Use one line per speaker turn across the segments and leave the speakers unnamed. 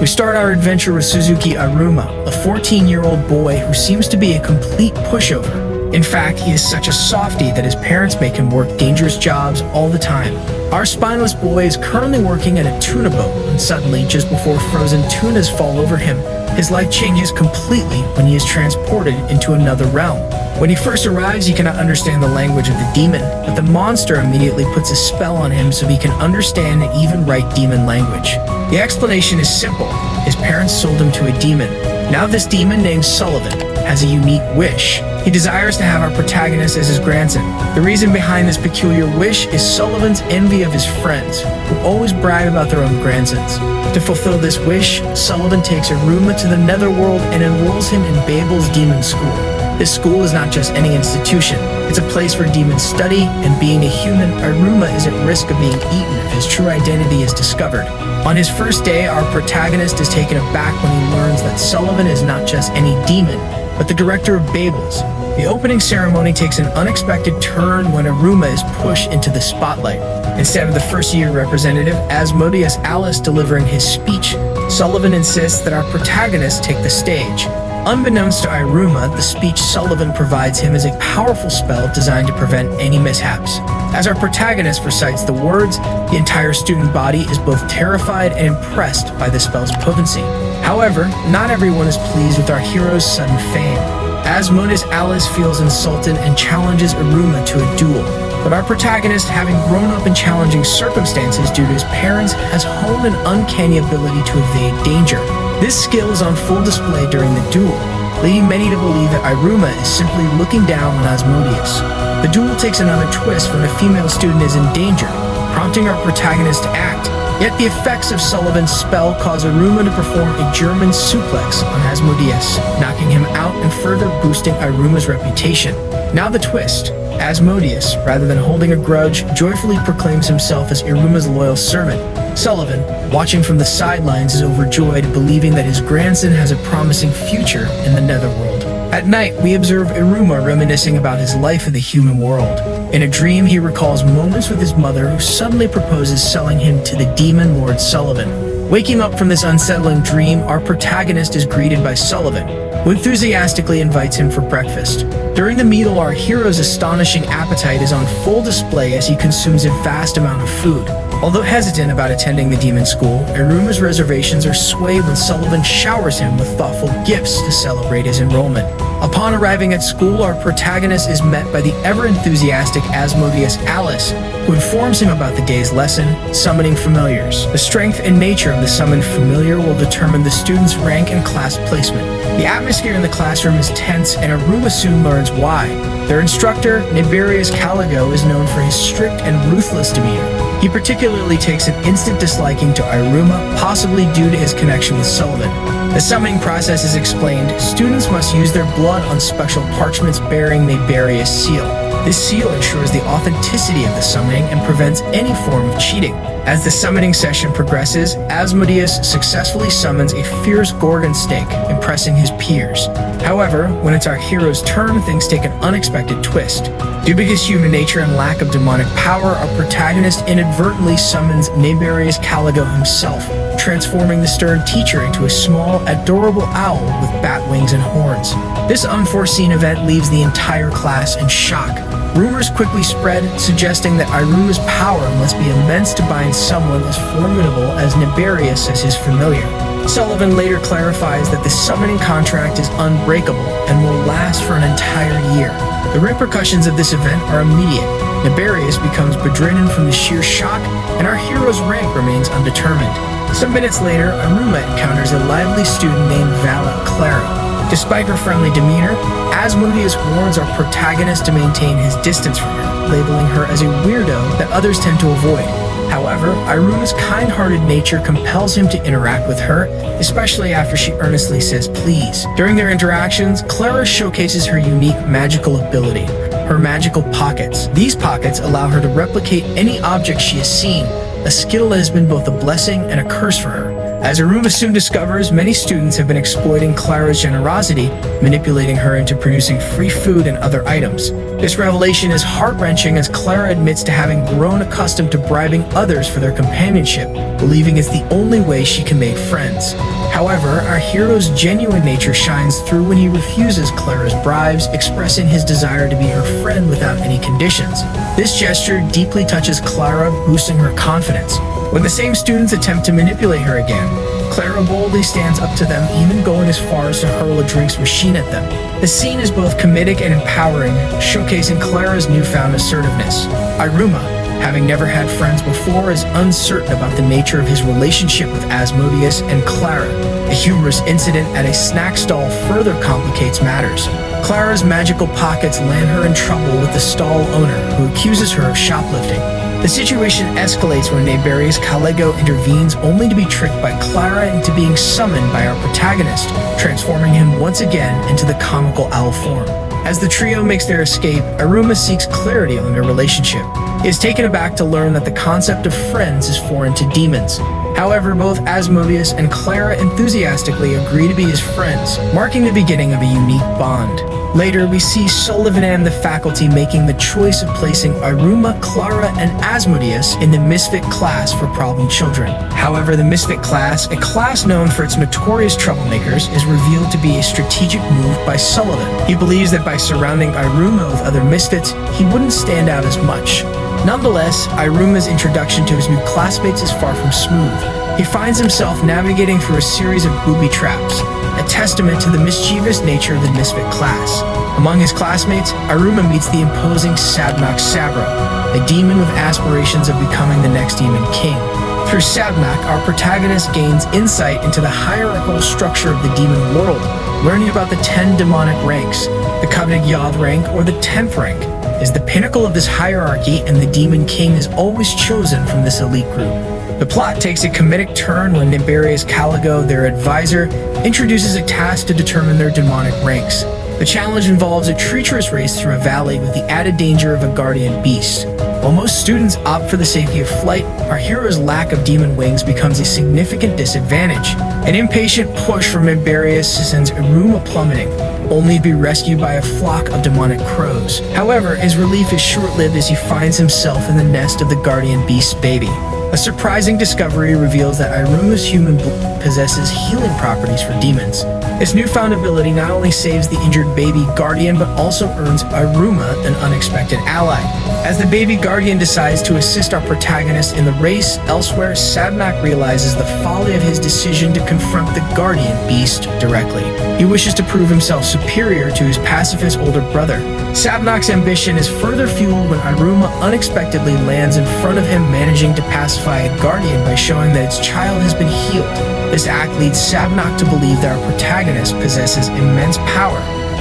We start our adventure with Suzuki Iruma, a 14-year-old boy who seems to be a complete pushover. In fact, he is such a softie that his parents make him work dangerous jobs all the time. Our spineless boy is currently working at a tuna boat, and suddenly, just before frozen tunas fall over him, his life changes completely when he is transported into another realm. When he first arrives, he cannot understand the language of the demon, but the monster immediately puts a spell on him so he can understand and even write demon language. The explanation is simple. His parents sold him to a demon. Now this demon, named Sullivan, has a unique wish. He desires to have our protagonist as his grandson. The reason behind this peculiar wish is Sullivan's envy of his friends, who always brag about their own grandsons. To fulfill this wish, Sullivan takes Iruma to the netherworld and enrolls him in Babel's demon school. This school is not just any institution. It's a place where demons study, and being a human, Iruma is at risk of being eaten if his true identity is discovered. On his first day, our protagonist is taken aback when he learns that Sullivan is not just any demon, but the director of Babel's. The opening ceremony takes an unexpected turn when Iruma is pushed into the spotlight. Instead of the first-year representative, Asmodeus Alice, delivering his speech, Sullivan insists that our protagonist take the stage. Unbeknownst to Iruma, the speech Sullivan provides him is a powerful spell designed to prevent any mishaps. As our protagonist recites the words, the entire student body is both terrified and impressed by the spell's potency. However, not everyone is pleased with our hero's sudden fame. Asmodeus Alice feels insulted and challenges Iruma to a duel. But our protagonist, having grown up in challenging circumstances due to his parents, has honed an uncanny ability to evade danger. This skill is on full display during the duel, leading many to believe that Iruma is simply looking down on Asmodeus. The duel takes another twist when a female student is in danger, prompting our protagonist to act. Yet the effects of Sullivan's spell cause Iruma to perform a German suplex on Asmodeus, knocking him out and further boosting Iruma's reputation. Now the twist. Asmodeus, rather than holding a grudge, joyfully proclaims himself as Iruma's loyal servant. Sullivan, watching from the sidelines, is overjoyed, believing that his grandson has a promising future in the netherworld. At night, we observe Iruma reminiscing about his life in the human world. In a dream, he recalls moments with his mother, who suddenly proposes selling him to the demon Lord Sullivan. Waking up from this unsettling dream, our protagonist is greeted by Sullivan, who enthusiastically invites him for breakfast. During the meal, our hero's astonishing appetite is on full display as he consumes a vast amount of food. Although hesitant about attending the demon school, Iruma's reservations are swayed when Sullivan showers him with thoughtful gifts to celebrate his enrollment. Upon arriving at school, our protagonist is met by the ever-enthusiastic Asmodeus Alice, who informs him about the day's lesson, summoning familiars. The strength and nature of the summoned familiar will determine the student's rank and class placement. The atmosphere in the classroom is tense, and Iruma soon learns why. Their instructor, Niberius Caligo, is known for his strict and ruthless demeanor. He particularly takes an instant disliking to Iruma, possibly due to his connection with Sullivan. The summoning process is explained. Students must use their blood on special parchments bearing Niberius' seal. This seal ensures the authenticity of the summoning and prevents any form of cheating. As the summoning session progresses, Asmodeus successfully summons a fierce Gorgon snake, impressing his peers. However, when it's our hero's turn, things take an unexpected twist. Due to his human nature and lack of demonic power, our protagonist inadvertently summons Niberius Caligo himself, transforming the stern teacher into a small, adorable owl with bat wings and horns. This unforeseen event leaves the entire class in shock. Rumors quickly spread, suggesting that Iruma's power must be immense to bind someone as formidable as Niberius as his familiar. Sullivan later clarifies that the summoning contract is unbreakable and will last for an entire year. The repercussions of this event are immediate. Niberius becomes bedridden from the sheer shock, and our hero's rank remains undetermined. Some minutes later, Iruma encounters a lively student named Vala Clara. Despite her friendly demeanor, Asmodeus warns our protagonist to maintain his distance from her, labeling her as a weirdo that others tend to avoid. However, Iruma's kind-hearted nature compels him to interact with her, especially after she earnestly says please. During their interactions, Clara showcases her unique magical ability, her magical pockets. These pockets allow her to replicate any object she has seen, a skill that has been both a blessing and a curse for her. As Iruma soon discovers, many students have been exploiting Clara's generosity, manipulating her into producing free food and other items. This revelation is heart-wrenching as Clara admits to having grown accustomed to bribing others for their companionship, believing it's the only way she can make friends. However, our hero's genuine nature shines through when he refuses Clara's bribes, expressing his desire to be her friend without any conditions. This gesture deeply touches Clara, boosting her confidence. When the same students attempt to manipulate her again, Clara boldly stands up to them, even going as far as to hurl a drinks machine at them. The scene is both comedic and empowering, showcasing Clara's newfound assertiveness. Iruma, having never had friends before, is uncertain about the nature of his relationship with Asmodeus and Clara. A humorous incident at a snack stall further complicates matters. Clara's magical pockets land her in trouble with the stall owner, who accuses her of shoplifting. The situation escalates when Naberius Caligo intervenes, only to be tricked by Clara into being summoned by our protagonist, transforming him once again into the comical owl form. As the trio makes their escape, Iruma seeks clarity on their relationship. He is taken aback to learn that the concept of friends is foreign to demons. However, both Asmodeus and Clara enthusiastically agree to be his friends, marking the beginning of a unique bond. Later, we see Sullivan and the faculty making the choice of placing Iruma, Clara, and Asmodeus in the Misfit class for problem children. However, the Misfit class, a class known for its notorious troublemakers, is revealed to be a strategic move by Sullivan. He believes that by surrounding Iruma with other misfits, he wouldn't stand out as much. Nonetheless, Iruma's introduction to his new classmates is far from smooth. He finds himself navigating through a series of booby traps, a testament to the mischievous nature of the misfit class. Among his classmates, Iruma meets the imposing Sabnak Sabro, a demon with aspirations of becoming the next demon king. Through Sabnak, our protagonist gains insight into the hierarchical structure of the demon world, learning about the 10 demonic ranks. The Covenant Yod rank, or the 10th rank, is the pinnacle of this hierarchy, and the demon king is always chosen from this elite group. The plot takes a comedic turn when Naberius Caligo, their advisor, introduces a task to determine their demonic ranks. The challenge involves a treacherous race through a valley with the added danger of a guardian beast. While most students opt for the safety of flight, our hero's lack of demon wings becomes a significant disadvantage. An impatient push from Naberius sends Iruma plummeting, only to be rescued by a flock of demonic crows. However, his relief is short-lived as he finds himself in the nest of the guardian beast's baby. A surprising discovery reveals that Iruma's human blood possesses healing properties for demons. This newfound ability not only saves the injured baby guardian, but also earns Iruma an unexpected ally. As the baby guardian decides to assist our protagonist in the race elsewhere, Sabnak realizes the folly of his decision to confront the guardian beast directly. He wishes to prove himself superior to his pacifist older brother. Sabnak's ambition is further fueled when Iruma unexpectedly lands in front of him, managing to pacify a guardian by showing that its child has been healed. This act leads Sabnak to believe that our protagonist possesses immense power,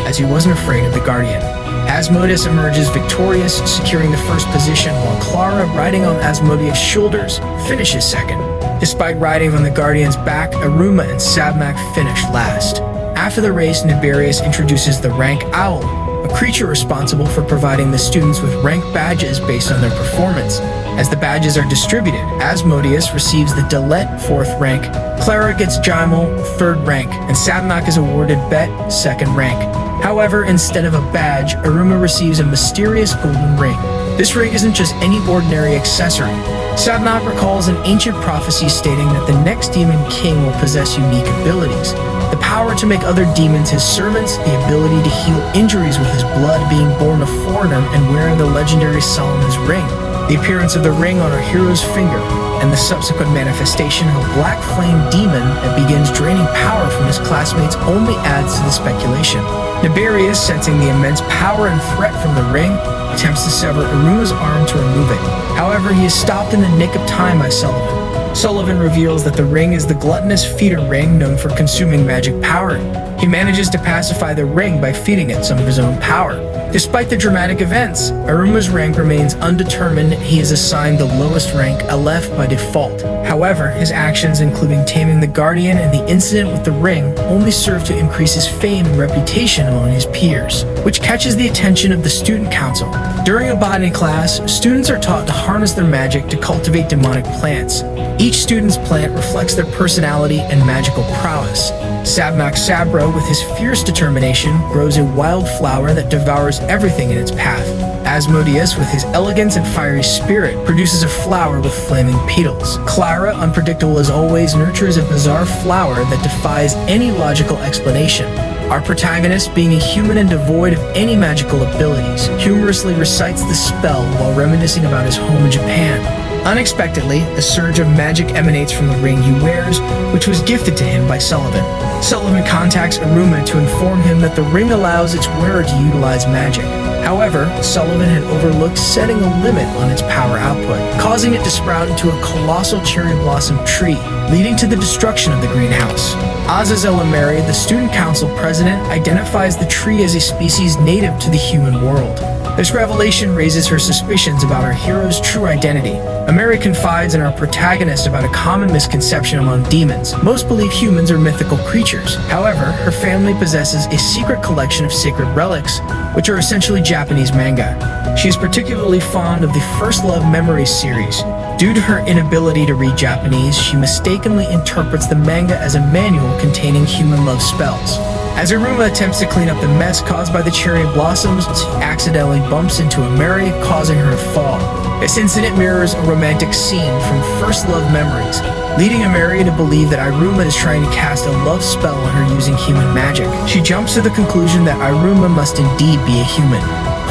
as he wasn't afraid of the guardian. Asmodeus emerges victorious, securing the first position, while Clara, riding on Asmodeus' shoulders, finishes second. Despite riding on the guardian's back, Iruma and Sabnak finish last. After the race, Naberius introduces the rank Owl, a creature responsible for providing the students with rank badges based on their performance. As the badges are distributed, Asmodeus receives the Delet 4th rank, Clara gets Jaimel 3rd rank, and Sabnak is awarded Bet 2nd rank. However, instead of a badge, Iruma receives a mysterious golden ring. This ring isn't just any ordinary accessory. Sabnak recalls an ancient prophecy stating that the next demon king will possess unique abilities. The power to make other demons his servants, the ability to heal injuries with his blood, being born a foreigner, and wearing the legendary Solomon's ring. The appearance of the ring on our hero's finger, and the subsequent manifestation of a black flame demon that begins draining power from his classmates only adds to the speculation. Naberius, sensing the immense power and threat from the ring, attempts to sever Iruma's arm to remove it. However, he is stopped in the nick of time by Sullivan. Sullivan reveals that the ring is the gluttonous feeder ring known for consuming magic power. He manages to pacify the ring by feeding it some of his own power. Despite the dramatic events, Iruma's rank remains undetermined. He is assigned the lowest rank, Aleph, by default. However, his actions, including taming the Guardian and the incident with the ring, only serve to increase his fame and reputation among his peers, which catches the attention of the student council. During a botany class, students are taught to harness their magic to cultivate demonic plants. Each student's plant reflects their personality and magical prowess. Sabmak Sabra, with his fierce determination, grows a wild flower that devours everything in its path. Asmodeus, with his elegance and fiery spirit, produces a flower with flaming petals. Clara, unpredictable as always, nurtures a bizarre flower that defies any logical explanation. Our protagonist, being a human and devoid of any magical abilities, humorously recites the spell while reminiscing about his home in Japan. Unexpectedly, a surge of magic emanates from the ring he wears, which was gifted to him by Sullivan. Sullivan contacts Iruma to inform him that the ring allows its wearer to utilize magic. However, Sullivan had overlooked setting a limit on its power output, causing it to sprout into a colossal cherry blossom tree, leading to the destruction of the greenhouse. Azazel Ameri, the student council president, identifies the tree as a species native to the human world. This revelation raises her suspicions about our hero's true identity. Ameri confides in our protagonist about a common misconception among demons. Most believe humans are mythical creatures. However, her family possesses a secret collection of sacred relics, which are essentially Japanese manga. She is particularly fond of the First Love Memories series. Due to her inability to read Japanese, she mistakenly interprets the manga as a manual containing human love spells. As Iruma attempts to clean up the mess caused by the cherry blossoms, he accidentally bumps into Ameri, causing her to fall. This incident mirrors a romantic scene from First Love Memories, leading Ameri to believe that Iruma is trying to cast a love spell on her using human magic. She jumps to the conclusion that Iruma must indeed be a human.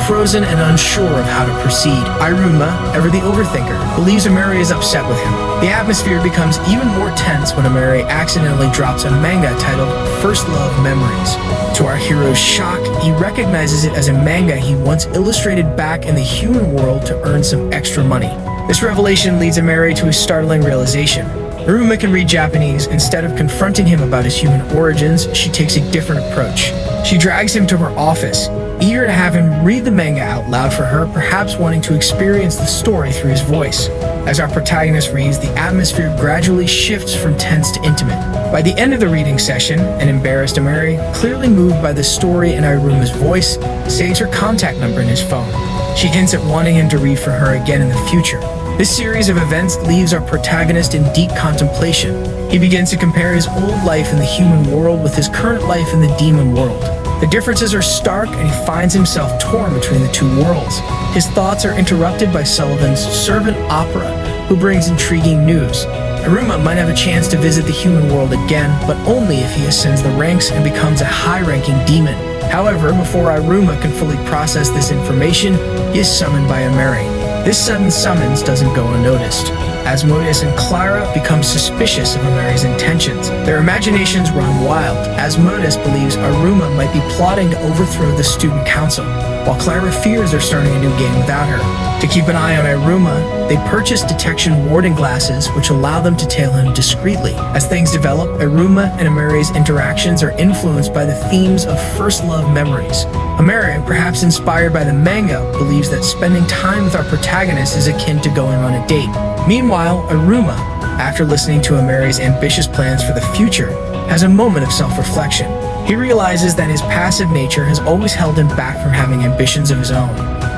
Frozen and unsure of how to proceed, Iruma, ever the overthinker, believes Ameri is upset with him. The atmosphere becomes even more tense when Ameri accidentally drops a manga titled First Love Memories. To our hero's shock, he recognizes it as a manga he once illustrated back in the human world to earn some extra money. This revelation leads Ameri to a startling realization. Iruma can read Japanese. Instead of confronting him about his human origins, she takes a different approach. She drags him to her office, eager to have him read the manga out loud for her, perhaps wanting to experience the story through his voice. As our protagonist reads, the atmosphere gradually shifts from tense to intimate. By the end of the reading session, an embarrassed Ameri, clearly moved by the story and Iruma's voice, saves her contact number in his phone. She hints at wanting him to read for her again in the future. This series of events leaves our protagonist in deep contemplation. He begins to compare his old life in the human world with his current life in the demon world. The differences are stark, and he finds himself torn between the two worlds. His thoughts are interrupted by Sullivan's servant Opera, who brings intriguing news. Iruma might have a chance to visit the human world again, but only if he ascends the ranks and becomes a high-ranking demon. However, before Iruma can fully process this information, he is summoned by Ameri. This sudden summons doesn't go unnoticed. Asmodeus and Clara become suspicious of Ameri's intentions. Their imaginations run wild. Asmodeus believes Iruma might be plotting to overthrow the student council, while Clara fears they're starting a new game without her. To keep an eye on Iruma, they purchase detection warding glasses, which allow them to tail him discreetly. As things develop, Iruma and Ameri's interactions are influenced by the themes of First Love Memories. Ameri, perhaps inspired by the manga, believes that spending time with our protagonist is akin to going on a date. Meanwhile, Iruma, after listening to Ameri's ambitious plans for the future, has a moment of self-reflection. He realizes that his passive nature has always held him back from having ambitions of his own.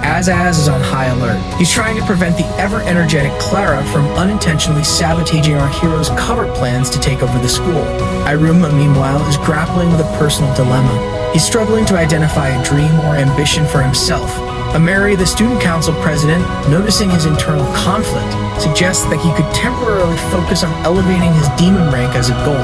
Azaz is on high alert. He's trying to prevent the ever-energetic Clara from unintentionally sabotaging our hero's covert plans to take over the school. Iruma, meanwhile, is grappling with a personal dilemma. He's struggling to identify a dream or ambition for himself. Ameri, the student council president, noticing his internal conflict, suggests that he could temporarily focus on elevating his demon rank as a goal.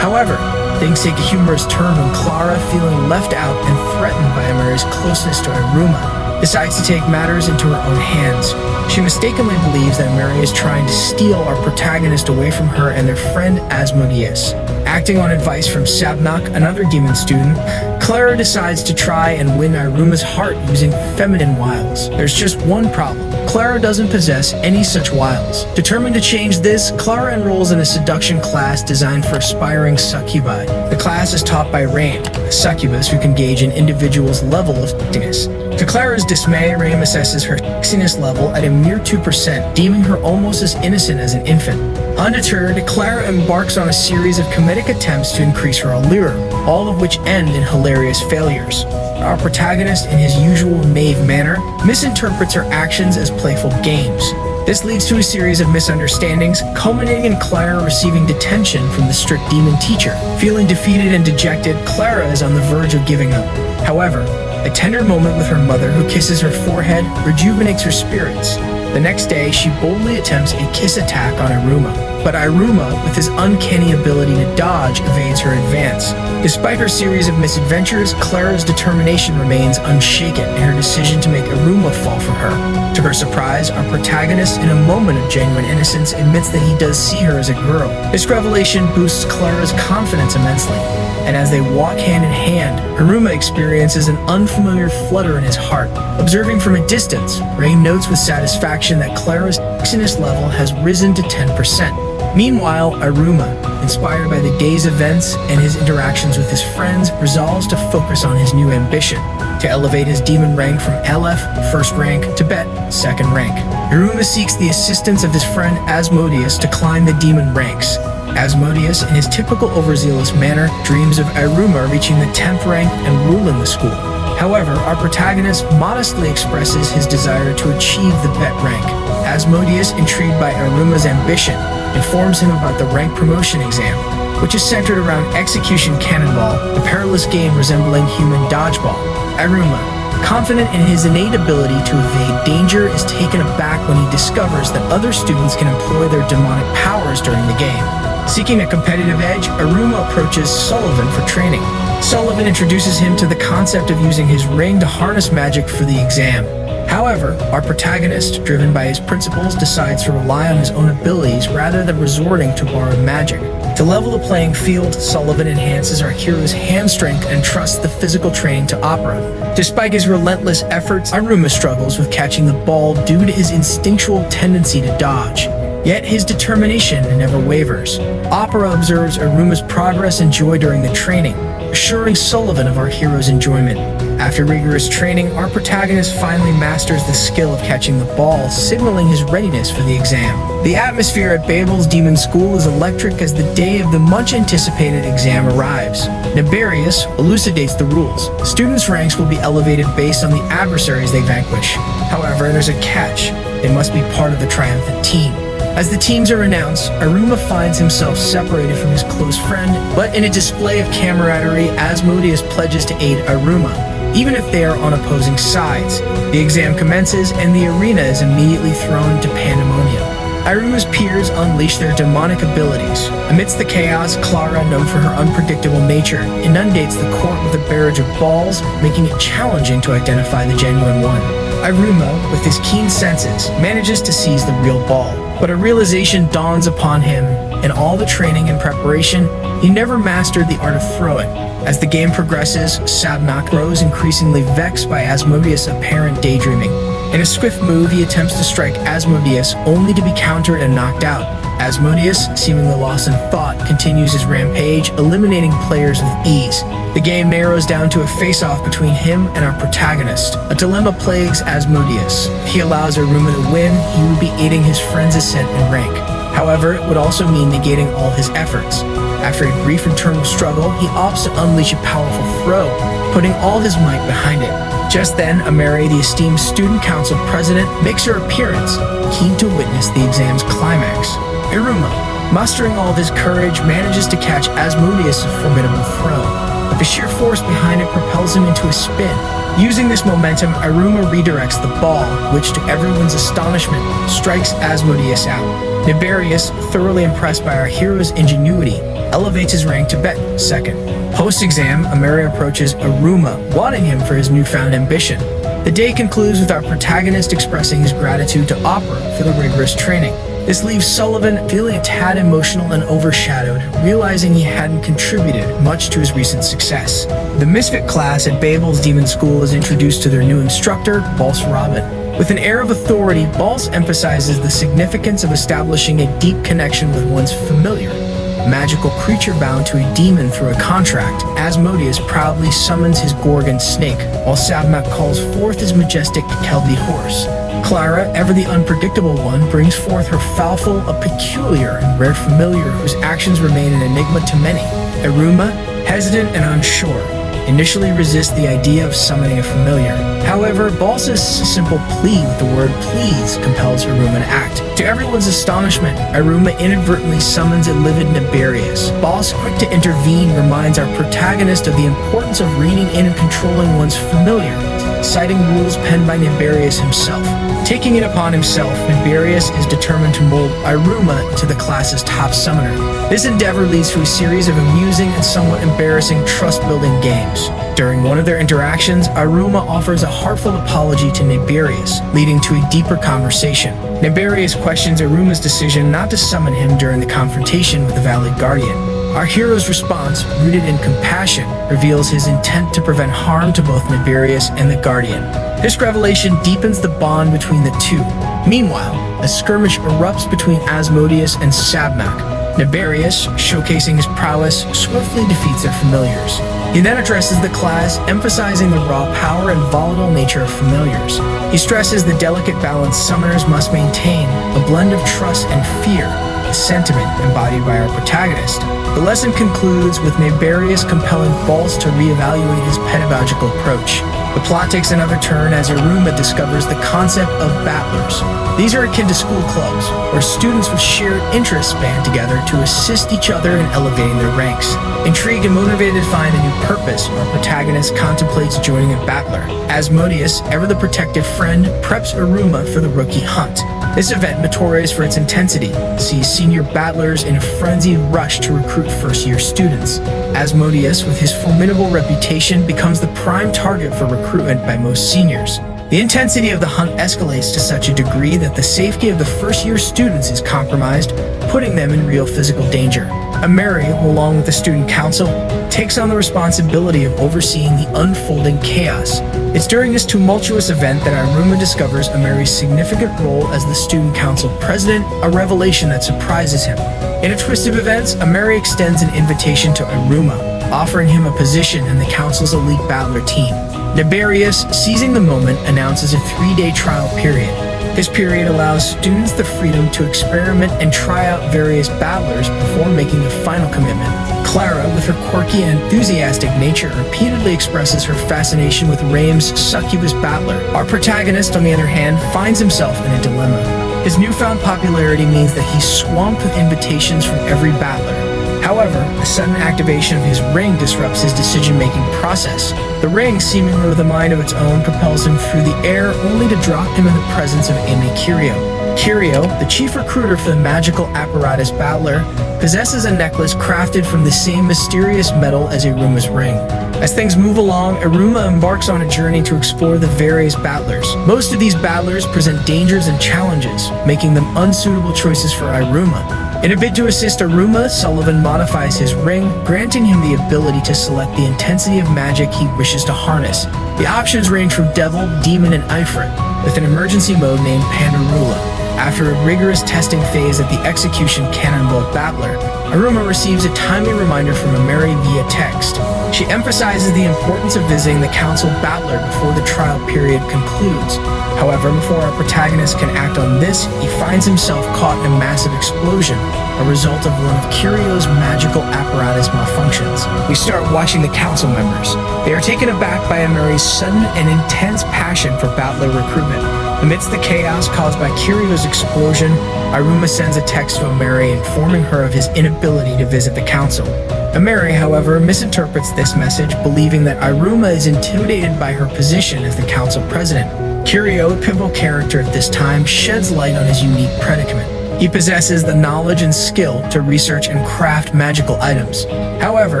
However, things take a humorous turn when Clara, feeling left out and threatened by Ameri's closeness to Iruma, decides to take matters into her own hands. She mistakenly believes that Ameri is trying to steal our protagonist away from her and their friend Asmodeus. Acting on advice from Sabnak, another demon student, Clara decides to try and win Iruma's heart using feminine wiles. There's just one problem. Clara doesn't possess any such wiles. Determined to change this, Clara enrolls in a seduction class designed for aspiring succubi. The class is taught by Rain, a succubus who can gauge an individual's level of sexiness. To Clara's dismay, Rain assesses her sexiness level at a mere 2%, deeming her almost as innocent as an infant. Undeterred, Clara embarks on a series of comedic attempts to increase her allure, all of which end in hilarious failures. Our protagonist, in his usual knave manner, misinterprets her actions as playful games. This leads to a series of misunderstandings, culminating in Clara receiving detention from the strict demon teacher. Feeling defeated and dejected, Clara is on the verge of giving up. However, a tender moment with her mother, who kisses her forehead, rejuvenates her spirits. The next day, she boldly attempts a kiss attack on Iruma, but Iruma, with his uncanny ability to dodge, evades her advance. Despite her series of misadventures, Clara's determination remains unshaken in her decision to make Iruma fall for her. To her surprise, our protagonist, in a moment of genuine innocence, admits that he does see her as a girl. This revelation boosts Clara's confidence immensely, and as they walk hand in hand, Iruma experiences an unfamiliar flutter in his heart. Observing from a distance, Rain notes with satisfaction that Clara's sexiness level has risen to 10%. Meanwhile, Iruma, inspired by the day's events and his interactions with his friends, resolves to focus on his new ambition, to elevate his demon rank from LF, first rank, to Bet, second rank. Iruma seeks the assistance of his friend Asmodeus to climb the demon ranks. Asmodeus, in his typical overzealous manner, dreams of Iruma reaching the 10th rank and ruling the school. However, our protagonist modestly expresses his desire to achieve the Bet rank. Asmodeus, intrigued by Iruma's ambition, informs him about the rank promotion exam, which is centered around Execution Cannonball, a perilous game resembling human dodgeball. Iruma, confident in his innate ability to evade danger, is taken aback when he discovers that other students can employ their demonic powers during the game. Seeking a competitive edge, Iruma approaches Sullivan for training. Sullivan introduces him to the concept of using his ring to harness magic for the exam. However, our protagonist, driven by his principles, decides to rely on his own abilities rather than resorting to borrowed magic. To level the playing field, Sullivan enhances our hero's hand strength and trusts the physical training to Opera. Despite his relentless efforts, Iruma struggles with catching the ball due to his instinctual tendency to dodge. Yet his determination never wavers. Opera observes Iruma's progress and joy during the training, assuring Sullivan of our hero's enjoyment. After rigorous training, our protagonist finally masters the skill of catching the ball, signaling his readiness for the exam. The atmosphere at Babel's Demon School is electric as the day of the much-anticipated exam arrives. Nibarius elucidates the rules. Students' ranks will be elevated based on the adversaries they vanquish. However, there's a catch. They must be part of the triumphant team. As the teams are announced, Iruma finds himself separated from his close friend, but in a display of camaraderie, Asmodeus pledges to aid Iruma, even if they are on opposing sides. The exam commences, and the arena is immediately thrown into pandemonium. Iruma's peers unleash their demonic abilities. Amidst the chaos, Clara, known for her unpredictable nature, inundates the court with a barrage of balls, making it challenging to identify the genuine one. Iruma, with his keen senses, manages to seize the real ball. But a realization dawns upon him. In all the training and preparation, he never mastered the art of throwing. As the game progresses, Sabnak grows increasingly vexed by Asmodeus' apparent daydreaming. In a swift move, he attempts to strike Asmodeus, only to be countered and knocked out. Asmodeus, seemingly lost in thought, continues his rampage, eliminating players with ease. The game narrows down to a face-off between him and our protagonist. A dilemma plagues Asmodeus. If he allows Iruma to win, he would be aiding his friend's ascent in rank. However, it would also mean negating all his efforts. After a brief internal struggle, he opts to unleash a powerful throw, putting all his might behind it. Just then, Ameri, the esteemed student council president, makes her appearance, keen to witness the exam's climax. Iruma, mustering all of his courage, manages to catch Asmodeus' formidable throw, but the sheer force behind it propels him into a spin. Using this momentum, Iruma redirects the ball, which, to everyone's astonishment, strikes Asmodeus out. Nibarius, thoroughly impressed by our hero's ingenuity, elevates his rank to Bet, second. Post-exam, Ameri approaches Iruma, wanting him for his newfound ambition. The day concludes with our protagonist expressing his gratitude to Opera for the rigorous training. This leaves Sullivan feeling a tad emotional and overshadowed, realizing he hadn't contributed much to his recent success. The misfit class at Babel's Demon School is introduced to their new instructor, Balse Robin. With an air of authority, Balse emphasizes the significance of establishing a deep connection with one's familiar. A magical creature bound to a demon through a contract, Asmodeus proudly summons his Gorgon snake, while Sabmak calls forth his majestic Kelby horse. Clara, ever the unpredictable one, brings forth her Falfel, a peculiar and rare familiar whose actions remain an enigma to many. Iruma, hesitant and unsure, initially resist the idea of summoning a familiar. However, Balsa's simple plea with the word please compels Iruma to act. To everyone's astonishment, Iruma inadvertently summons a livid Nibarius. Bals, quick to intervene, reminds our protagonist of the importance of reading in and controlling one's familiar, citing rules penned by Nibarius himself. Taking it upon himself, Nibarius is determined to mold Iruma into the class's top summoner. This endeavor leads to a series of amusing and somewhat embarrassing trust-building games. During one of their interactions, Iruma offers a heartfelt apology to Nibarius, leading to a deeper conversation. Nibarius questions Iruma's decision not to summon him during the confrontation with the Valley Guardian. Our hero's response, rooted in compassion, reveals his intent to prevent harm to both Nibarius and the Guardian. This revelation deepens the bond between the two. Meanwhile, a skirmish erupts between Asmodeus and Sabmak. Nibarius, showcasing his prowess, swiftly defeats their familiars. He then addresses the class, emphasizing the raw power and volatile nature of familiars. He stresses the delicate balance summoners must maintain, a blend of trust and fear, a sentiment embodied by our protagonist. The lesson concludes with Nibarius compelling Bals to reevaluate his pedagogical approach. The plot takes another turn as Iruma discovers the concept of battlers. These are akin to school clubs, where students with shared interests band together to assist each other in elevating their ranks. Intrigued and motivated to find a new purpose, our protagonist contemplates joining a battler. Asmodeus, ever the protective friend, preps Iruma for the rookie hunt. This event, notorious for its intensity, sees senior battlers in a frenzied rush to recruit first-year students. Asmodeus, with his formidable reputation, becomes the prime target for recruitment by most seniors. The intensity of the hunt escalates to such a degree that the safety of the first-year students is compromised, putting them in real physical danger. Ameri, who along with the student council, takes on the responsibility of overseeing the unfolding chaos. It's during this tumultuous event that Iruma discovers Ameri's significant role as the student council president, a revelation that surprises him. In a twist of events, Ameri extends an invitation to Iruma, offering him a position in the council's elite battler team. Nibarius, seizing the moment, announces a 3-day trial period. This period allows students the freedom to experiment and try out various battlers before making a final commitment. Clara, with her quirky and enthusiastic nature, repeatedly expresses her fascination with Raim's succubus battler. Our protagonist, on the other hand, finds himself in a dilemma. His newfound popularity means that he's swamped with invitations from every battler. However, the sudden activation of his ring disrupts his decision-making process. The ring, seemingly with a mind of its own, propels him through the air only to drop him in the presence of Amy Kirio. Kirio, the chief recruiter for the magical apparatus battler, possesses a necklace crafted from the same mysterious metal as Iruma's ring. As things move along, Iruma embarks on a journey to explore the various battlers. Most of these battlers present dangers and challenges, making them unsuitable choices for Iruma. In a bid to assist Iruma, Sullivan modifies his ring, granting him the ability to select the intensity of magic he wishes to harness. The options range from Devil, Demon, and Ifrit, with an emergency mode named Pandarula. After a rigorous testing phase at the Execution Cannonball Battler, Iruma receives a timely reminder from Ameri via text. She emphasizes the importance of visiting the Council Battler before the trial period concludes. However, before our protagonist can act on this, he finds himself caught in a massive explosion, a result of one of Kirio's magical apparatus malfunctions. We start watching the council members. They are taken aback by Ameri's sudden and intense passion for battler recruitment. Amidst the chaos caused by Kirio's explosion, Iruma sends a text to Ameri informing her of his inability to visit the council. Ameri, however, misinterprets this message, believing that Iruma is intimidated by her position as the council president. Kirio, a pivotal character at this time, sheds light on his unique predicament. He possesses the knowledge and skill to research and craft magical items. However,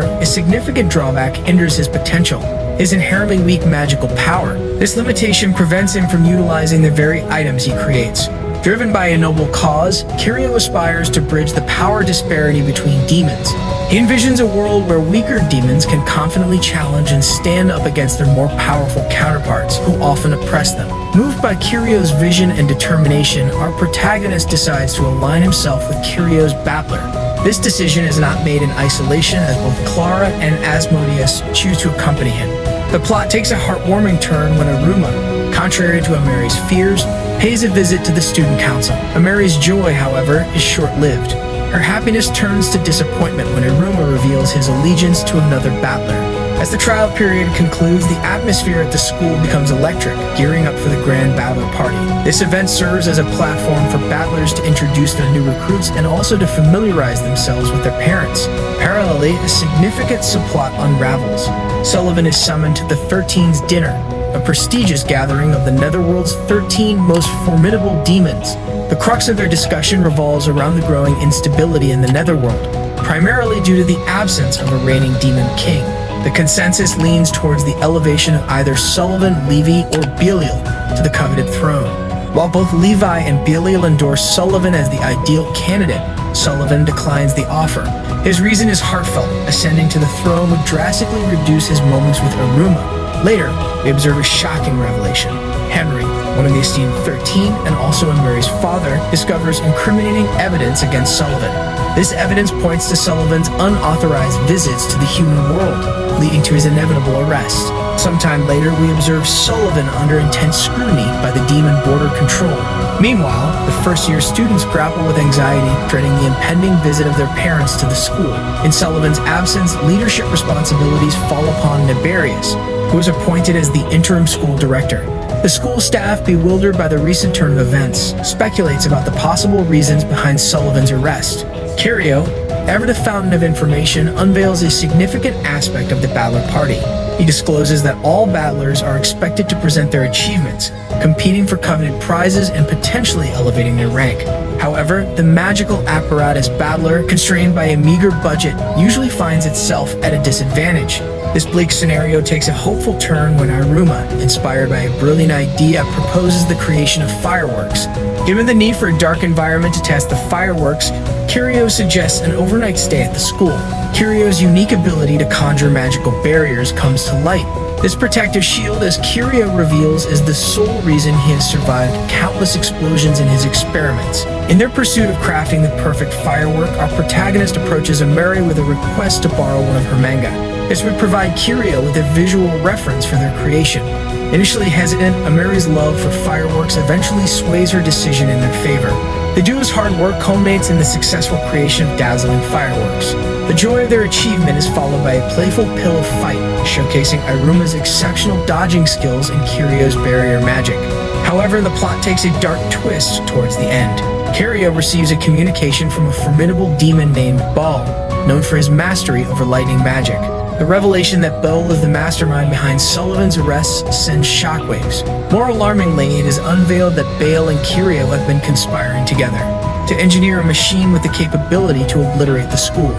a significant drawback hinders his potential: his inherently weak magical power. This limitation prevents him from utilizing the very items he creates. Driven by a noble cause, Kirio aspires to bridge the power disparity between demons. He envisions a world where weaker demons can confidently challenge and stand up against their more powerful counterparts, who often oppress them. Moved by Kirio's vision and determination, our protagonist decides to align himself with Kirio's battler. This decision is not made in isolation, as both Clara and Asmodeus choose to accompany him. The plot takes a heartwarming turn when Iruma, contrary to Ameri's fears, pays a visit to the student council. Ameri's joy, however, is short-lived. Her happiness turns to disappointment when Iruma reveals his allegiance to another battler. As the trial period concludes, the atmosphere at the school becomes electric, gearing up for the grand battler party. This event serves as a platform for battlers to introduce their new recruits and also to familiarize themselves with their parents. Parallelly, a significant subplot unravels. Sullivan is summoned to the 13's dinner, a prestigious gathering of the Netherworld's 13 most formidable demons. The crux of their discussion revolves around the growing instability in the Netherworld, primarily due to the absence of a reigning demon king. The consensus leans towards the elevation of either Sullivan, Levi, or Belial to the coveted throne. While both Levi and Belial endorse Sullivan as the ideal candidate, Sullivan declines the offer. His reason is heartfelt. Ascending to the throne would drastically reduce his moments with Iruma. Later, we observe a shocking revelation. Henry, one of the esteemed 13 and also Mary's father, discovers incriminating evidence against Sullivan. This evidence points to Sullivan's unauthorized visits to the human world, leading to his inevitable arrest. Sometime later, we observe Sullivan under intense scrutiny by the demon border control. Meanwhile, the first-year students grapple with anxiety, dreading the impending visit of their parents to the school. In Sullivan's absence, leadership responsibilities fall upon Niberius, who is appointed as the interim school director. The school staff, bewildered by the recent turn of events, speculates about the possible reasons behind Sullivan's arrest. Kirio, ever the fountain of information, unveils a significant aspect of the battler party. He discloses that all battlers are expected to present their achievements, competing for coveted prizes and potentially elevating their rank. However, the magical apparatus battler, constrained by a meager budget, usually finds itself at a disadvantage. This bleak scenario takes a hopeful turn when Iruma, inspired by a brilliant idea, proposes the creation of fireworks. Given the need for a dark environment to test the fireworks, Kirio suggests an overnight stay at the school. Kirio's unique ability to conjure magical barriers comes to light. This protective shield, as Kirio reveals, is the sole reason he has survived countless explosions in his experiments. In their pursuit of crafting the perfect firework, our protagonist approaches Ameri with a request to borrow one of her manga. This would provide Kirio with a visual reference for their creation. Initially hesitant, Ameri's love for fireworks eventually sways her decision in their favor. The duo's hard work culminates in the successful creation of dazzling fireworks. The joy of their achievement is followed by a playful pillow fight, showcasing Iruma's exceptional dodging skills and Kirio's barrier magic. However, the plot takes a dark twist towards the end. Kirio receives a communication from a formidable demon named Baal, known for his mastery over lightning magic. The revelation that Baal is the mastermind behind Sullivan's arrests sends shockwaves. More alarmingly, it is unveiled that Baal and Kirio have been conspiring together to engineer a machine with the capability to obliterate the school.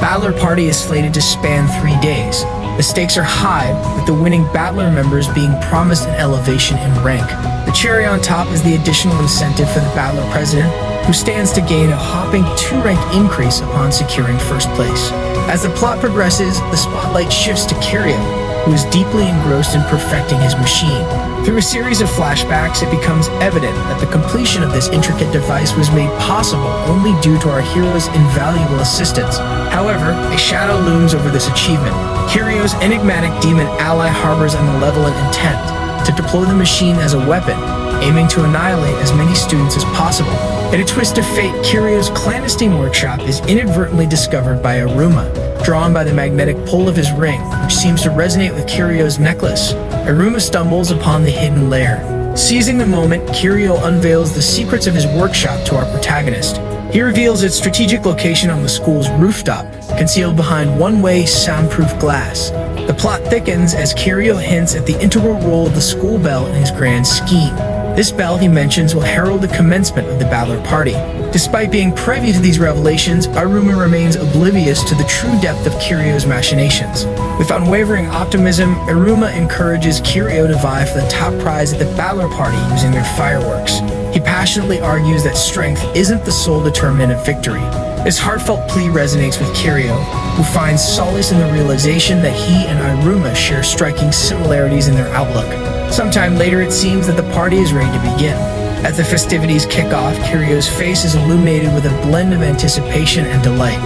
Battler Party is slated to span 3 days. The stakes are high, with the winning Battler members being promised an elevation in rank. The cherry on top is the additional incentive for the Battler president, who stands to gain a hopping 2-rank increase upon securing first place. As the plot progresses, the spotlight shifts to Kirio, who is deeply engrossed in perfecting his machine. Through a series of flashbacks, it becomes evident that the completion of this intricate device was made possible only due to our hero's invaluable assistance. However, a shadow looms over this achievement. Kirio's enigmatic demon ally harbors a malevolent intent to deploy the machine as a weapon, aiming to annihilate as many students as possible. In a twist of fate, Kirio's clandestine workshop is inadvertently discovered by Iruma, drawn by the magnetic pull of his ring, which seems to resonate with Kirio's necklace. Iruma stumbles upon the hidden lair. Seizing the moment, Kirio unveils the secrets of his workshop to our protagonist. He reveals its strategic location on the school's rooftop, concealed behind one-way soundproof glass. The plot thickens as Kirio hints at the integral role of the school bell in his grand scheme. This bell, he mentions, will herald the commencement of the Battler Party. Despite being privy to these revelations, Iruma remains oblivious to the true depth of Kirio's machinations. With unwavering optimism, Iruma encourages Kirio to vie for the top prize at the Battler Party using their fireworks. He passionately argues that strength isn't the sole determinant of victory. This heartfelt plea resonates with Kirio, who finds solace in the realization that he and Iruma share striking similarities in their outlook. Sometime later, it seems that the party is ready to begin. As the festivities kick off, Kirio's face is illuminated with a blend of anticipation and delight.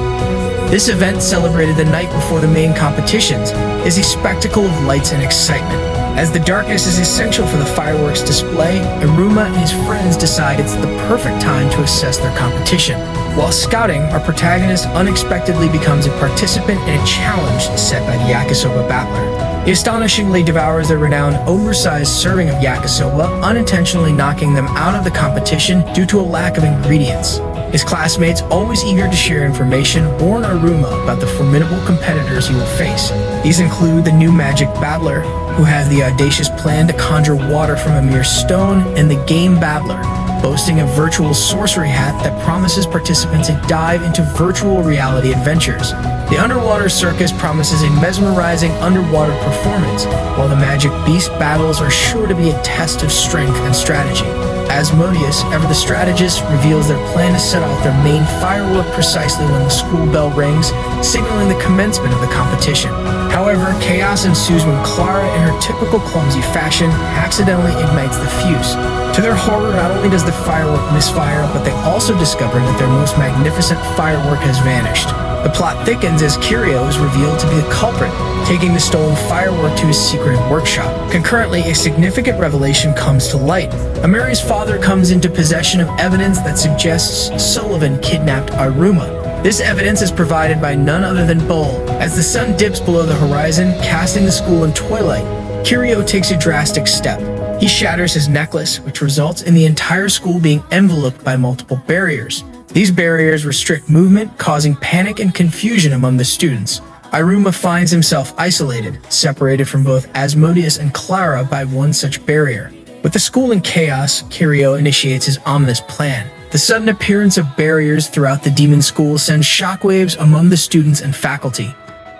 This event, celebrated the night before the main competitions, is a spectacle of lights and excitement. As the darkness is essential for the fireworks display, Iruma and his friends decide it's the perfect time to assess their competition. While scouting, our protagonist unexpectedly becomes a participant in a challenge set by the yakisoba battler. He astonishingly devours their renowned oversized serving of yakisoba, unintentionally knocking them out of the competition due to a lack of ingredients. His classmates, always eager to share information, warn Iruma about the formidable competitors he will face. These include the new magic battler, who has the audacious plan to conjure water from a mere stone, and the game battler, boasting a virtual sorcery hat that promises participants a dive into virtual reality adventures. The underwater circus promises a mesmerizing underwater performance, while the magic beast battles are sure to be a test of strength and strategy. Asmodeus, ever the strategist, reveals their plan to set off their main firework precisely when the school bell rings, signaling the commencement of the competition. However, chaos ensues when Clara, in her typical clumsy fashion, accidentally ignites the fuse. To their horror, not only does the firework misfire, but they also discover that their most magnificent firework has vanished. The plot thickens as Kirio is revealed to be the culprit, taking the stolen firework to his secret workshop. Concurrently, a significant revelation comes to light. Ameri's father comes into possession of evidence that suggests Sullivan kidnapped Iruma. This evidence is provided by none other than Bull. As the sun dips below the horizon, casting the school in twilight, Kirio takes a drastic step. He shatters his necklace, which results in the entire school being enveloped by multiple barriers. These barriers restrict movement, causing panic and confusion among the students. Iruma finds himself isolated, separated from both Asmodeus and Clara by one such barrier. With the school in chaos, Kirio initiates his ominous plan. The sudden appearance of barriers throughout the demon school sends shockwaves among the students and faculty.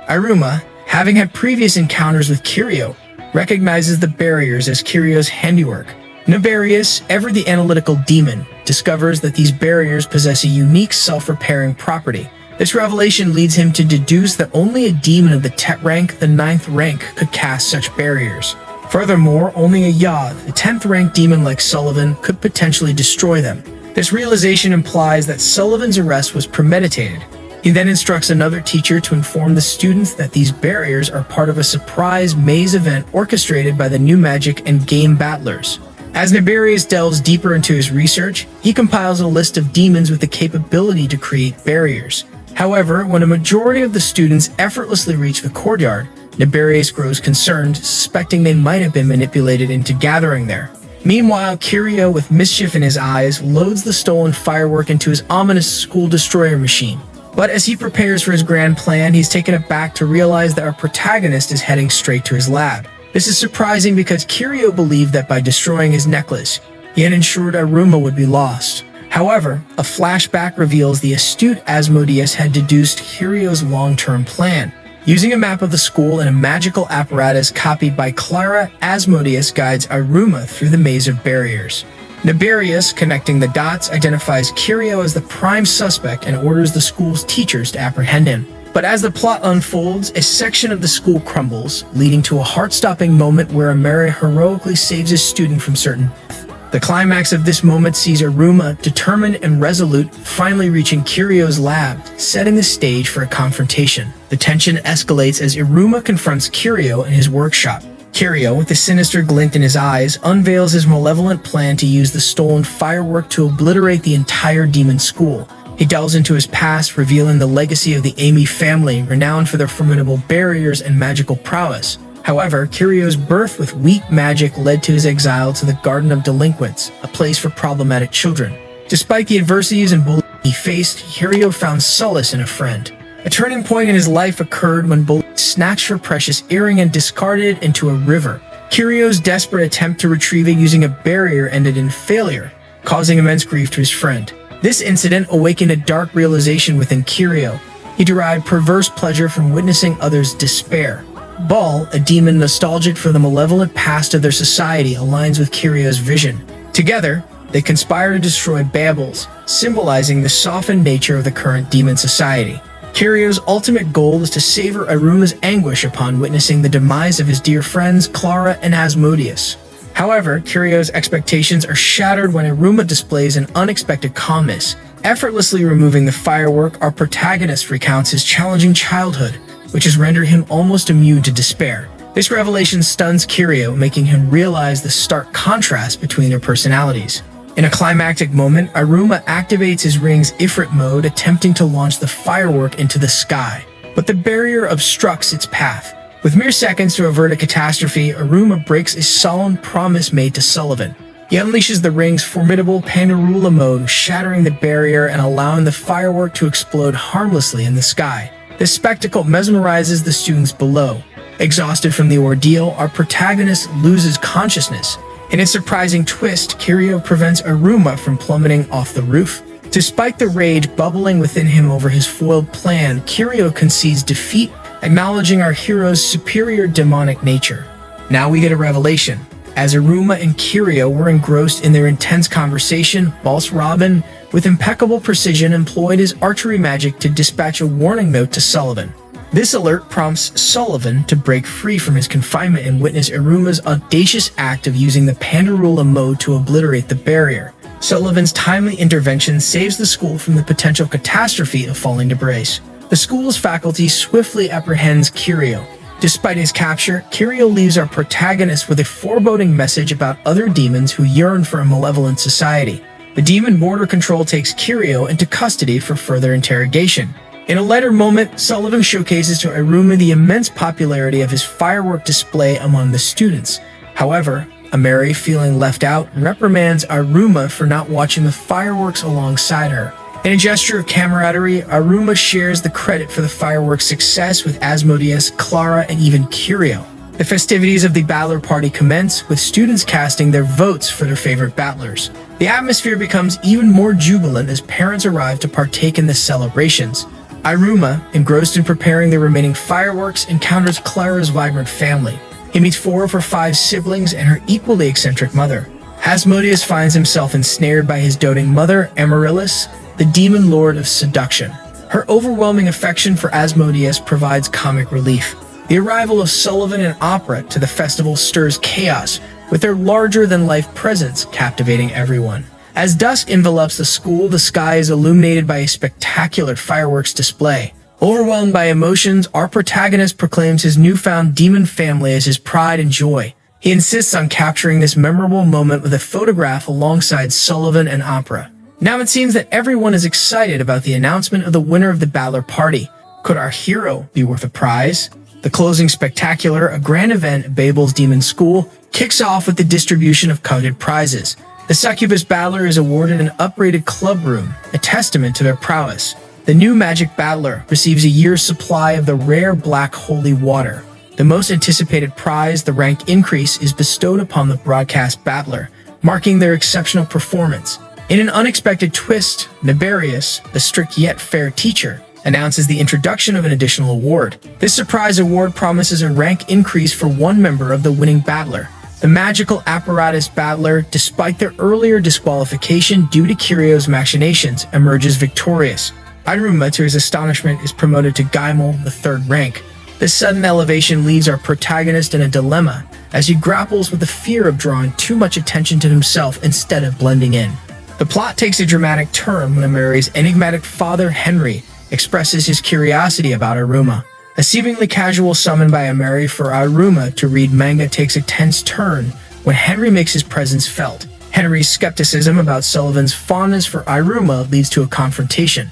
Iruma, having had previous encounters with Kirio, recognizes the barriers as Kirio's handiwork. Nefarious, ever the analytical demon, discovers that these barriers possess a unique self-repairing property. This revelation leads him to deduce that only a demon of the Tet rank, the 9th rank, could cast such barriers. Furthermore, only a Yod, a 10th rank demon like Sullivan, could potentially destroy them. This realization implies that Sullivan's arrest was premeditated. He then instructs another teacher to inform the students that these barriers are part of a surprise maze event orchestrated by the new magic and game battlers. As Nefarious delves deeper into his research, he compiles a list of demons with the capability to create barriers. However, when a majority of the students effortlessly reach the courtyard, Nefarious grows concerned, suspecting they might have been manipulated into gathering there. Meanwhile, Kirio, with mischief in his eyes, loads the stolen firework into his ominous school destroyer machine. But as he prepares for his grand plan, he's taken aback to realize that our protagonist is heading straight to his lab. This is surprising because Kirio believed that by destroying his necklace, he had ensured Iruma would be lost. However, a flashback reveals the astute Asmodeus had deduced Kirio's long-term plan. Using a map of the school and a magical apparatus copied by Clara, Asmodeus guides Iruma through the maze of barriers. Nefarious, connecting the dots, identifies Kirio as the prime suspect and orders the school's teachers to apprehend him. But as the plot unfolds, a section of the school crumbles, leading to a heart-stopping moment where Ameri heroically saves his student from certain death. The climax of this moment sees Iruma, determined and resolute, finally reaching Kirio's lab, setting the stage for a confrontation. The tension escalates as Iruma confronts Kirio in his workshop. Kirio, with a sinister glint in his eyes, unveils his malevolent plan to use the stolen firework to obliterate the entire demon school. He delves into his past, revealing the legacy of the Amy family, renowned for their formidable barriers and magical prowess. However, Kirio's birth with weak magic led to his exile to the Garden of Delinquents, a place for problematic children. Despite the adversities and bullying he faced, Kirio found solace in a friend. A turning point in his life occurred when Bully snatched her precious earring and discarded it into a river. Kirio's desperate attempt to retrieve it using a barrier ended in failure, causing immense grief to his friend. This incident awakened a dark realization within Kirio. He derived perverse pleasure from witnessing others' despair. Ball, a demon nostalgic for the malevolent past of their society, aligns with Kirio's vision. Together, they conspire to destroy Babbles, symbolizing the softened nature of the current demon society. Kirio's ultimate goal is to savor Iruma's anguish upon witnessing the demise of his dear friends Clara and Asmodeus. However, Kirio's expectations are shattered when Iruma displays an unexpected calmness. Effortlessly removing the firework, our protagonist recounts his challenging childhood, which has rendered him almost immune to despair. This revelation stuns Kiryu, making him realize the stark contrast between their personalities. In a climactic moment, Iruma activates his ring's Ifrit mode, attempting to launch the firework into the sky, but the barrier obstructs its path. With mere seconds to avert a catastrophe, Iruma breaks a solemn promise made to Sullivan. He unleashes the ring's formidable Panerula mode, shattering the barrier and allowing the firework to explode harmlessly in the sky. This spectacle mesmerizes the students below. Exhausted from the ordeal, our protagonist loses consciousness. In a surprising twist, Kiryu prevents Iruma from plummeting off the roof. Despite the rage bubbling within him over his foiled plan, Kiryu concedes defeat, acknowledging our hero's superior demonic nature. Now we get a revelation. As Iruma and Kiryu were engrossed in their intense conversation, Boss Robin, with impeccable precision, employed his archery magic to dispatch a warning note to Sullivan. This alert prompts Sullivan to break free from his confinement and witness Iruma's audacious act of using the Panerula mode to obliterate the barrier. Sullivan's timely intervention saves the school from the potential catastrophe of falling to brace. The school's faculty swiftly apprehends Kiryu. Despite his capture, Kiryu leaves our protagonist with a foreboding message about other demons who yearn for a malevolent society. The demon border control takes Kiryu into custody for further interrogation. In a lighter moment, Sullivan showcases to Iruma the immense popularity of his firework display among the students. However, Ameri, feeling left out, reprimands Iruma for not watching the fireworks alongside her. In a gesture of camaraderie, Iruma shares the credit for the fireworks' success with Asmodeus, Clara, and even Kiryu. The festivities of the battler party commence, with students casting their votes for their favorite battlers. The atmosphere becomes even more jubilant as parents arrive to partake in the celebrations. Iruma, engrossed in preparing the remaining fireworks, encounters Clara's vibrant family. He meets 4 of her 5 siblings and her equally eccentric mother. Asmodeus finds himself ensnared by his doting mother, Amaryllis, the demon lord of seduction. Her overwhelming affection for Asmodeus provides comic relief. The arrival of Sullivan and Opera to the festival stirs chaos, with their larger-than-life presence captivating everyone. As dusk envelops the school, the sky is illuminated by a spectacular fireworks display. Overwhelmed by emotions, our protagonist proclaims his newfound demon family as his pride and joy. He insists on capturing this memorable moment with a photograph alongside Sullivan and Opera. Now it seems that everyone is excited about the announcement of the winner of the battler party. Could our hero be worth a prize? The closing spectacular, a grand event at Babel's Demon School, kicks off with the distribution of coveted prizes. The succubus battler is awarded an upgraded club room, a testament to their prowess. The new magic battler receives a year's supply of the rare black holy water. The most anticipated prize, the rank increase, is bestowed upon the broadcast battler, marking their exceptional performance. In an unexpected twist, Nefarious, the strict yet fair teacher, announces the introduction of an additional award. This surprise award promises a rank increase for one member of the winning battler. The magical apparatus battler, despite their earlier disqualification due to Kiryu's machinations, emerges victorious. Iruma, to his astonishment, is promoted to Gaimel, the 3rd rank. This sudden elevation leaves our protagonist in a dilemma as he grapples with the fear of drawing too much attention to himself instead of blending in. The plot takes a dramatic turn when Ameri's enigmatic father, Henry, expresses his curiosity about Iruma. A seemingly casual summon by Ameri for Iruma to read manga takes a tense turn when Henry makes his presence felt. Henry's skepticism about Sullivan's fondness for Iruma leads to a confrontation.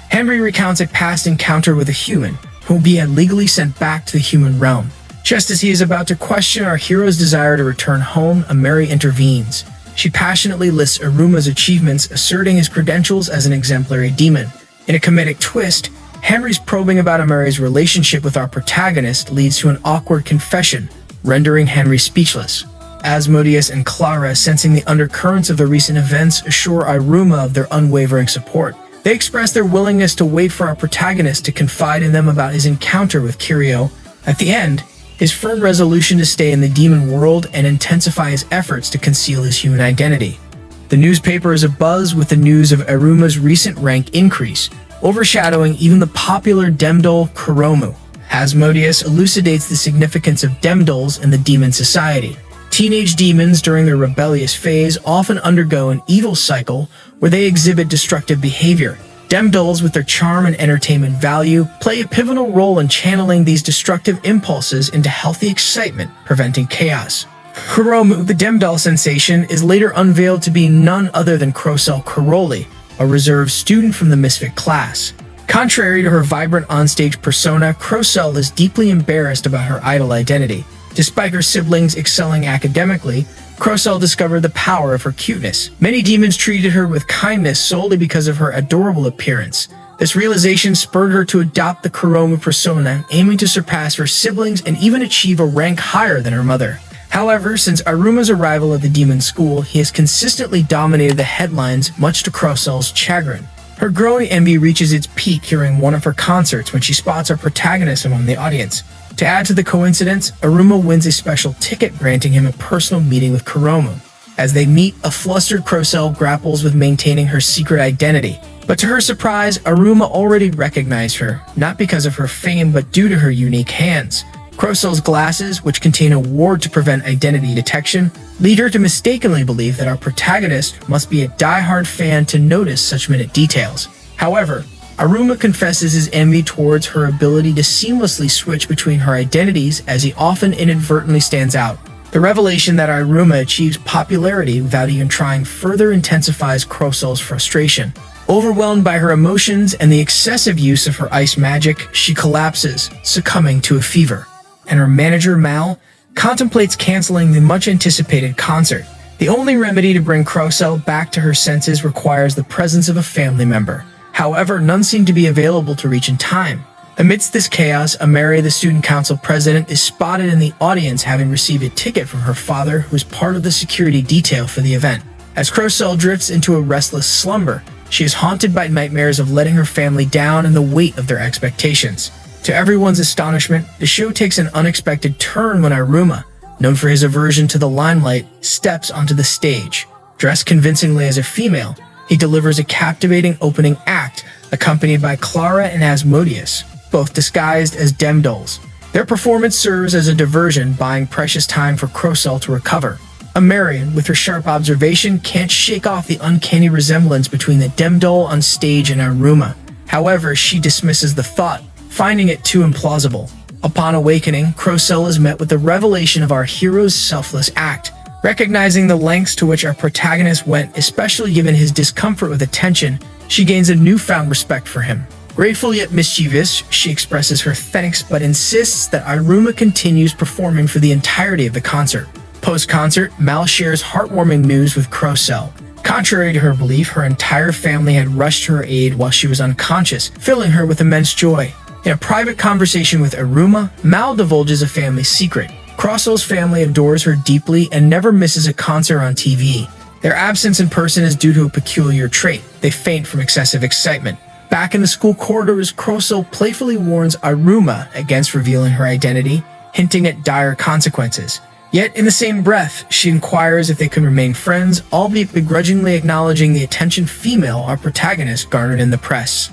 Henry recounts a past encounter with a human, whom he had legally sent back to the human realm. Just as he is about to question our hero's desire to return home, Ameri intervenes. She passionately lists Iruma's achievements, asserting his credentials as an exemplary demon. In a comedic twist, Henry's probing about Ameri's relationship with our protagonist leads to an awkward confession, rendering Henry speechless. Asmodeus and Clara, sensing the undercurrents of the recent events, assure Iruma of their unwavering support. They express their willingness to wait for our protagonist to confide in them about his encounter with Kiryu. At the end, his firm resolution to stay in the demon world and intensify his efforts to conceal his human identity. The newspaper is abuzz with the news of Iruma's recent rank increase, overshadowing even the popular Demdol Kuromu. Asmodeus elucidates the significance of Demdols in the demon society. Teenage demons during their rebellious phase often undergo an evil cycle where they exhibit destructive behavior. Demdolls, with their charm and entertainment value, play a pivotal role in channeling these destructive impulses into healthy excitement, preventing chaos. Kuromu, the Demdoll sensation, is later unveiled to be none other than Crocell Caroli, a reserved student from the misfit class. Contrary to her vibrant onstage persona, Crocell is deeply embarrassed about her idol identity. Despite her siblings excelling academically, Crocell discovered the power of her cuteness. Many demons treated her with kindness solely because of her adorable appearance. This realization spurred her to adopt the Kuromu persona, aiming to surpass her siblings and even achieve a rank higher than her mother. However, since Iruma's arrival at the demon school, he has consistently dominated the headlines, much to Crocell's chagrin. Her growing envy reaches its peak during one of her concerts when she spots our protagonist among the audience. To add to the coincidence, Iruma wins a special ticket, granting him a personal meeting with Kuromu. As they meet, a flustered Crocell grapples with maintaining her secret identity. But to her surprise, Iruma already recognized her, not because of her fame but due to her unique hands. Crocell's glasses, which contain a ward to prevent identity detection, lead her to mistakenly believe that our protagonist must be a die-hard fan to notice such minute details. However, Iruma confesses his envy towards her ability to seamlessly switch between her identities, as he often inadvertently stands out. The revelation that Iruma achieves popularity without even trying further intensifies Crocell's frustration. Overwhelmed by her emotions and the excessive use of her ice magic, she collapses, succumbing to a fever. And her manager, Mal, contemplates canceling the much-anticipated concert. The only remedy to bring Crocell back to her senses requires the presence of a family member. However, none seem to be available to reach in time. Amidst this chaos, Ameri, the student council president, is spotted in the audience having received a ticket from her father, who is part of the security detail for the event. As Crocell drifts into a restless slumber, she is haunted by nightmares of letting her family down and the weight of their expectations. To everyone's astonishment, the show takes an unexpected turn when Iruma, known for his aversion to the limelight, steps onto the stage. Dressed convincingly as a female, he delivers a captivating opening act, accompanied by Clara and Asmodeus, both disguised as Demdolls. Their performance serves as a diversion, buying precious time for Crocell to recover. Ameri, with her sharp observation, can't shake off the uncanny resemblance between the Demdoll on stage and Iruma. However, she dismisses the thought, finding it too implausible. Upon awakening, Crocell is met with the revelation of our hero's selfless act. Recognizing the lengths to which our protagonist went, especially given his discomfort with attention, she gains a newfound respect for him. Grateful yet mischievous, she expresses her thanks but insists that Iruma continues performing for the entirety of the concert. Post-concert, Mal shares heartwarming news with Crocell. Contrary to her belief, her entire family had rushed to her aid while she was unconscious, filling her with immense joy. In a private conversation with Iruma, Mal divulges a family secret. Crocell's family adores her deeply and never misses a concert on TV. Their absence in person is due to a peculiar trait. They faint from excessive excitement. Back in the school corridors, Crocell playfully warns Iruma against revealing her identity, hinting at dire consequences. Yet, in the same breath, she inquires if they can remain friends, albeit begrudgingly acknowledging the attention female our protagonist garnered in the press.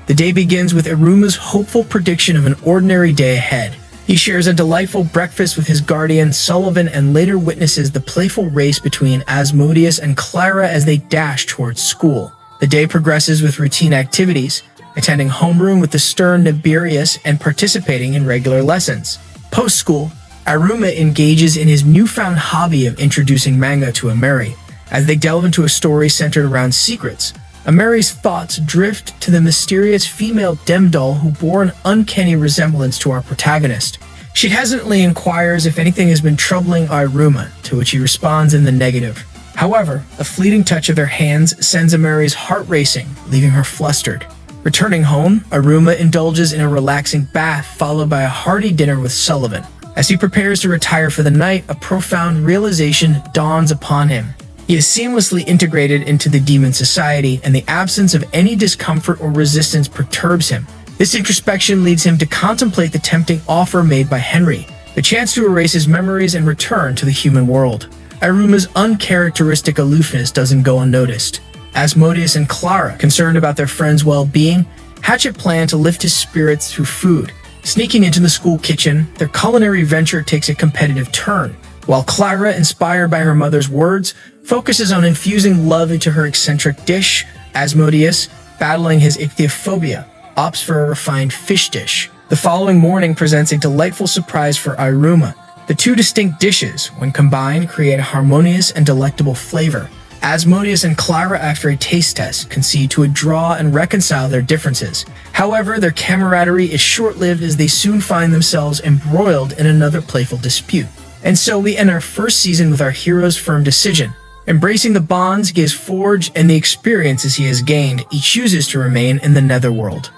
The day begins with Iruma's hopeful prediction of an ordinary day ahead. He shares a delightful breakfast with his guardian, Sullivan, and later witnesses the playful race between Asmodeus and Clara as they dash towards school. The day progresses with routine activities, attending homeroom with the stern Nibirius and participating in regular lessons. Post-school, Iruma engages in his newfound hobby of introducing manga to Ameri. As they delve into a story centered around secrets, Ameri's thoughts drift to the mysterious female Demdoll who bore an uncanny resemblance to our protagonist. She hesitantly inquires if anything has been troubling Iruma, to which he responds in the negative. However, a fleeting touch of their hands sends Ameri's heart racing, leaving her flustered. Returning home, Iruma indulges in a relaxing bath followed by a hearty dinner with Sullivan. As he prepares to retire for the night, a profound realization dawns upon him. He is seamlessly integrated into the demon society, and the absence of any discomfort or resistance perturbs him. This introspection leads him to contemplate the tempting offer made by Henry, the chance to erase his memories and return to the human world. Iruma's uncharacteristic aloofness doesn't go unnoticed. Asmodeus and Clara, concerned about their friend's well-being, hatch a plan to lift his spirits through food. Sneaking into the school kitchen, their culinary venture takes a competitive turn, while Clara, inspired by her mother's words, focuses on infusing love into her eccentric dish. Asmodeus, battling his ichthyophobia, opts for a refined fish dish. The following morning presents a delightful surprise for Iruma. The two distinct dishes, when combined, create a harmonious and delectable flavor. Asmodeus and Clara, after a taste test, concede to a draw and reconcile their differences. However, their camaraderie is short-lived as they soon find themselves embroiled in another playful dispute. And so we end our first season with our hero's firm decision. Embracing the bonds he has forged and the experiences he has gained, he chooses to remain in the netherworld.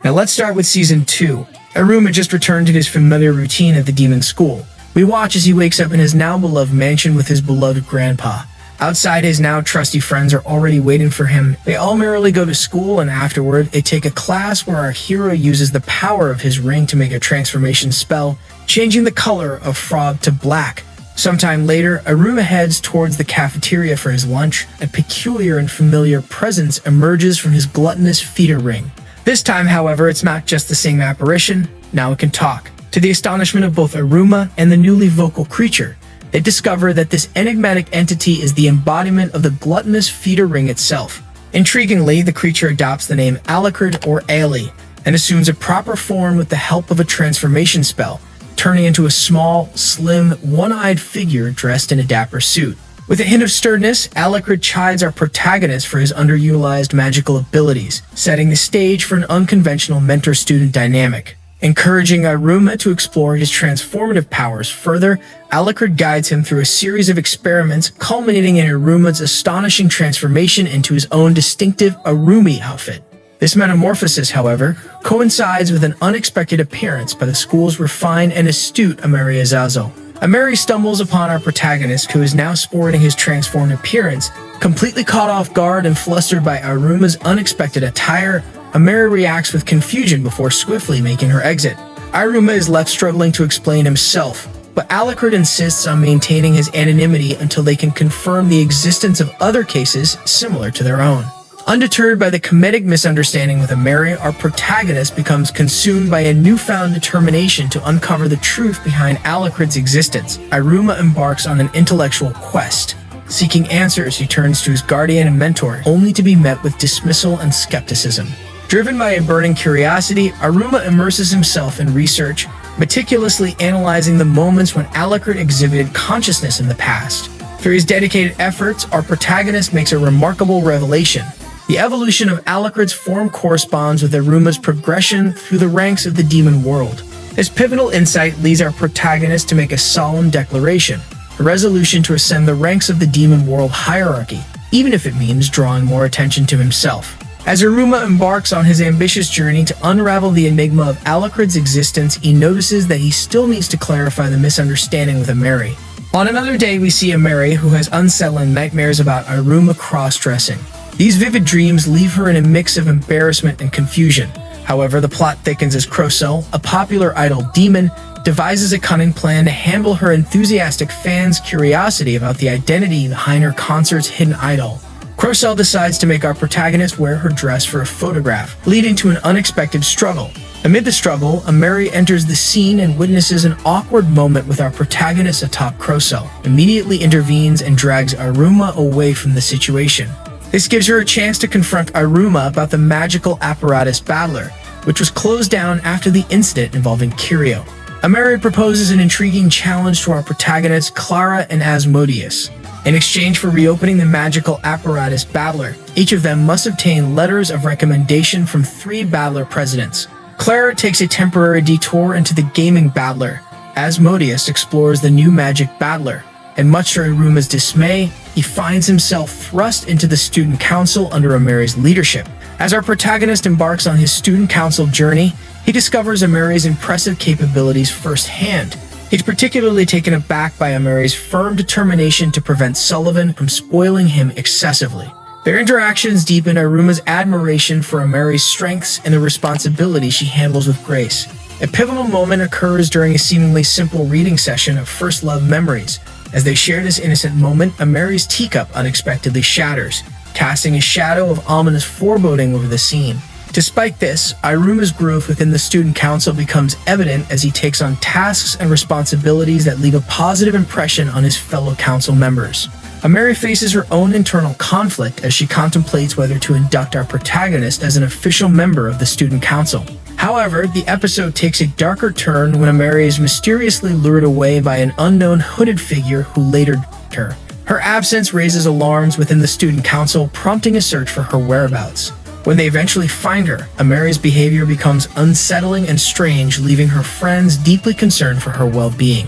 Now let's start with Season 2. Iruma just returned to his familiar routine at the demon school. We watch as he wakes up in his now beloved mansion with his beloved grandpa. Outside, his now trusty friends are already waiting for him. They all merrily go to school, and afterward, they take a class where our hero uses the power of his ring to make a transformation spell, changing the color of frog to black. Sometime later, Iruma heads towards the cafeteria for his lunch. A peculiar and familiar presence emerges from his gluttonous feeder ring. This time, however, it's not just the same apparition. Now it can talk. To the astonishment of both Iruma and the newly vocal creature, they discover that this enigmatic entity is the embodiment of the gluttonous feeder ring itself. Intriguingly, the creature adopts the name Alucard or Ali, and assumes a proper form with the help of a transformation spell, turning into a small, slim, one-eyed figure dressed in a dapper suit. With a hint of sternness, Alucard chides our protagonist for his underutilized magical abilities, setting the stage for an unconventional mentor-student dynamic. Encouraging Iruma to explore his transformative powers further, Alucard guides him through a series of experiments, culminating in Iruma's astonishing transformation into his own distinctive Irumi outfit. This metamorphosis, however, coincides with an unexpected appearance by the school's refined and astute Ameri Azazel. Ameri stumbles upon our protagonist, who is now sporting his transformed appearance. Completely caught off guard and flustered by Iruma's unexpected attire, Ameri reacts with confusion before swiftly making her exit. Iruma is left struggling to explain himself, but Alucard insists on maintaining his anonymity until they can confirm the existence of other cases similar to their own. Undeterred by the comedic misunderstanding with Ameri, our protagonist becomes consumed by a newfound determination to uncover the truth behind Alucard's existence. Iruma embarks on an intellectual quest. Seeking answers, he turns to his guardian and mentor, only to be met with dismissal and skepticism. Driven by a burning curiosity, Iruma immerses himself in research, meticulously analyzing the moments when Alucard exhibited consciousness in the past. Through his dedicated efforts, our protagonist makes a remarkable revelation. The evolution of Alucard's form corresponds with Iruma's progression through the ranks of the demon world. This pivotal insight leads our protagonist to make a solemn declaration, a resolution to ascend the ranks of the demon world hierarchy, even if it means drawing more attention to himself. As Iruma embarks on his ambitious journey to unravel the enigma of Alucard's existence, he notices that he still needs to clarify the misunderstanding with Ameri. On another day, we see Ameri, who has unsettling nightmares about Iruma cross-dressing. These vivid dreams leave her in a mix of embarrassment and confusion. However, the plot thickens as Crocell, a popular idol demon, devises a cunning plan to handle her enthusiastic fans' curiosity about the identity behind her consort's hidden idol. Crocell decides to make our protagonist wear her dress for a photograph, leading to an unexpected struggle. Amid the struggle, Ameri enters the scene and witnesses an awkward moment with our protagonist atop Crocell, immediately intervenes and drags Iruma away from the situation. This gives her a chance to confront Iruma about the magical apparatus battler, which was closed down after the incident involving Kirio. Ameri proposes an intriguing challenge to our protagonists Clara and Asmodeus. In exchange for reopening the magical apparatus battler, each of them must obtain letters of recommendation from 3 battler presidents. Clara takes a temporary detour into the gaming battler. Asmodeus explores the new magic battler, and much to Iruma's dismay, he finds himself thrust into the student council under Ameri's leadership. As our protagonist embarks on his student council journey, he discovers Ameri's impressive capabilities firsthand. He's particularly taken aback by Ameri's firm determination to prevent Sullivan from spoiling him excessively. Their interactions deepen Iruma's admiration for Ameri's strengths and the responsibility she handles with grace. A pivotal moment occurs during a seemingly simple reading session of First Love Memories. As they share this innocent moment, Ameri's teacup unexpectedly shatters, casting a shadow of ominous foreboding over the scene. Despite this, Iruma's growth within the student council becomes evident as he takes on tasks and responsibilities that leave a positive impression on his fellow council members. Ameri faces her own internal conflict as she contemplates whether to induct our protagonist as an official member of the student council. However, the episode takes a darker turn when Ameri is mysteriously lured away by an unknown hooded figure who later dumped her. Her absence raises alarms within the student council, prompting a search for her whereabouts. When they eventually find her, Ameri's behavior becomes unsettling and strange, leaving her friends deeply concerned for her well-being.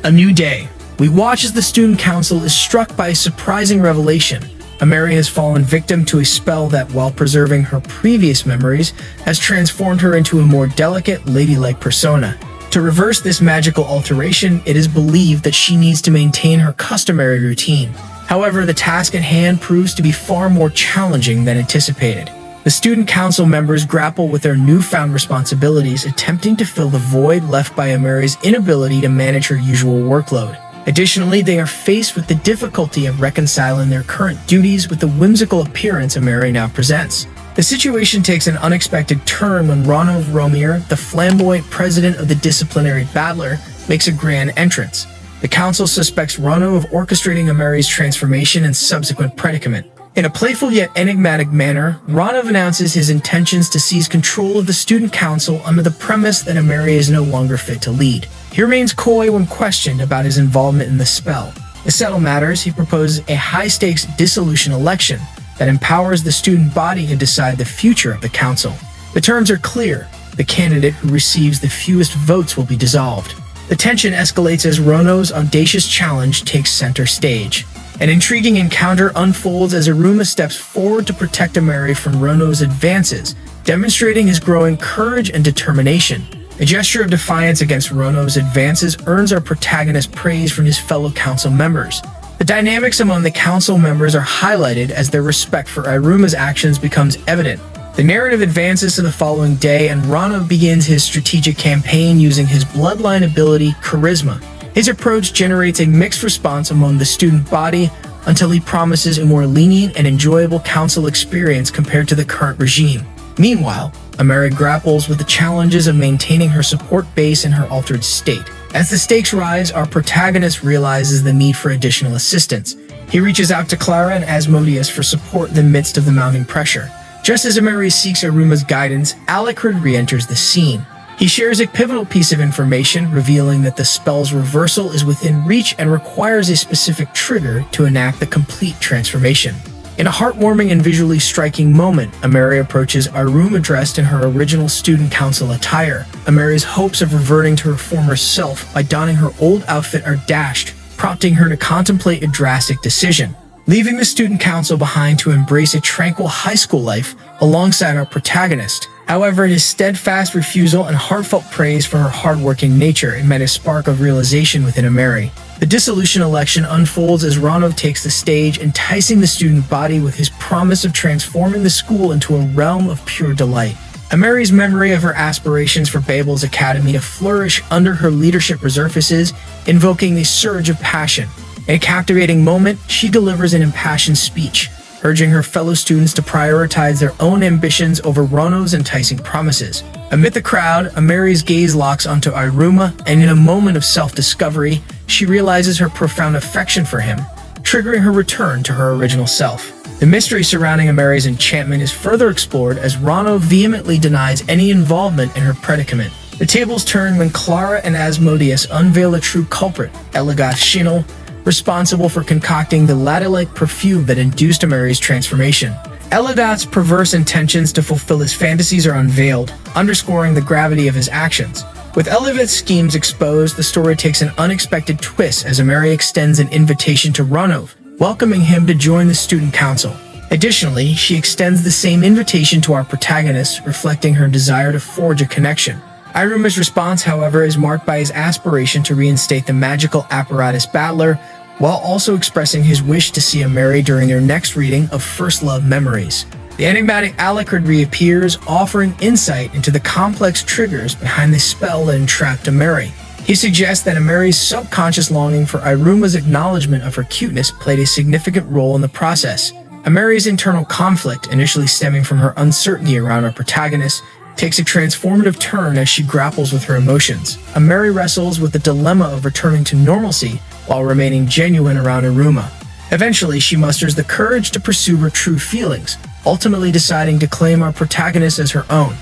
A new day. We watch as the student council is struck by a surprising revelation. Ameri has fallen victim to a spell that, while preserving her previous memories, has transformed her into a more delicate, ladylike persona. To reverse this magical alteration, it is believed that she needs to maintain her customary routine. However, the task at hand proves to be far more challenging than anticipated. The student council members grapple with their newfound responsibilities, attempting to fill the void left by Ameri's inability to manage her usual workload. Additionally, they are faced with the difficulty of reconciling their current duties with the whimsical appearance Ameri now presents. The situation takes an unexpected turn when Ronov Romir, the flamboyant president of the disciplinary battler, makes a grand entrance. The council suspects Ronov of orchestrating Ameri's transformation and subsequent predicament. In a playful yet enigmatic manner, Ronov announces his intentions to seize control of the student council under the premise that Ameri is no longer fit to lead. He remains coy when questioned about his involvement in the spell. To settle matters, he proposes a high-stakes dissolution election that empowers the student body to decide the future of the council. The terms are clear. The candidate who receives the fewest votes will be dissolved. The tension escalates as Rono's audacious challenge takes center stage. An intriguing encounter unfolds as Iruma steps forward to protect Ameri from Rono's advances, demonstrating his growing courage and determination. A gesture of defiance against Rono's advances earns our protagonist praise from his fellow council members. The dynamics among the council members are highlighted as their respect for Iruma's actions becomes evident. The narrative advances to the following day, and Ronov begins his strategic campaign using his bloodline ability, Charisma. His approach generates a mixed response among the student body until he promises a more lenient and enjoyable council experience compared to the current regime. Meanwhile, Ameri grapples with the challenges of maintaining her support base in her altered state. As the stakes rise, our protagonist realizes the need for additional assistance. He reaches out to Clara and Asmodeus for support in the midst of the mounting pressure. Just as Ameri seeks Iruma's guidance, Alucard re-enters the scene. He shares a pivotal piece of information, revealing that the spell's reversal is within reach and requires a specific trigger to enact the complete transformation. In a heartwarming and visually striking moment, Ameri approaches Iruma dressed in her original student council attire. Ameri's hopes of reverting to her former self by donning her old outfit are dashed, prompting her to contemplate a drastic decision, leaving the student council behind to embrace a tranquil high school life alongside our protagonist. However, his steadfast refusal and heartfelt praise for her hardworking nature ignite a spark of realization within Ameri. The dissolution election unfolds as Ronov takes the stage, enticing the student body with his promise of transforming the school into a realm of pure delight. Ameri's memory of her aspirations for Babel's Academy to flourish under her leadership resurfaces, invoking a surge of passion. In a captivating moment, she delivers an impassioned speech, urging her fellow students to prioritize their own ambitions over Rono's enticing promises. Amid the crowd, Ameri's gaze locks onto Iruma, and in a moment of self-discovery, she realizes her profound affection for him, triggering her return to her original self. The mystery surrounding Ameri's enchantment is further explored as Rono vehemently denies any involvement in her predicament. The tables turn when Clara and Asmodeus unveil a true culprit, Eligoth Shinel, responsible for concocting the ladder-like perfume that induced Ameri's transformation. Eligoth's perverse intentions to fulfill his fantasies are unveiled, underscoring the gravity of his actions. With Eligoth's schemes exposed, the story takes an unexpected twist as Ameri extends an invitation to Ronov, welcoming him to join the student council. Additionally, she extends the same invitation to our protagonist, reflecting her desire to forge a connection. Iruma's response, however, is marked by his aspiration to reinstate the magical apparatus battler, while also expressing his wish to see Ameri during their next reading of First Love Memories. The enigmatic Alucard reappears, offering insight into the complex triggers behind the spell that entrapped Ameri. He suggests that Ameri's subconscious longing for Iruma's acknowledgement of her cuteness played a significant role in the process. Ameri's internal conflict, initially stemming from her uncertainty around our protagonist, takes a transformative turn as she grapples with her emotions. Ameri wrestles with the dilemma of returning to normalcy while remaining genuine around Iruma. Eventually, she musters the courage to pursue her true feelings, ultimately deciding to claim our protagonist as her own.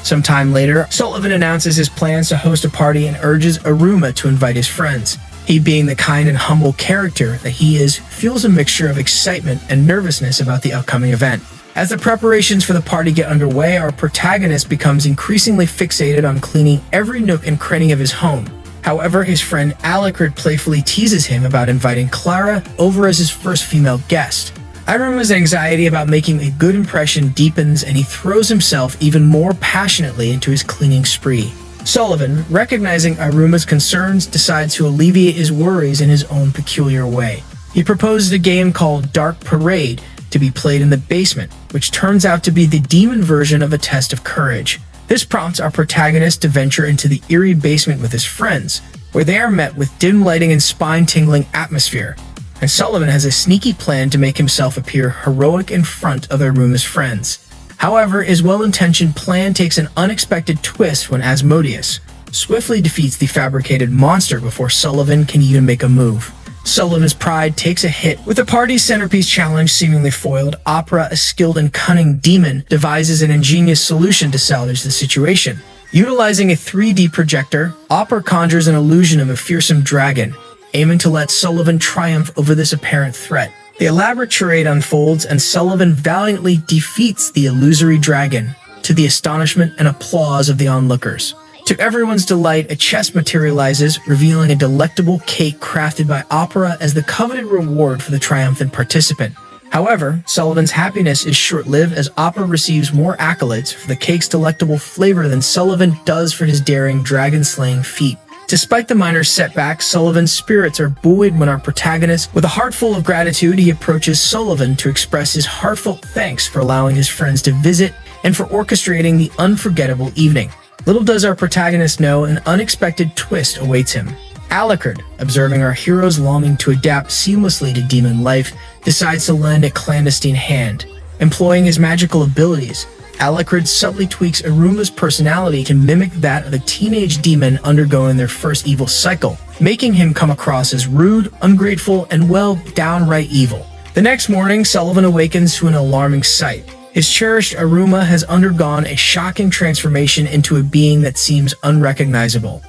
Sometime later, Sullivan announces his plans to host a party and urges Iruma to invite his friends. He, being the kind and humble character that he is, feels a mixture of excitement and nervousness about the upcoming event. As the preparations for the party get underway, our protagonist becomes increasingly fixated on cleaning every nook and cranny of his home. However, his friend Alucard playfully teases him about inviting Clara over as his first female guest. Iruma's anxiety about making a good impression deepens, and he throws himself even more passionately into his cleaning spree. Sullivan, recognizing Iruma's concerns, decides to alleviate his worries in his own peculiar way. He proposes a game called Dark Parade to be played in the basement, which turns out to be the demon version of a test of courage. This prompts our protagonist to venture into the eerie basement with his friends, where they are met with dim lighting and spine-tingling atmosphere. And Sullivan has a sneaky plan to make himself appear heroic in front of Iruma's friends. However, his well-intentioned plan takes an unexpected twist when Asmodeus swiftly defeats the fabricated monster before Sullivan can even make a move. Sullivan's pride takes a hit. With the party's centerpiece challenge seemingly foiled, Opera, a skilled and cunning demon, devises an ingenious solution to salvage the situation. Utilizing a 3D projector, Opera conjures an illusion of a fearsome dragon, aiming to let Sullivan triumph over this apparent threat. The elaborate charade unfolds, and Sullivan valiantly defeats the illusory dragon, to the astonishment and applause of the onlookers. To everyone's delight, a chest materializes, revealing a delectable cake crafted by Opera as the coveted reward for the triumphant participant. However, Sullivan's happiness is short-lived, as Opera receives more accolades for the cake's delectable flavor than Sullivan does for his daring dragon-slaying feat. Despite the minor setbacks, Sullivan's spirits are buoyed when our protagonist, with a heart full of gratitude, he approaches Sullivan to express his heartfelt thanks for allowing his friends to visit and for orchestrating the unforgettable evening. Little does our protagonist know, an unexpected twist awaits him. Alucard, observing our hero's longing to adapt seamlessly to demon life, decides to lend a clandestine hand. Employing his magical abilities, Alucard subtly tweaks Iruma's personality to mimic that of a teenage demon undergoing their first evil cycle, making him come across as rude, ungrateful, and, well, downright evil. The next morning, Sullivan awakens to an alarming sight. His cherished Iruma has undergone a shocking transformation into a being that seems unrecognizable.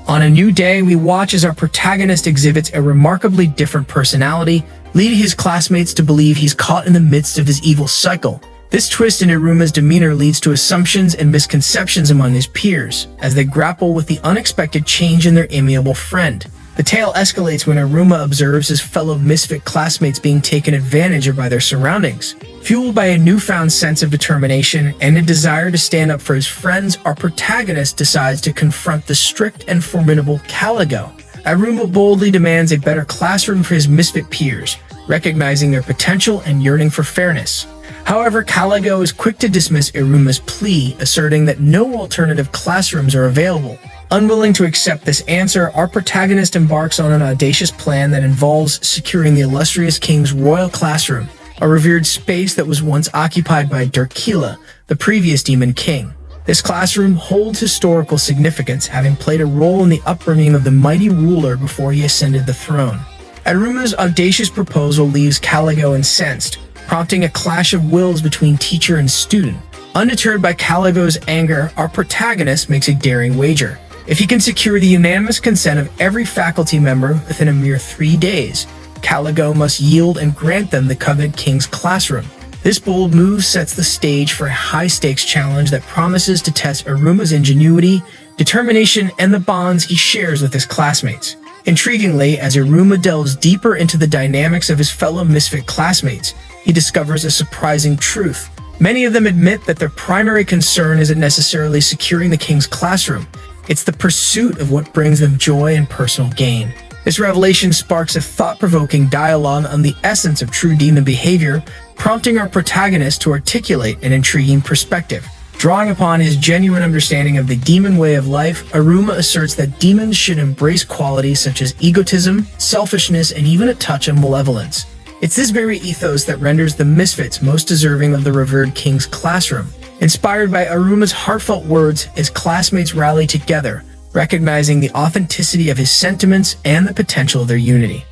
On a new day, we watch as our protagonist exhibits a remarkably different personality, leading his classmates to believe he's caught in the midst of his evil cycle. This twist in Iruma's demeanor leads to assumptions and misconceptions among his peers, as they grapple with the unexpected change in their amiable friend. The tale escalates when Iruma observes his fellow misfit classmates being taken advantage of by their surroundings. Fueled by a newfound sense of determination and a desire to stand up for his friends, our protagonist decides to confront the strict and formidable Caligo. Iruma boldly demands a better classroom for his misfit peers, recognizing their potential and yearning for fairness. However, Caligo is quick to dismiss Iruma's plea, asserting that no alternative classrooms are available. Unwilling to accept this answer, our protagonist embarks on an audacious plan that involves securing the illustrious king's royal classroom, a revered space that was once occupied by Dirkila, the previous demon king. This classroom holds historical significance, having played a role in the upbringing of the mighty ruler before he ascended the throne. Iruma's audacious proposal leaves Caligo incensed, prompting a clash of wills between teacher and student. Undeterred by Caligo's anger, our protagonist makes a daring wager. If he can secure the unanimous consent of every faculty member within a mere 3 days, Caligo must yield and grant them the coveted king's classroom. This bold move sets the stage for a high-stakes challenge that promises to test Iruma's ingenuity, determination, and the bonds he shares with his classmates. Intriguingly, as Iruma delves deeper into the dynamics of his fellow misfit classmates, he discovers a surprising truth. Many of them admit that their primary concern isn't necessarily securing the king's classroom. It's the pursuit of what brings them joy and personal gain. This revelation sparks a thought-provoking dialogue on the essence of true demon behavior, prompting our protagonist to articulate an intriguing perspective. Drawing upon his genuine understanding of the demon way of life, Iruma asserts that demons should embrace qualities such as egotism, selfishness, and even a touch of malevolence. It's this very ethos that renders the misfits most deserving of the revered king's classroom. Inspired by Iruma's heartfelt words, his classmates rally together, recognizing the authenticity of his sentiments and the potential of their unity.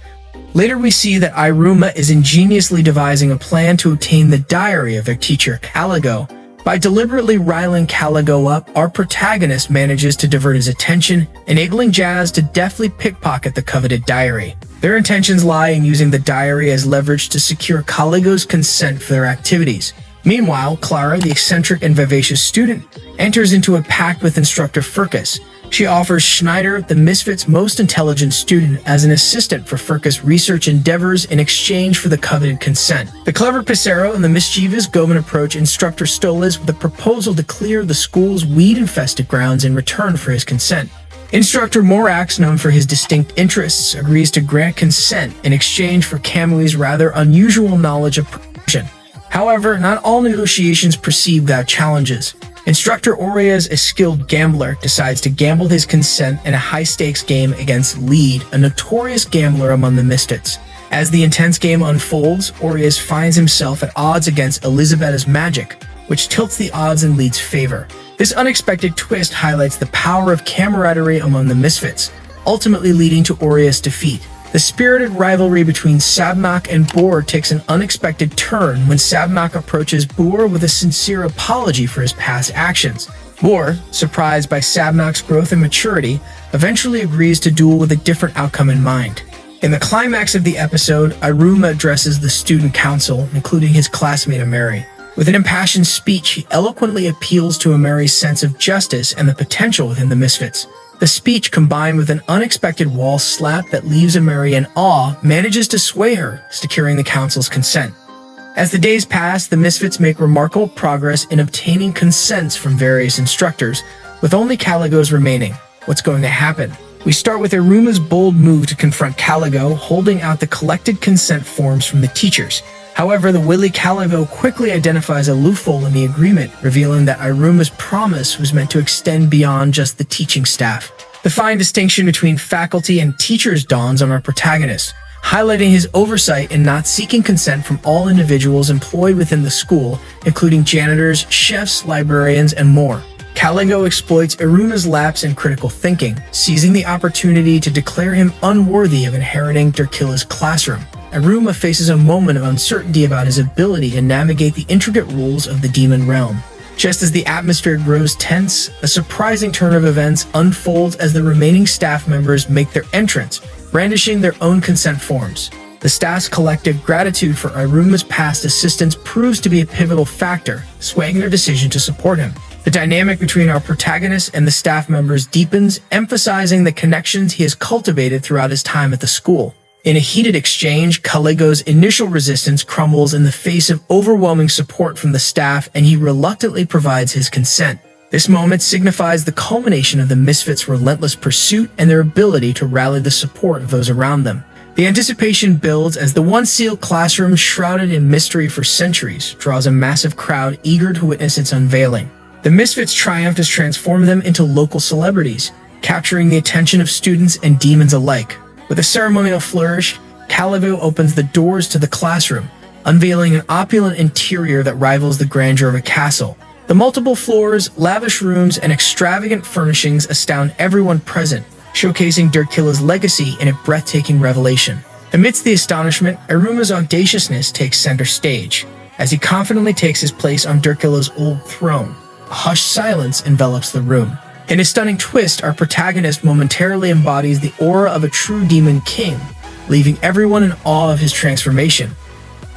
Later we see that Iruma is ingeniously devising a plan to obtain the diary of their teacher, Caligo. By deliberately riling Caligo up, our protagonist manages to divert his attention, enabling Jazz to deftly pickpocket the coveted diary. Their intentions lie in using the diary as leverage to secure Caligo's consent for their activities. Meanwhile, Clara, the eccentric and vivacious student, enters into a pact with instructor Furcus. She offers Schneider, the Misfits' most intelligent student, as an assistant for Furcus' research endeavors in exchange for the coveted consent. The clever Pissarro and the mischievous Govan approach instructor Stolas with a proposal to clear the school's weed-infested grounds in return for his consent. Instructor Morax, known for his distinct interests, agrees to grant consent in exchange for Kamui's rather unusual knowledge of Persian. However, not all negotiations proceed without challenges. Instructor Orias, a skilled gambler, decides to gamble his consent in a high-stakes game against Lead, a notorious gambler among the Misfits. As the intense game unfolds, Orias finds himself at odds against Elizabetta's magic, which tilts the odds in Lead's favor. This unexpected twist highlights the power of camaraderie among the Misfits, ultimately leading to Orias' defeat. The spirited rivalry between Sabnak and Boor takes an unexpected turn when Sabnak approaches Boor with a sincere apology for his past actions. Boor, surprised by Sabnak's growth and maturity, eventually agrees to duel with a different outcome in mind. In the climax of the episode, Iruma addresses the student council, including his classmate Ameri. With an impassioned speech, he eloquently appeals to Ameri's sense of justice and the potential within the Misfits. The speech, combined with an unexpected wall slap that leaves Ameri in awe, manages to sway her, securing the council's consent. As the days pass, the Misfits make remarkable progress in obtaining consents from various instructors, with only Caligo's remaining. What's going to happen? We start with Iruma's bold move to confront Caligo, holding out the collected consent forms from the teachers. However, the wily Caligo quickly identifies a loophole in the agreement, revealing that Iruma's promise was meant to extend beyond just the teaching staff. The fine distinction between faculty and teachers dawns on our protagonist, highlighting his oversight in not seeking consent from all individuals employed within the school, including janitors, chefs, librarians, and more. Caligo exploits Iruma's lapse in critical thinking, seizing the opportunity to declare him unworthy of inheriting Derkilla's classroom. Iruma faces a moment of uncertainty about his ability to navigate the intricate rules of the demon realm. Just as the atmosphere grows tense, a surprising turn of events unfolds as the remaining staff members make their entrance, brandishing their own consent forms. The staff's collective gratitude for Iruma's past assistance proves to be a pivotal factor, swaying their decision to support him. The dynamic between our protagonist and the staff members deepens, emphasizing the connections he has cultivated throughout his time at the school. In a heated exchange, Caligo's initial resistance crumbles in the face of overwhelming support from the staff, and he reluctantly provides his consent. This moment signifies the culmination of the Misfits' relentless pursuit and their ability to rally the support of those around them. The anticipation builds as the once sealed classroom, shrouded in mystery for centuries, draws a massive crowd eager to witness its unveiling. The Misfits' triumph has transformed them into local celebrities, capturing the attention of students and demons alike. With a ceremonial flourish, Caligo opens the doors to the classroom, unveiling an opulent interior that rivals the grandeur of a castle. The multiple floors, lavish rooms, and extravagant furnishings astound everyone present, showcasing Derkilla's legacy in a breathtaking revelation. Amidst the astonishment, Iruma's audaciousness takes center stage, as he confidently takes his place on Derkilla's old throne. A hushed silence envelops the room. In a stunning twist, our protagonist momentarily embodies the aura of a true demon king, leaving everyone in awe of his transformation.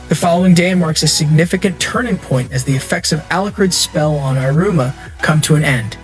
The following day marks a significant turning point as the effects of Alucard's spell on Iruma come to an end.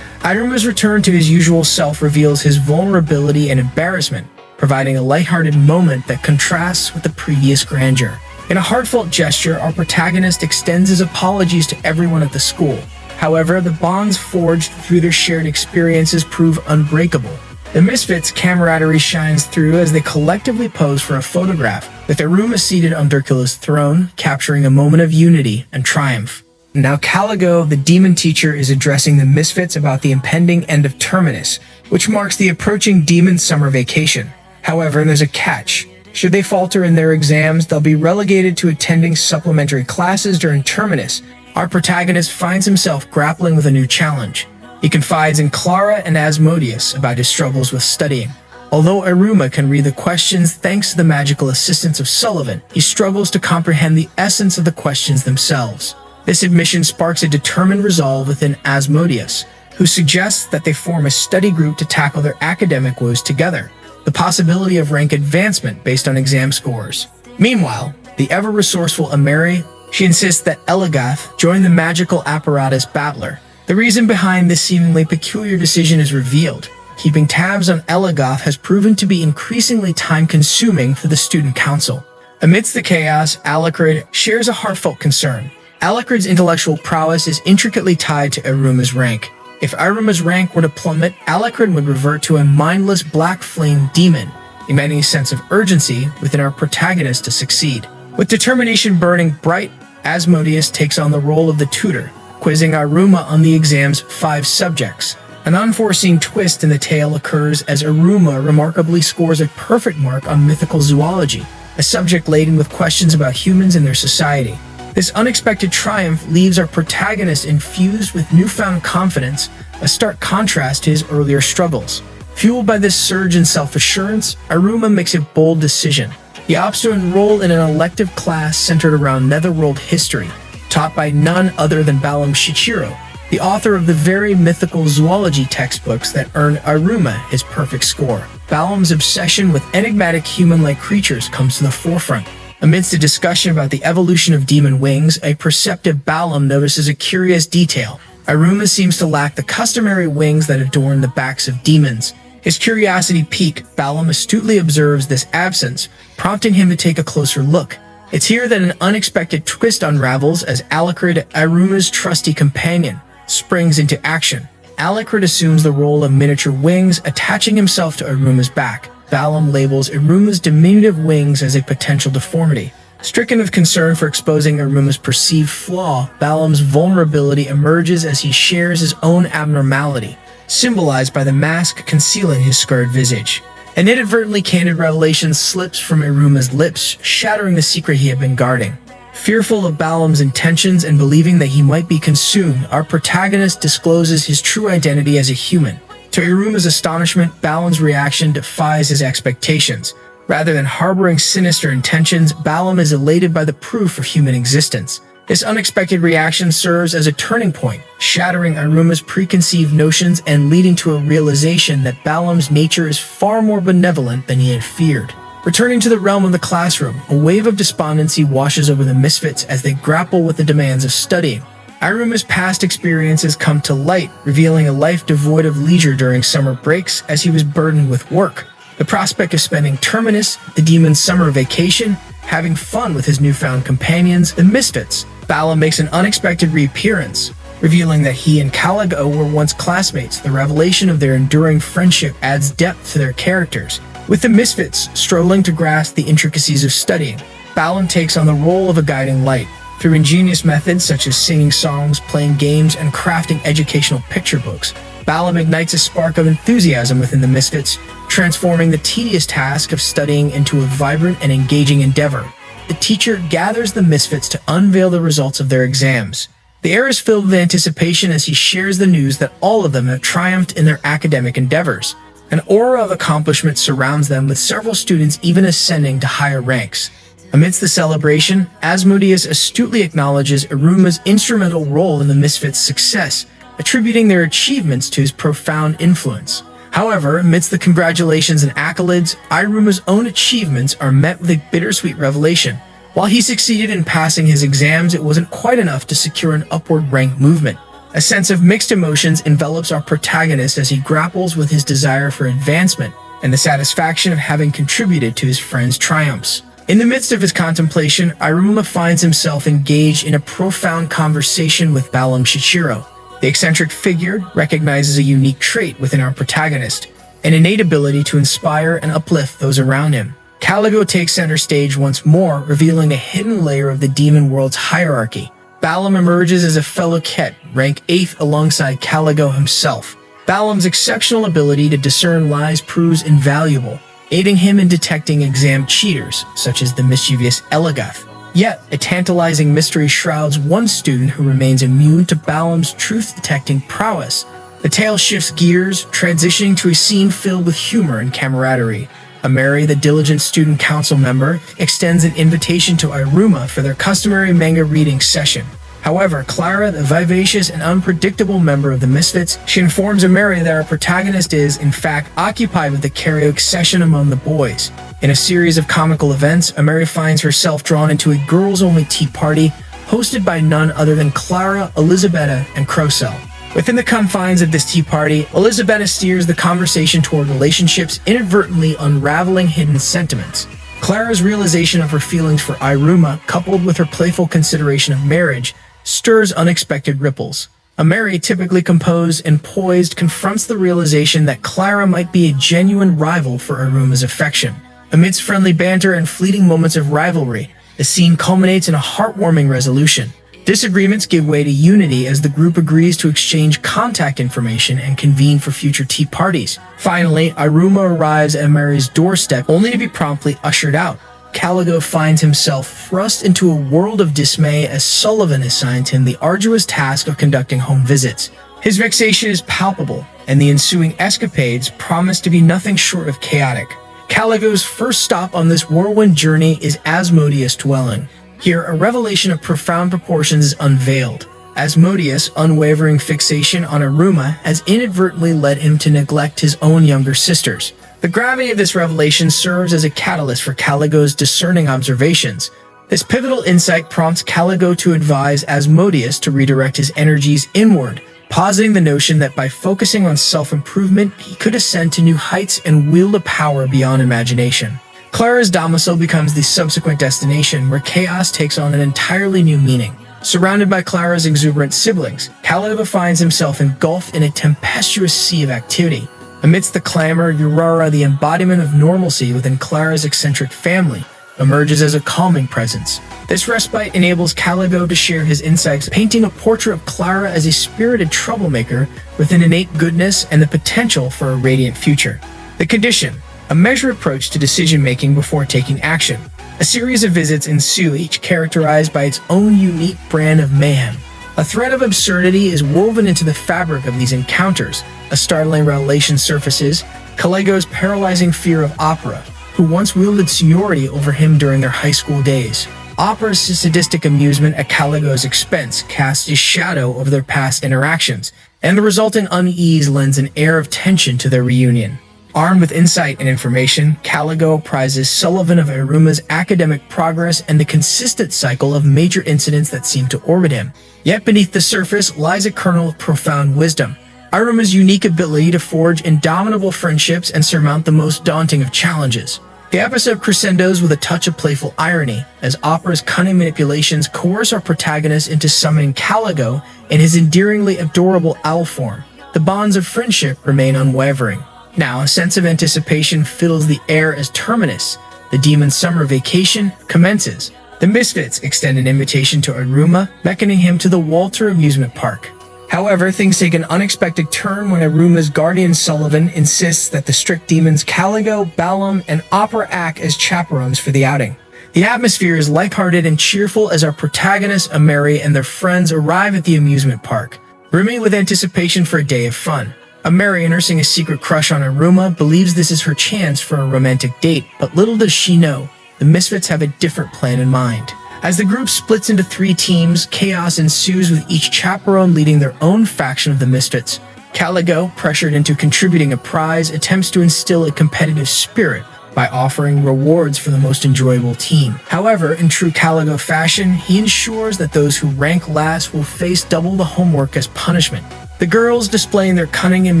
Iruma's return to his usual self reveals his vulnerability and embarrassment, providing a lighthearted moment that contrasts with the previous grandeur. In a heartfelt gesture, our protagonist extends his apologies to everyone at the school. However, the bonds forged through their shared experiences prove unbreakable. The Misfits' camaraderie shines through as they collectively pose for a photograph, with Iruma seated on Derkilla's throne, capturing a moment of unity and triumph. Now Caligo, the demon teacher, is addressing the Misfits about the impending end of Terminus, which marks the approaching demon summer vacation. However, there's a catch. Should they falter in their exams, they'll be relegated to attending supplementary classes during Terminus. Our protagonist finds himself grappling with a new challenge. He confides in Clara and Asmodeus about his struggles with studying. Although Iruma can read the questions thanks to the magical assistance of Sullivan, he struggles to comprehend the essence of the questions themselves. This admission sparks a determined resolve within Asmodeus, who suggests that they form a study group to tackle their academic woes together, the possibility of rank advancement based on exam scores. Meanwhile, the ever-resourceful Ameri, she insists that Elagath join the magical apparatus battler. The reason behind this seemingly peculiar decision is revealed. Keeping tabs on Elagath has proven to be increasingly time-consuming for the student council. Amidst the chaos, Alacrid shares a heartfelt concern. Alacrid's intellectual prowess is intricately tied to Iruma's rank. If Iruma's rank were to plummet, Alacrid would revert to a mindless black flame demon, demanding a sense of urgency within our protagonist to succeed. With determination burning bright, Asmodeus takes on the role of the tutor, quizzing Iruma on the exam's 5 subjects. An unforeseen twist in the tale occurs as Iruma remarkably scores a perfect mark on mythical zoology, a subject laden with questions about humans and their society. This unexpected triumph leaves our protagonist infused with newfound confidence, a stark contrast to his earlier struggles. Fueled by this surge in self-assurance, Iruma makes a bold decision. He opts to enroll in an elective class centered around Netherworld history, taught by none other than Balam Shichiro, the author of the very mythical zoology textbooks that earned Iruma his perfect score. Balam's obsession with enigmatic human-like creatures comes to the forefront. Amidst a discussion about the evolution of demon wings, a perceptive Balam notices a curious detail. Iruma seems to lack the customary wings that adorn the backs of demons. His curiosity piqued, Balam astutely observes this absence, prompting him to take a closer look. It's here that an unexpected twist unravels as Alacrid, Iruma's trusty companion, springs into action. Alacrid assumes the role of miniature wings, attaching himself to Iruma's back. Balam labels Iruma's diminutive wings as a potential deformity. Stricken with concern for exposing Iruma's perceived flaw, Balam's vulnerability emerges as he shares his own abnormality, symbolized by the mask concealing his scarred visage. An inadvertently candid revelation slips from Iruma's lips, shattering the secret he had been guarding. Fearful of Balam's intentions and believing that he might be consumed, our protagonist discloses his true identity as a human. To Iruma's astonishment, Balam's reaction defies his expectations. Rather than harboring sinister intentions, Balam is elated by the proof of human existence. This unexpected reaction serves as a turning point, shattering Iruma's preconceived notions and leading to a realization that Balam's nature is far more benevolent than he had feared. Returning to the realm of the classroom, a wave of despondency washes over the misfits as they grapple with the demands of studying. Iruma's past experiences come to light, revealing a life devoid of leisure during summer breaks as he was burdened with work. The prospect of spending Terminus, the demon's summer vacation, having fun with his newfound companions, the Misfits. Balam makes an unexpected reappearance, revealing that he and Caligo were once classmates. The revelation of their enduring friendship adds depth to their characters. With the Misfits struggling to grasp the intricacies of studying, Balam takes on the role of a guiding light. Through ingenious methods such as singing songs, playing games, and crafting educational picture books, Balam ignites a spark of enthusiasm within the Misfits, transforming the tedious task of studying into a vibrant and engaging endeavor. The teacher gathers the Misfits to unveil the results of their exams. The air is filled with anticipation as he shares the news that all of them have triumphed in their academic endeavors. An aura of accomplishment surrounds them, with several students even ascending to higher ranks. Amidst the celebration, Asmodeus astutely acknowledges Iruma's instrumental role in the Misfits' success, attributing their achievements to his profound influence. However, amidst the congratulations and accolades, Iruma's own achievements are met with a bittersweet revelation. While he succeeded in passing his exams, it wasn't quite enough to secure an upward rank movement. A sense of mixed emotions envelops our protagonist as he grapples with his desire for advancement and the satisfaction of having contributed to his friend's triumphs. In the midst of his contemplation, Iruma finds himself engaged in a profound conversation with Balam Shichiro. The eccentric figure recognizes a unique trait within our protagonist, an innate ability to inspire and uplift those around him. Caligo takes center stage once more, revealing a hidden layer of the demon world's hierarchy. Balam emerges as a fellow Ket, rank 8th alongside Caligo himself. Balam's exceptional ability to discern lies proves invaluable, aiding him in detecting exam cheaters, such as the mischievous Elagath. Yet, a tantalizing mystery shrouds one student who remains immune to Balam's truth-detecting prowess, The tale shifts gears, transitioning to a scene filled with humor and camaraderie. Ameri, the diligent student council member, extends an invitation to Iruma for their customary manga reading session. However, Clara, the vivacious and unpredictable member of the Misfits, she informs Ameri that our protagonist is, in fact, occupied with the karaoke session among the boys. In a series of comical events, Ameri finds herself drawn into a girls-only tea party hosted by none other than Clara, Elisabetta, and Crocell. Within the confines of this tea party, Elisabetta steers the conversation toward relationships, inadvertently unraveling hidden sentiments. Clara's realization of her feelings for Iruma, coupled with her playful consideration of marriage, stirs unexpected ripples. Ameri, typically composed and poised, confronts the realization that Clara might be a genuine rival for Iruma's affection. Amidst friendly banter and fleeting moments of rivalry, the scene culminates in a heartwarming resolution. Disagreements give way to unity as the group agrees to exchange contact information and convene for future tea parties. Finally, Iruma arrives at Ameri's doorstep only to be promptly ushered out. Caligo finds himself thrust into a world of dismay as Sullivan assigned him the arduous task of conducting home visits. His vexation is palpable, and the ensuing escapades promise to be nothing short of chaotic. Caligo's first stop on this whirlwind journey is Asmodeus' dwelling. Here, a revelation of profound proportions is unveiled. Asmodeus' unwavering fixation on Iruma has inadvertently led him to neglect his own younger sisters. The gravity of this revelation serves as a catalyst for Caligo's discerning observations. This pivotal insight prompts Caligo to advise Asmodeus to redirect his energies inward, positing the notion that by focusing on self-improvement, he could ascend to new heights and wield a power beyond imagination. Clara's domicile becomes the subsequent destination, where chaos takes on an entirely new meaning. Surrounded by Clara's exuberant siblings, Caligo finds himself engulfed in a tempestuous sea of activity. Amidst the clamor, Urara, the embodiment of normalcy within Clara's eccentric family, emerges as a calming presence. This respite enables Caligo to share his insights, painting a portrait of Clara as a spirited troublemaker with an innate goodness and the potential for a radiant future. The condition: a measured approach to decision-making before taking action. A series of visits ensue, each characterized by its own unique brand of mayhem. A thread of absurdity is woven into the fabric of these encounters. A startling revelation surfaces: Caligo's paralyzing fear of Opera, who once wielded seniority over him during their high school days. Opera's sadistic amusement at Caligo's expense casts a shadow over their past interactions, and the resulting unease lends an air of tension to their reunion. Armed with insight and information, Caligo apprizes Sullivan of Iruma's academic progress and the consistent cycle of major incidents that seem to orbit him. Yet beneath the surface lies a kernel of profound wisdom: Iruma's unique ability to forge indomitable friendships and surmount the most daunting of challenges. The episode crescendos with a touch of playful irony, as Opera's cunning manipulations coerce our protagonist into summoning Caligo in his endearingly adorable owl form. The bonds of friendship remain unwavering. Now, a sense of anticipation fills the air as Terminus, the demon's summer vacation, commences. The Misfits extend an invitation to Iruma, beckoning him to the Walter amusement park. However, things take an unexpected turn when Iruma's guardian Sullivan insists that the strict demons Caligo, Balam, and Opera act as chaperones for the outing. The atmosphere is lighthearted and cheerful as our protagonists, Ameri, and their friends arrive at the amusement park, brimming with anticipation for a day of fun. Ameri, nursing a secret crush on Iruma, believes this is her chance for a romantic date, but little does she know, the Misfits have a different plan in mind. As the group splits into 3 teams, chaos ensues with each chaperone leading their own faction of the Misfits. Caligo, pressured into contributing a prize, attempts to instill a competitive spirit by offering rewards for the most enjoyable team. However, in true Caligo fashion, he ensures that those who rank last will face double the homework as punishment. The girls, displaying their cunning and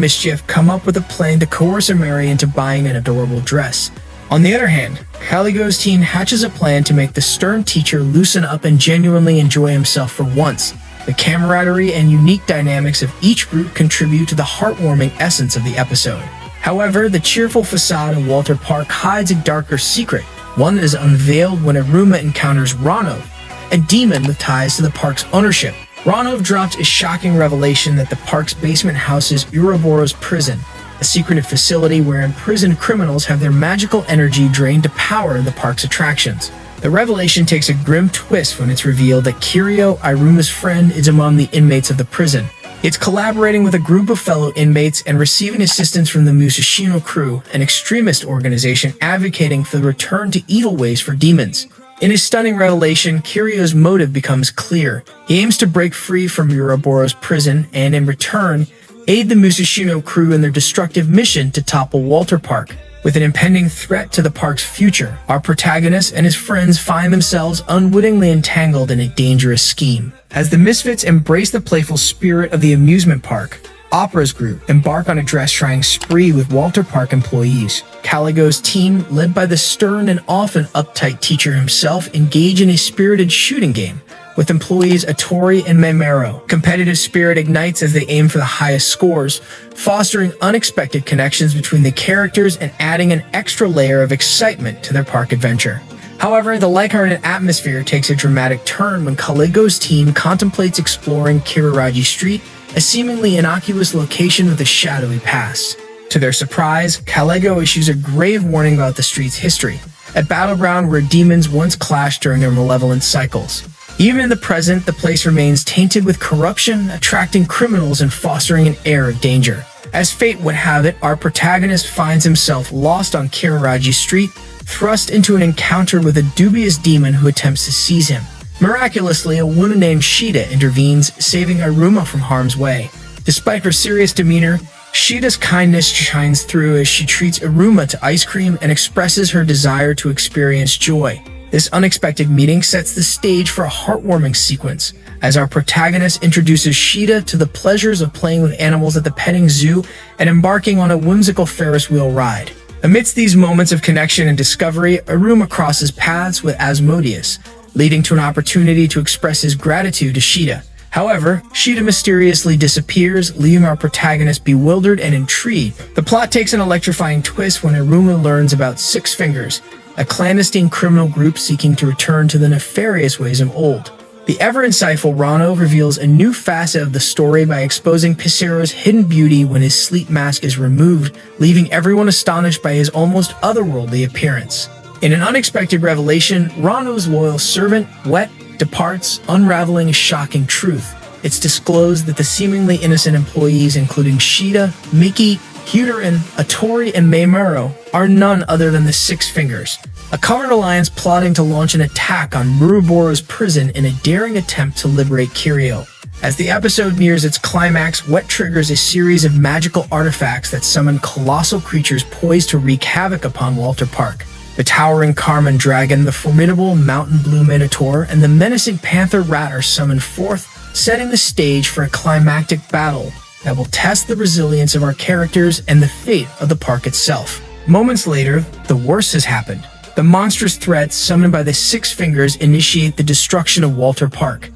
mischief, come up with a plan to coerce Ameri into buying an adorable dress. On the other hand, Caligo's team hatches a plan to make the stern teacher loosen up and genuinely enjoy himself for once. The camaraderie and unique dynamics of each group contribute to the heartwarming essence of the episode. However, the cheerful facade of Walter Park hides a darker secret, one that is unveiled when Iruma encounters Ranov, a demon with ties to the park's ownership. Ranov drops a shocking revelation that the park's basement houses Ouroboros prison, a secretive facility where imprisoned criminals have their magical energy drained to power the park's attractions. The revelation takes a grim twist when it's revealed that Kirio, Iruma's friend, is among the inmates of the prison. It's collaborating with a group of fellow inmates and receiving assistance from the Musashino crew, an extremist organization advocating for the return to evil ways for demons. In his stunning revelation, Kiryo's motive becomes clear. He aims to break free from Uroboro's prison and, in return, aid the Musashino crew in their destructive mission to topple Walter Park. With an impending threat to the park's future, our protagonist and his friends find themselves unwittingly entangled in a dangerous scheme. As the Misfits embrace the playful spirit of the amusement park, Opera's group embark on a dress-trying spree with Walter Park employees. Caligo's team, led by the stern and often uptight teacher himself, engage in a spirited shooting game with employees Atori and Memero. Competitive spirit ignites as they aim for the highest scores, fostering unexpected connections between the characters and adding an extra layer of excitement to their park adventure. However, the lighthearted atmosphere takes a dramatic turn when Caligo's team contemplates exploring Kiriraji Street, a seemingly innocuous location with a shadowy past. To their surprise, Caligo issues a grave warning about the street's history, a battleground where demons once clashed during their malevolent cycles. Even in the present, the place remains tainted with corruption, attracting criminals and fostering an air of danger. As fate would have it, our protagonist finds himself lost on Kiriraji Street, thrust into an encounter with a dubious demon who attempts to seize him. Miraculously, a woman named Shida intervenes, saving Iruma from harm's way. Despite her serious demeanor, Shida's kindness shines through as she treats Iruma to ice cream and expresses her desire to experience joy. This unexpected meeting sets the stage for a heartwarming sequence, as our protagonist introduces Shida to the pleasures of playing with animals at the petting zoo and embarking on a whimsical Ferris wheel ride. Amidst these moments of connection and discovery, Iruma crosses paths with Asmodeus, leading to an opportunity to express his gratitude to Shida. However, Shida mysteriously disappears, leaving our protagonist bewildered and intrigued. The plot takes an electrifying twist when Iruma learns about Six Fingers, a clandestine criminal group seeking to return to the nefarious ways of old. The ever-insightful Rano reveals a new facet of the story by exposing Pisero's hidden beauty when his sleep mask is removed, leaving everyone astonished by his almost otherworldly appearance. In an unexpected revelation, Rano's loyal servant, Wet, departs, unraveling a shocking truth. It's disclosed that the seemingly innocent employees, including Shida, Miki, Huterin, Atori, and Memero, are none other than the Six Fingers, a covert alliance plotting to launch an attack on Muruboro's prison in a daring attempt to liberate Kiryo. As the episode nears its climax, Wet triggers a series of magical artifacts that summon colossal creatures poised to wreak havoc upon Walter Park. The towering Carmen Dragon, the formidable Mountain Blue Minotaur, and the menacing Panther Rat are summoned forth, setting the stage for a climactic battle that will test the resilience of our characters and the fate of the park itself. Moments later, the worst has happened. The monstrous threats summoned by the Six Fingers initiate the destruction of Walter Park.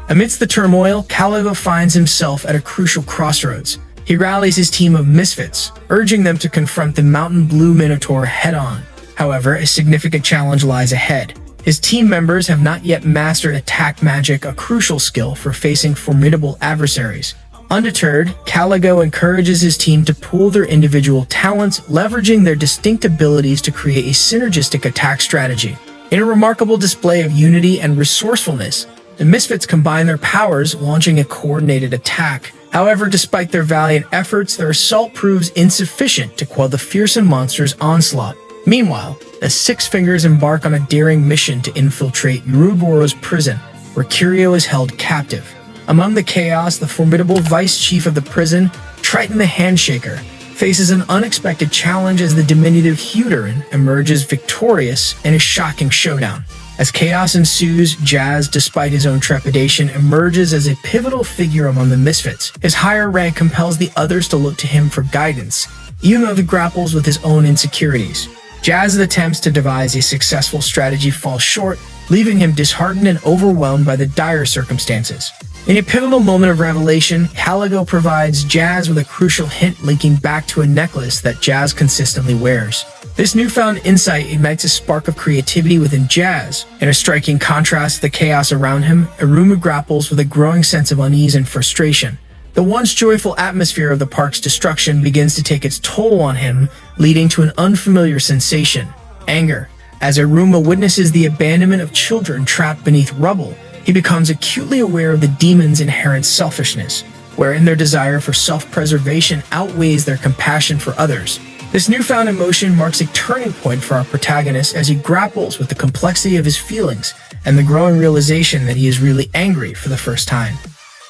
Amidst the turmoil, Caligo finds himself at a crucial crossroads. He rallies his team of misfits, urging them to confront the Mountain Blue Minotaur head-on. However, a significant challenge lies ahead. His team members have not yet mastered attack magic, a crucial skill for facing formidable adversaries. Undeterred, Caligo encourages his team to pool their individual talents, leveraging their distinct abilities to create a synergistic attack strategy. In a remarkable display of unity and resourcefulness, the Misfits combine their powers, launching a coordinated attack. However, despite their valiant efforts, their assault proves insufficient to quell the fearsome monster's onslaught. Meanwhile, the Six Fingers embark on a daring mission to infiltrate Uruboro's prison, where Kiryo is held captive. Among the chaos, the formidable vice chief of the prison, Triton the Handshaker, faces an unexpected challenge as the diminutive Huterin emerges victorious in a shocking showdown. As chaos ensues, Jazz, despite his own trepidation, emerges as a pivotal figure among the Misfits. His higher rank compels the others to look to him for guidance, even though he grapples with his own insecurities. Jazz's attempts to devise a successful strategy fall short, leaving him disheartened and overwhelmed by the dire circumstances. In a pivotal moment of revelation, Caligo provides Jazz with a crucial hint linking back to a necklace that Jazz consistently wears. This newfound insight ignites a spark of creativity within Jazz. In a striking contrast to the chaos around him, Iruma grapples with a growing sense of unease and frustration. The once joyful atmosphere of the park's destruction begins to take its toll on him, leading to an unfamiliar sensation: anger. As Iruma witnesses the abandonment of children trapped beneath rubble, he becomes acutely aware of the demon's inherent selfishness. wherein their desire for self-preservation outweighs their compassion for others. This newfound emotion marks a turning point for our protagonist as he grapples with the complexity of his feelings and the growing realization that he is really angry for the first time.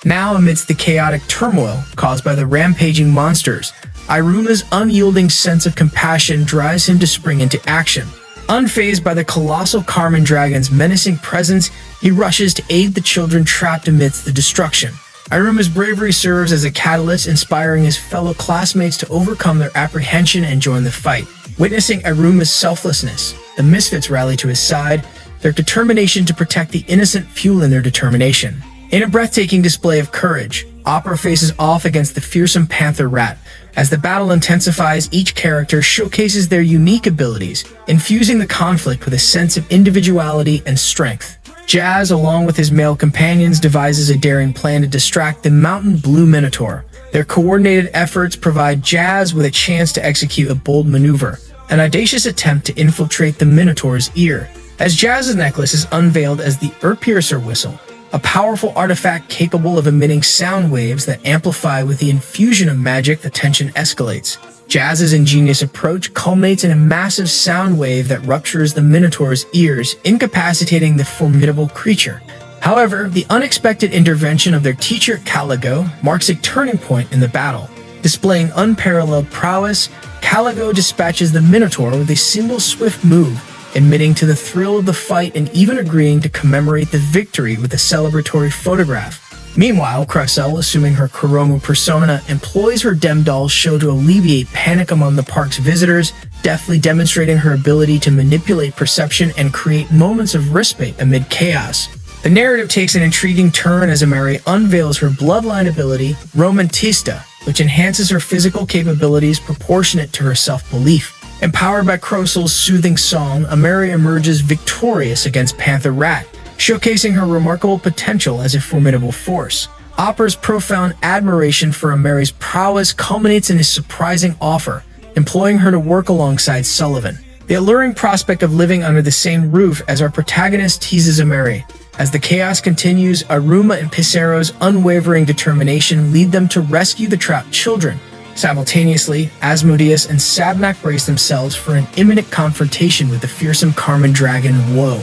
Now, amidst the chaotic turmoil caused by the rampaging monsters, Iruma's unyielding sense of compassion drives him to spring into action. Unfazed by the colossal Carmen Dragon's menacing presence, he rushes to aid the children trapped amidst the destruction. Iruma's bravery serves as a catalyst, inspiring his fellow classmates to overcome their apprehension and join the fight. Witnessing Iruma's selflessness, the misfits rally to his side, their determination to protect the innocent fueling their determination. In a breathtaking display of courage, Opera faces off against the fearsome Panther Rat. As the battle intensifies, each character showcases their unique abilities, infusing the conflict with a sense of individuality and strength. Jazz, along with his male companions, devises a daring plan to distract the Mountain Blue Minotaur. Their coordinated efforts provide Jazz with a chance to execute a bold maneuver, an audacious attempt to infiltrate the Minotaur's ear. As Jazz's necklace is unveiled as the Ear-Piercer Whistle, a powerful artifact capable of emitting sound waves that amplify with the infusion of magic, the tension escalates. Jazz's ingenious approach culminates in a massive sound wave that ruptures the Minotaur's ears, incapacitating the formidable creature. However, the unexpected intervention of their teacher Caligo marks a turning point in the battle. Displaying unparalleled prowess, Caligo dispatches the Minotaur with a single swift move, admitting to the thrill of the fight and even agreeing to commemorate the victory with a celebratory photograph. Meanwhile, Cressel, assuming her Kuromu persona, employs her Demdoll show to alleviate panic among the park's visitors, deftly demonstrating her ability to manipulate perception and create moments of respite amid chaos. The narrative takes an intriguing turn as Amari unveils her bloodline ability, Romantista, which enhances her physical capabilities proportionate to her self-belief. Empowered by Crossel's soothing song, Amari emerges victorious against Panther Rat, showcasing her remarkable potential as a formidable force. Opera's profound admiration for Amari's prowess culminates in his surprising offer, employing her to work alongside Sullivan. The alluring prospect of living under the same roof as our protagonist teases Amari. As the chaos continues, Iruma and Picero's unwavering determination lead them to rescue the trapped children. Simultaneously, Asmodeus and Sabnak brace themselves for an imminent confrontation with the fearsome Carmen Dragon Woe.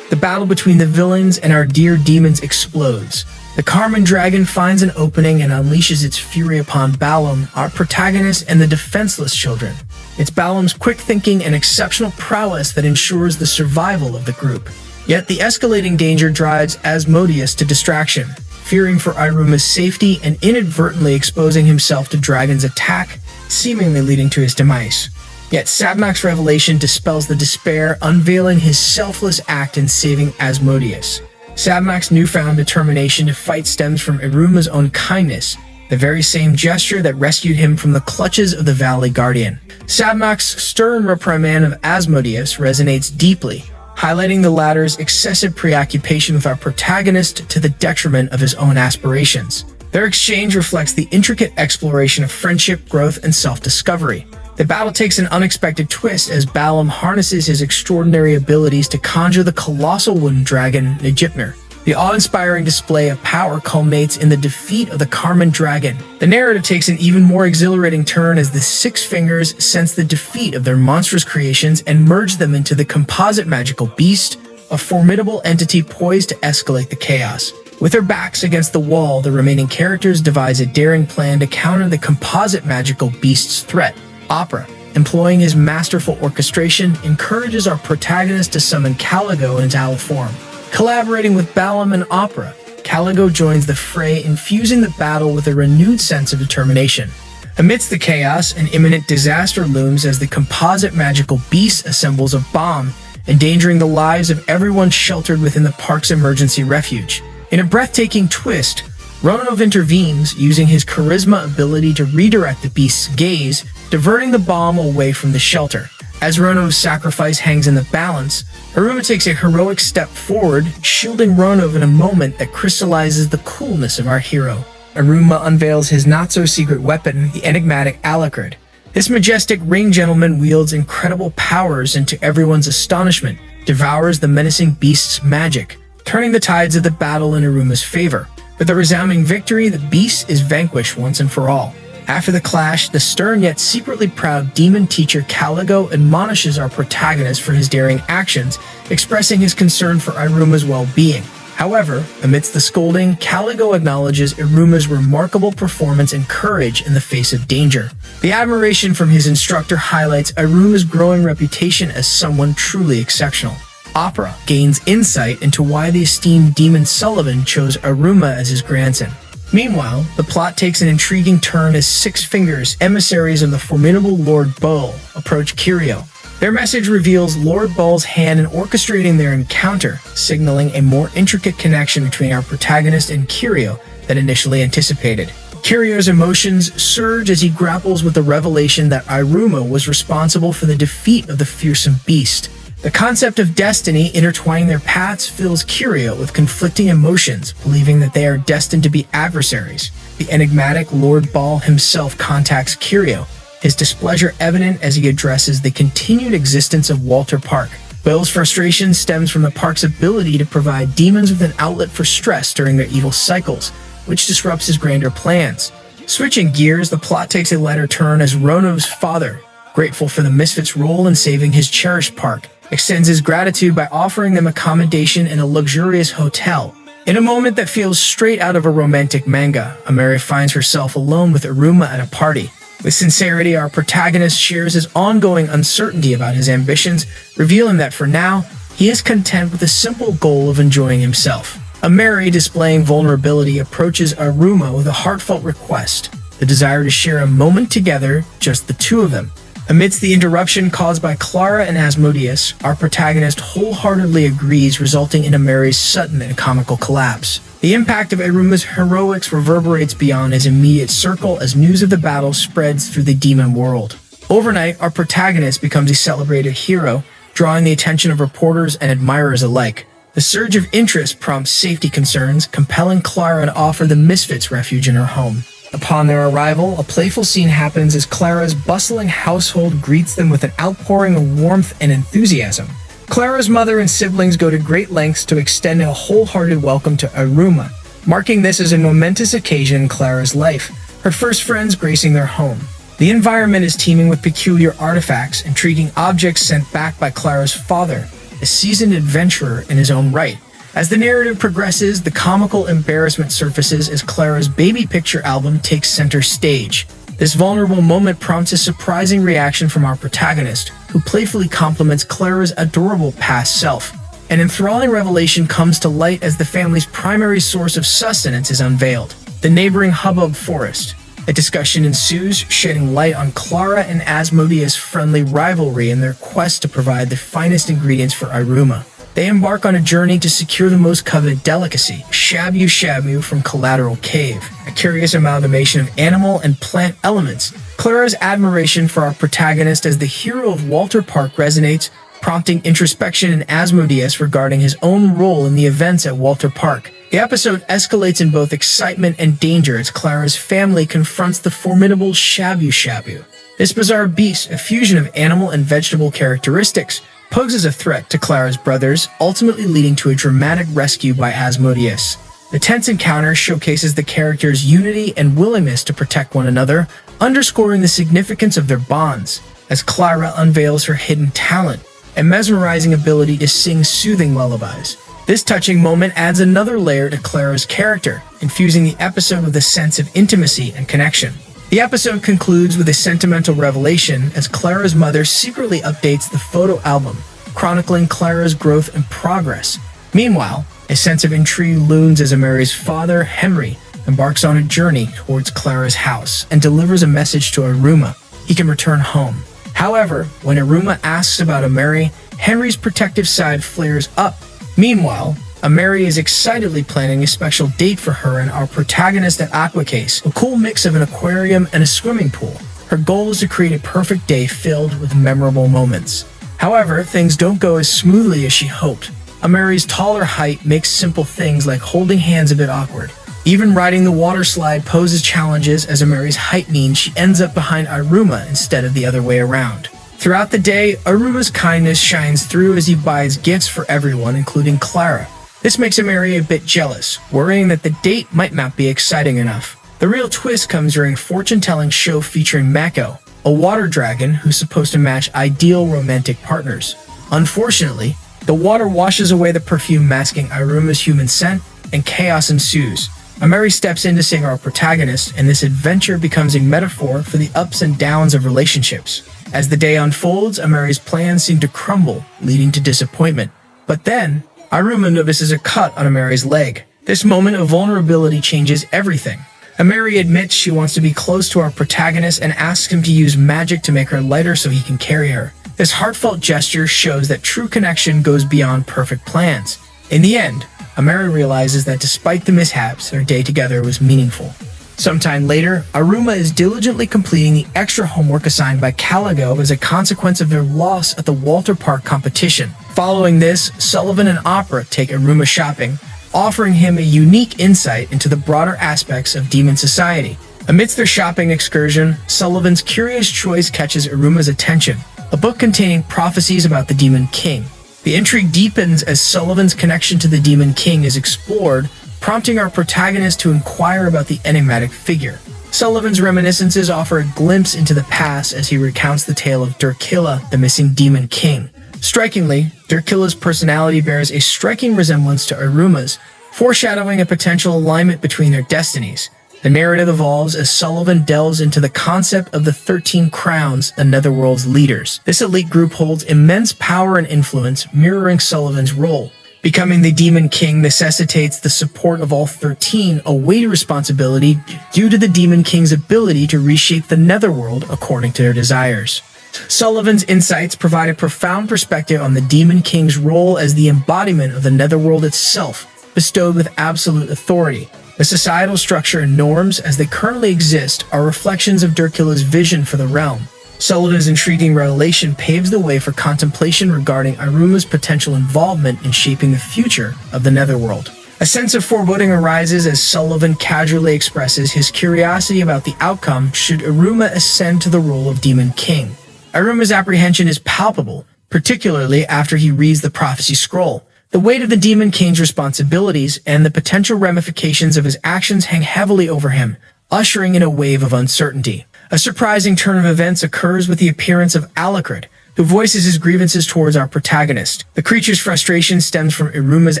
The battle between the villains and our dear demons explodes. The Carmen Dragon finds an opening and unleashes its fury upon Balam, our protagonist, and the defenseless children. It's Balam's quick thinking and exceptional prowess that ensures the survival of the group. Yet the escalating danger drives Asmodeus to distraction, fearing for Iruma's safety and inadvertently exposing himself to Dragon's attack, seemingly leading to his demise. Yet Sabnak's revelation dispels the despair, unveiling his selfless act in saving Asmodeus. Sabnak's newfound determination to fight stems from Iruma's own kindness, the very same gesture that rescued him from the clutches of the Valley Guardian. Sabnak's stern reprimand of Asmodeus resonates deeply, highlighting the latter's excessive preoccupation with our protagonist to the detriment of his own aspirations. Their exchange reflects the intricate exploration of friendship, growth, and self-discovery. The battle takes an unexpected twist as Balam harnesses his extraordinary abilities to conjure the colossal wooden dragon, Nijipner. The awe-inspiring display of power culminates in the defeat of the Carmen Dragon. The narrative takes an even more exhilarating turn as the Six Fingers sense the defeat of their monstrous creations and merge them into the composite magical beast, a formidable entity poised to escalate the chaos. With their backs against the wall, the remaining characters devise a daring plan to counter the composite magical beast's threat. Opera, employing his masterful orchestration, encourages our protagonist to summon Caligo in its owl form. Collaborating with Balam and Opera, Caligo joins the fray, infusing the battle with a renewed sense of determination. Amidst the chaos, an imminent disaster looms as the composite magical beast assembles a bomb, endangering the lives of everyone sheltered within the park's emergency refuge. In a breathtaking twist, Ronov intervenes, using his charisma ability to redirect the beast's gaze, diverting the bomb away from the shelter. As Ronov's sacrifice hangs in the balance, Iruma takes a heroic step forward, shielding Ronov in a moment that crystallizes the coolness of our hero. Iruma unveils his not-so-secret weapon, the enigmatic Alucard. This majestic ring gentleman wields incredible powers and, to everyone's astonishment, devours the menacing beast's magic, turning the tides of the battle in Iruma's favor. With a resounding victory, the beast is vanquished once and for all. After the clash, the stern yet secretly proud demon teacher Caligo admonishes our protagonist for his daring actions, expressing his concern for Iruma's well-being. However, amidst the scolding, Caligo acknowledges Iruma's remarkable performance and courage in the face of danger. The admiration from his instructor highlights Iruma's growing reputation as someone truly exceptional. Opera gains insight into why the esteemed demon Sullivan chose Iruma as his grandson. Meanwhile, the plot takes an intriguing turn as Six Fingers, emissaries of the formidable Lord Bull, approach Kirio. Their message reveals Lord Bull's hand in orchestrating their encounter, signaling a more intricate connection between our protagonist and Kirio than initially anticipated. Kirio's emotions surge as he grapples with the revelation that Iruma was responsible for the defeat of the fearsome beast. The concept of destiny intertwining their paths fills Kirio with conflicting emotions, believing that they are destined to be adversaries. The enigmatic Lord Ball himself contacts Kirio, his displeasure evident as he addresses the continued existence of Walter Park. Bill's frustration stems from the park's ability to provide demons with an outlet for stress during their evil cycles, which disrupts his grander plans. Switching gears, the plot takes a lighter turn as Ronov's father, grateful for the Misfits' role in saving his cherished park, extends his gratitude by offering them accommodation in a luxurious hotel. In a moment that feels straight out of a romantic manga, Ameri finds herself alone with Iruma at a party. With sincerity, our protagonist shares his ongoing uncertainty about his ambitions, revealing that for now, he is content with the simple goal of enjoying himself. Ameri, displaying vulnerability, approaches Iruma with a heartfelt request, the desire to share a moment together, just the two of them. Amidst the interruption caused by Clara and Asmodeus, our protagonist wholeheartedly agrees, resulting in Ameri's sudden and comical collapse. The impact of Iruma's heroics reverberates beyond his immediate circle as news of the battle spreads through the demon world. Overnight, our protagonist becomes a celebrated hero, drawing the attention of reporters and admirers alike. The surge of interest prompts safety concerns, compelling Clara to offer the Misfits refuge in her home. Upon their arrival, a playful scene happens as Clara's bustling household greets them with an outpouring of warmth and enthusiasm. Clara's mother and siblings go to great lengths to extend a wholehearted welcome to Iruma, marking this as a momentous occasion in Clara's life, her first friends gracing their home. The environment is teeming with peculiar artifacts, intriguing objects sent back by Clara's father, a seasoned adventurer in his own right. As the narrative progresses, the comical embarrassment surfaces as Clara's baby picture album takes center stage. This vulnerable moment prompts a surprising reaction from our protagonist, who playfully compliments Clara's adorable past self. An enthralling revelation comes to light as the family's primary source of sustenance is unveiled: the neighboring hubbub forest. A discussion ensues, shedding light on Clara and Asmodeus' friendly rivalry in their quest to provide the finest ingredients for Iruma. They embark on a journey to secure the most coveted delicacy, shabu shabu from Collateral Cave, a curious amalgamation of animal and plant elements. Clara's admiration for our protagonist as the hero of Walter Park resonates, prompting introspection in Asmodeus regarding his own role in the events at Walter Park. The episode escalates in both excitement and danger as Clara's family confronts the formidable shabu shabu. This bizarre beast, a fusion of animal and vegetable characteristics, poses a threat to Clara's brothers, ultimately leading to a dramatic rescue by Asmodeus. The tense encounter showcases the characters' unity and willingness to protect one another, underscoring the significance of their bonds, as Clara unveils her hidden talent, a mesmerizing ability to sing soothing lullabies. This touching moment adds another layer to Clara's character, infusing the episode with a sense of intimacy and connection. The episode concludes with a sentimental revelation as Clara's mother secretly updates the photo album, chronicling Clara's growth and progress. Meanwhile, a sense of intrigue looms as Ameri's father, Henry, embarks on a journey towards Clara's house and delivers a message to Iruma: he can return home. However, when Iruma asks about Ameri, Henry's protective side flares up. Meanwhile, Ameri is excitedly planning a special date for her and our protagonist at Aquacase, a cool mix of an aquarium and a swimming pool. Her goal is to create a perfect day filled with memorable moments. However, things don't go as smoothly as she hoped. Ameri's taller height makes simple things like holding hands a bit awkward. Even riding the water slide poses challenges as Ameri's height means she ends up behind Iruma instead of the other way around. Throughout the day, Iruma's kindness shines through as he buys gifts for everyone, including Clara. This makes Ameri a bit jealous, worrying that the date might not be exciting enough. The real twist comes during a fortune-telling show featuring Mako, a water dragon who's supposed to match ideal romantic partners. Unfortunately, the water washes away the perfume masking Iruma's human scent, and chaos ensues. Ameri steps in to save our protagonist, and this adventure becomes a metaphor for the ups and downs of relationships. As the day unfolds, Ameri's plans seem to crumble, leading to disappointment. But then, Iruma notices a cut on Ameri's leg. This moment of vulnerability changes everything. Ameri admits she wants to be close to our protagonist and asks him to use magic to make her lighter so he can carry her. This heartfelt gesture shows that true connection goes beyond perfect plans. In the end, Ameri realizes that despite the mishaps, their day together was meaningful. Sometime later, Iruma is diligently completing the extra homework assigned by Caligo as a consequence of their loss at the Walter Park competition. Following this, Sullivan and Opera take Iruma shopping, offering him a unique insight into the broader aspects of demon society. Amidst their shopping excursion, Sullivan's curious choice catches Iruma's attention, a book containing prophecies about the Demon King. The intrigue deepens as Sullivan's connection to the Demon King is explored, prompting our protagonist to inquire about the enigmatic figure. Sullivan's reminiscences offer a glimpse into the past as he recounts the tale of Durkilla, the missing Demon King. Strikingly, Durkilla's personality bears a striking resemblance to Iruma's, foreshadowing a potential alignment between their destinies. The narrative evolves as Sullivan delves into the concept of the 13 Crowns, the Netherworld's leaders. This elite group holds immense power and influence, mirroring Sullivan's role. Becoming the Demon King necessitates the support of all 13, a weighty responsibility due to the Demon King's ability to reshape the Netherworld according to their desires. Sullivan's insights provide a profound perspective on the Demon King's role as the embodiment of the Netherworld itself, bestowed with absolute authority. The societal structure and norms as they currently exist are reflections of Durkilla's vision for the realm. Sullivan's intriguing revelation paves the way for contemplation regarding Iruma's potential involvement in shaping the future of the Netherworld. A sense of foreboding arises as Sullivan casually expresses his curiosity about the outcome should Iruma ascend to the role of Demon King. Iruma's apprehension is palpable, particularly after he reads the prophecy scroll. The weight of the Demon King's responsibilities and the potential ramifications of his actions hang heavily over him, ushering in a wave of uncertainty. A surprising turn of events occurs with the appearance of Alucard, who voices his grievances towards our protagonist. The creature's frustration stems from Iruma's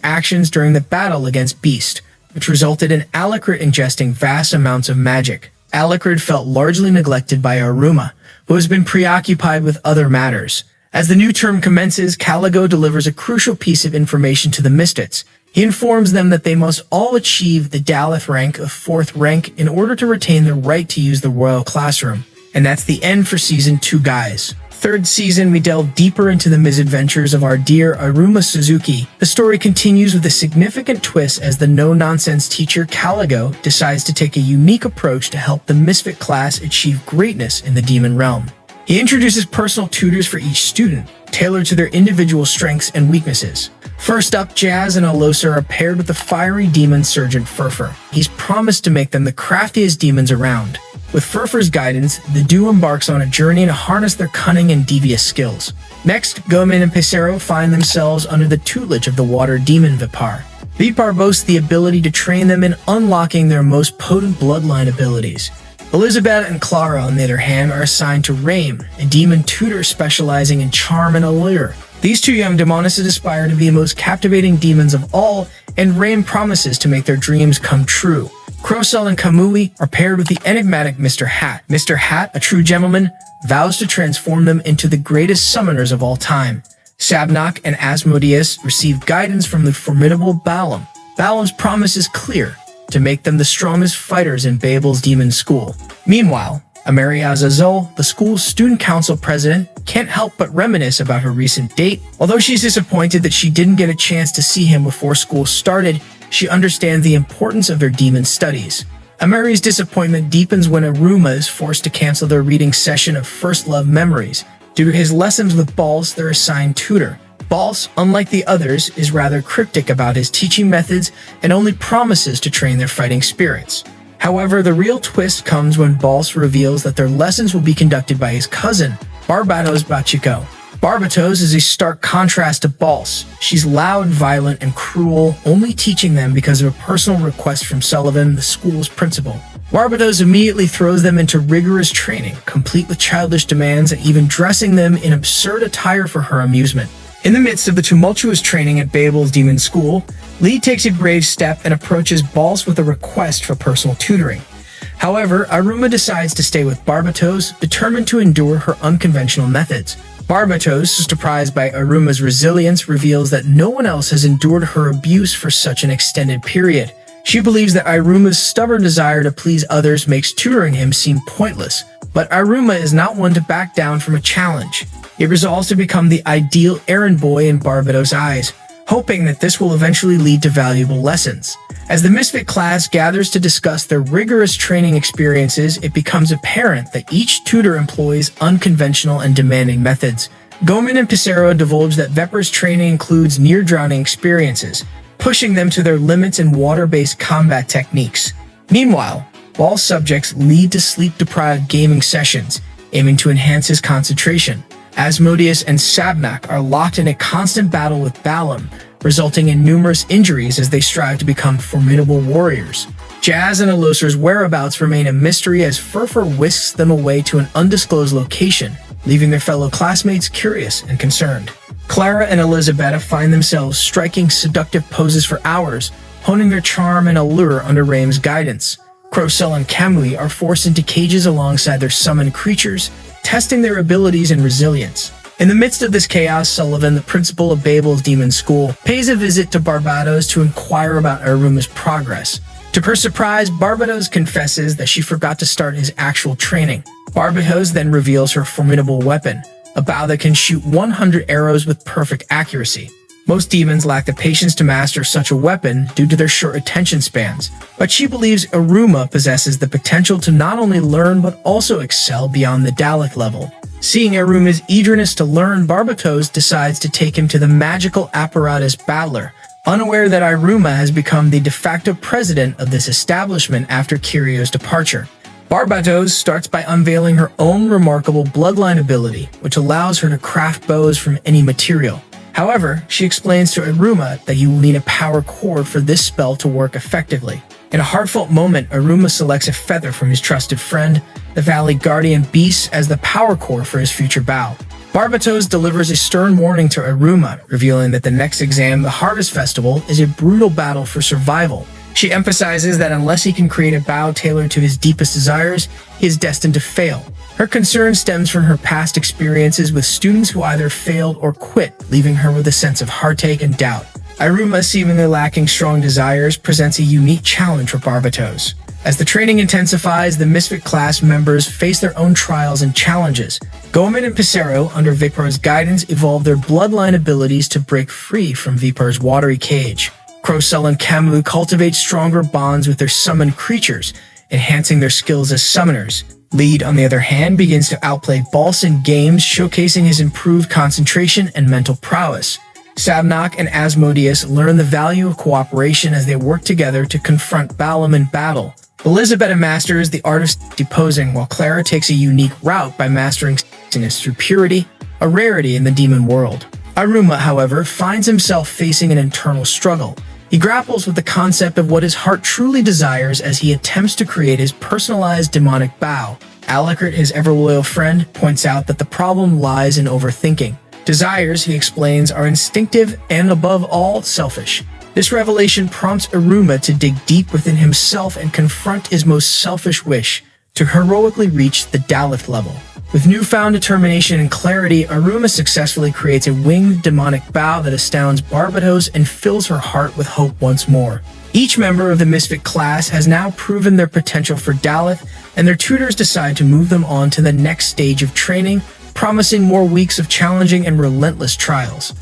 actions during the battle against Beast, which resulted in Alucard ingesting vast amounts of magic. Alucard felt largely neglected by Iruma, who has been preoccupied with other matters. As the new term commences, Caligo delivers a crucial piece of information to the Mystics. He informs them that they must all achieve the Daleth rank of 4th rank in order to retain the right to use the Royal Classroom. And that's the end for Season 2, guys. 3rd season, we delve deeper into the misadventures of our dear Iruma Suzuki. The story continues with a significant twist as the no-nonsense teacher Caligo decides to take a unique approach to help the Misfit class achieve greatness in the demon realm. He introduces personal tutors for each student, tailored to their individual strengths and weaknesses. First up, Jazz and Alosa are paired with the fiery demon Sergeant Furfur. He's promised to make them the craftiest demons around. With Furfur's guidance, the duo embarks on a journey to harness their cunning and devious skills. Next, Gomen and Pesero find themselves under the tutelage of the water demon Vipar. Vipar boasts the ability to train them in unlocking their most potent bloodline abilities. Elizabeth and Clara, on the other hand, are assigned to Raim, a demon tutor specializing in charm and allure. These two young demonesses aspire to be the most captivating demons of all, and Raim promises to make their dreams come true. Crocell and Kamui are paired with the enigmatic Mr. Hat. Mr. Hat, a true gentleman, vows to transform them into the greatest summoners of all time. Sabnok and Asmodeus receive guidance from the formidable Balam. Balam's promise is clear: to make them the strongest fighters in Babel's demon school. Meanwhile, Ameri Azazel, the school's student council president, can't help but reminisce about her recent date. Although she's disappointed that she didn't get a chance to see him before school started, she understands the importance of their demon studies. Ameri's disappointment deepens when Iruma is forced to cancel their reading session of First Love Memories due to his lessons with Balls, their assigned tutor. Balls, unlike the others, is rather cryptic about his teaching methods and only promises to train their fighting spirits. However, the real twist comes when Balls reveals that their lessons will be conducted by his cousin, Barbados Bachiko. Barbatos is a stark contrast to Balse. She's loud, violent, and cruel, only teaching them because of a personal request from Sullivan, the school's principal. Barbatos immediately throws them into rigorous training, complete with childish demands and even dressing them in absurd attire for her amusement. In the midst of the tumultuous training at Babel's demon school, Lee takes a brave step and approaches Balse with a request for personal tutoring. However, Iruma decides to stay with Barbatos, determined to endure her unconventional methods. Barbatos, surprised by Iruma's resilience, reveals that no one else has endured her abuse for such an extended period. She believes that Iruma's stubborn desire to please others makes tutoring him seem pointless, but Iruma is not one to back down from a challenge. He resolves to become the ideal errand boy in Barbatos' eyes, hoping that this will eventually lead to valuable lessons. As the Misfit class gathers to discuss their rigorous training experiences, it becomes apparent that each tutor employs unconventional and demanding methods. Gomen and Pissarro divulge that Vepr's training includes near-drowning experiences, pushing them to their limits in water-based combat techniques. Meanwhile, all subjects lead to sleep-deprived gaming sessions, aiming to enhance his concentration. Asmodeus and Sabnak are locked in a constant battle with Balam, resulting in numerous injuries as they strive to become formidable warriors. Jazz and Alosar's whereabouts remain a mystery as Furfur whisks them away to an undisclosed location, leaving their fellow classmates curious and concerned. Clara and Elizabetta find themselves striking seductive poses for hours, honing their charm and allure under Raim's guidance. Crocell and Kamui are forced into cages alongside their summoned creatures, testing their abilities and resilience. In the midst of this chaos, Sullivan, the principal of Babel's demon school, pays a visit to Barbatos to inquire about Iruma's progress. To her surprise, Barbatos confesses that she forgot to start his actual training. Barbatos then reveals her formidable weapon, a bow that can shoot 100 arrows with perfect accuracy. Most demons lack the patience to master such a weapon due to their short attention spans, but she believes Iruma possesses the potential to not only learn but also excel beyond the Dalek level. Seeing Iruma's eagerness to learn, Barbatos decides to take him to the magical apparatus battler, unaware that Iruma has become the de facto president of this establishment after Kirio's departure. Barbatos starts by unveiling her own remarkable bloodline ability, which allows her to craft bows from any material. However, she explains to Iruma that you will need a power cord for this spell to work effectively. In a heartfelt moment, Iruma selects a feather from his trusted friend, the Valley Guardian Beast, as the power core for his future bow. Barbatos delivers a stern warning to Iruma, revealing that the next exam, the Harvest Festival, is a brutal battle for survival. She emphasizes that unless he can create a bow tailored to his deepest desires, he is destined to fail. Her concern stems from her past experiences with students who either failed or quit, leaving her with a sense of heartache and doubt. Iruma, seemingly lacking strong desires, presents a unique challenge for Barbatos. As the training intensifies, the Misfit class members face their own trials and challenges. Gomen and Pissarro, under Vipar's guidance, evolve their bloodline abilities to break free from Vipar's watery cage. Crocell and Kamui cultivate stronger bonds with their summoned creatures, enhancing their skills as summoners. Lead, on the other hand, begins to outplay Balse in games, showcasing his improved concentration and mental prowess. Sabnak and Asmodeus learn the value of cooperation as they work together to confront Balam in battle. Elizabeth masters the art of deposing, while Clara takes a unique route by mastering sexiness through purity, a rarity in the demon world. Iruma, however, finds himself facing an internal struggle. He grapples with the concept of what his heart truly desires as he attempts to create his personalized demonic bow. Alucard, his ever-loyal friend, points out that the problem lies in overthinking. Desires, he explains, are instinctive and, above all, selfish. This revelation prompts Iruma to dig deep within himself and confront his most selfish wish, to heroically reach the Dalek level. With newfound determination and clarity, Iruma successfully creates a winged demonic bow that astounds Barbatos and fills her heart with hope once more. Each member of the Misfit class has now proven their potential for Dalek, and their tutors decide to move them on to the next stage of training, promising more weeks of challenging and relentless trials.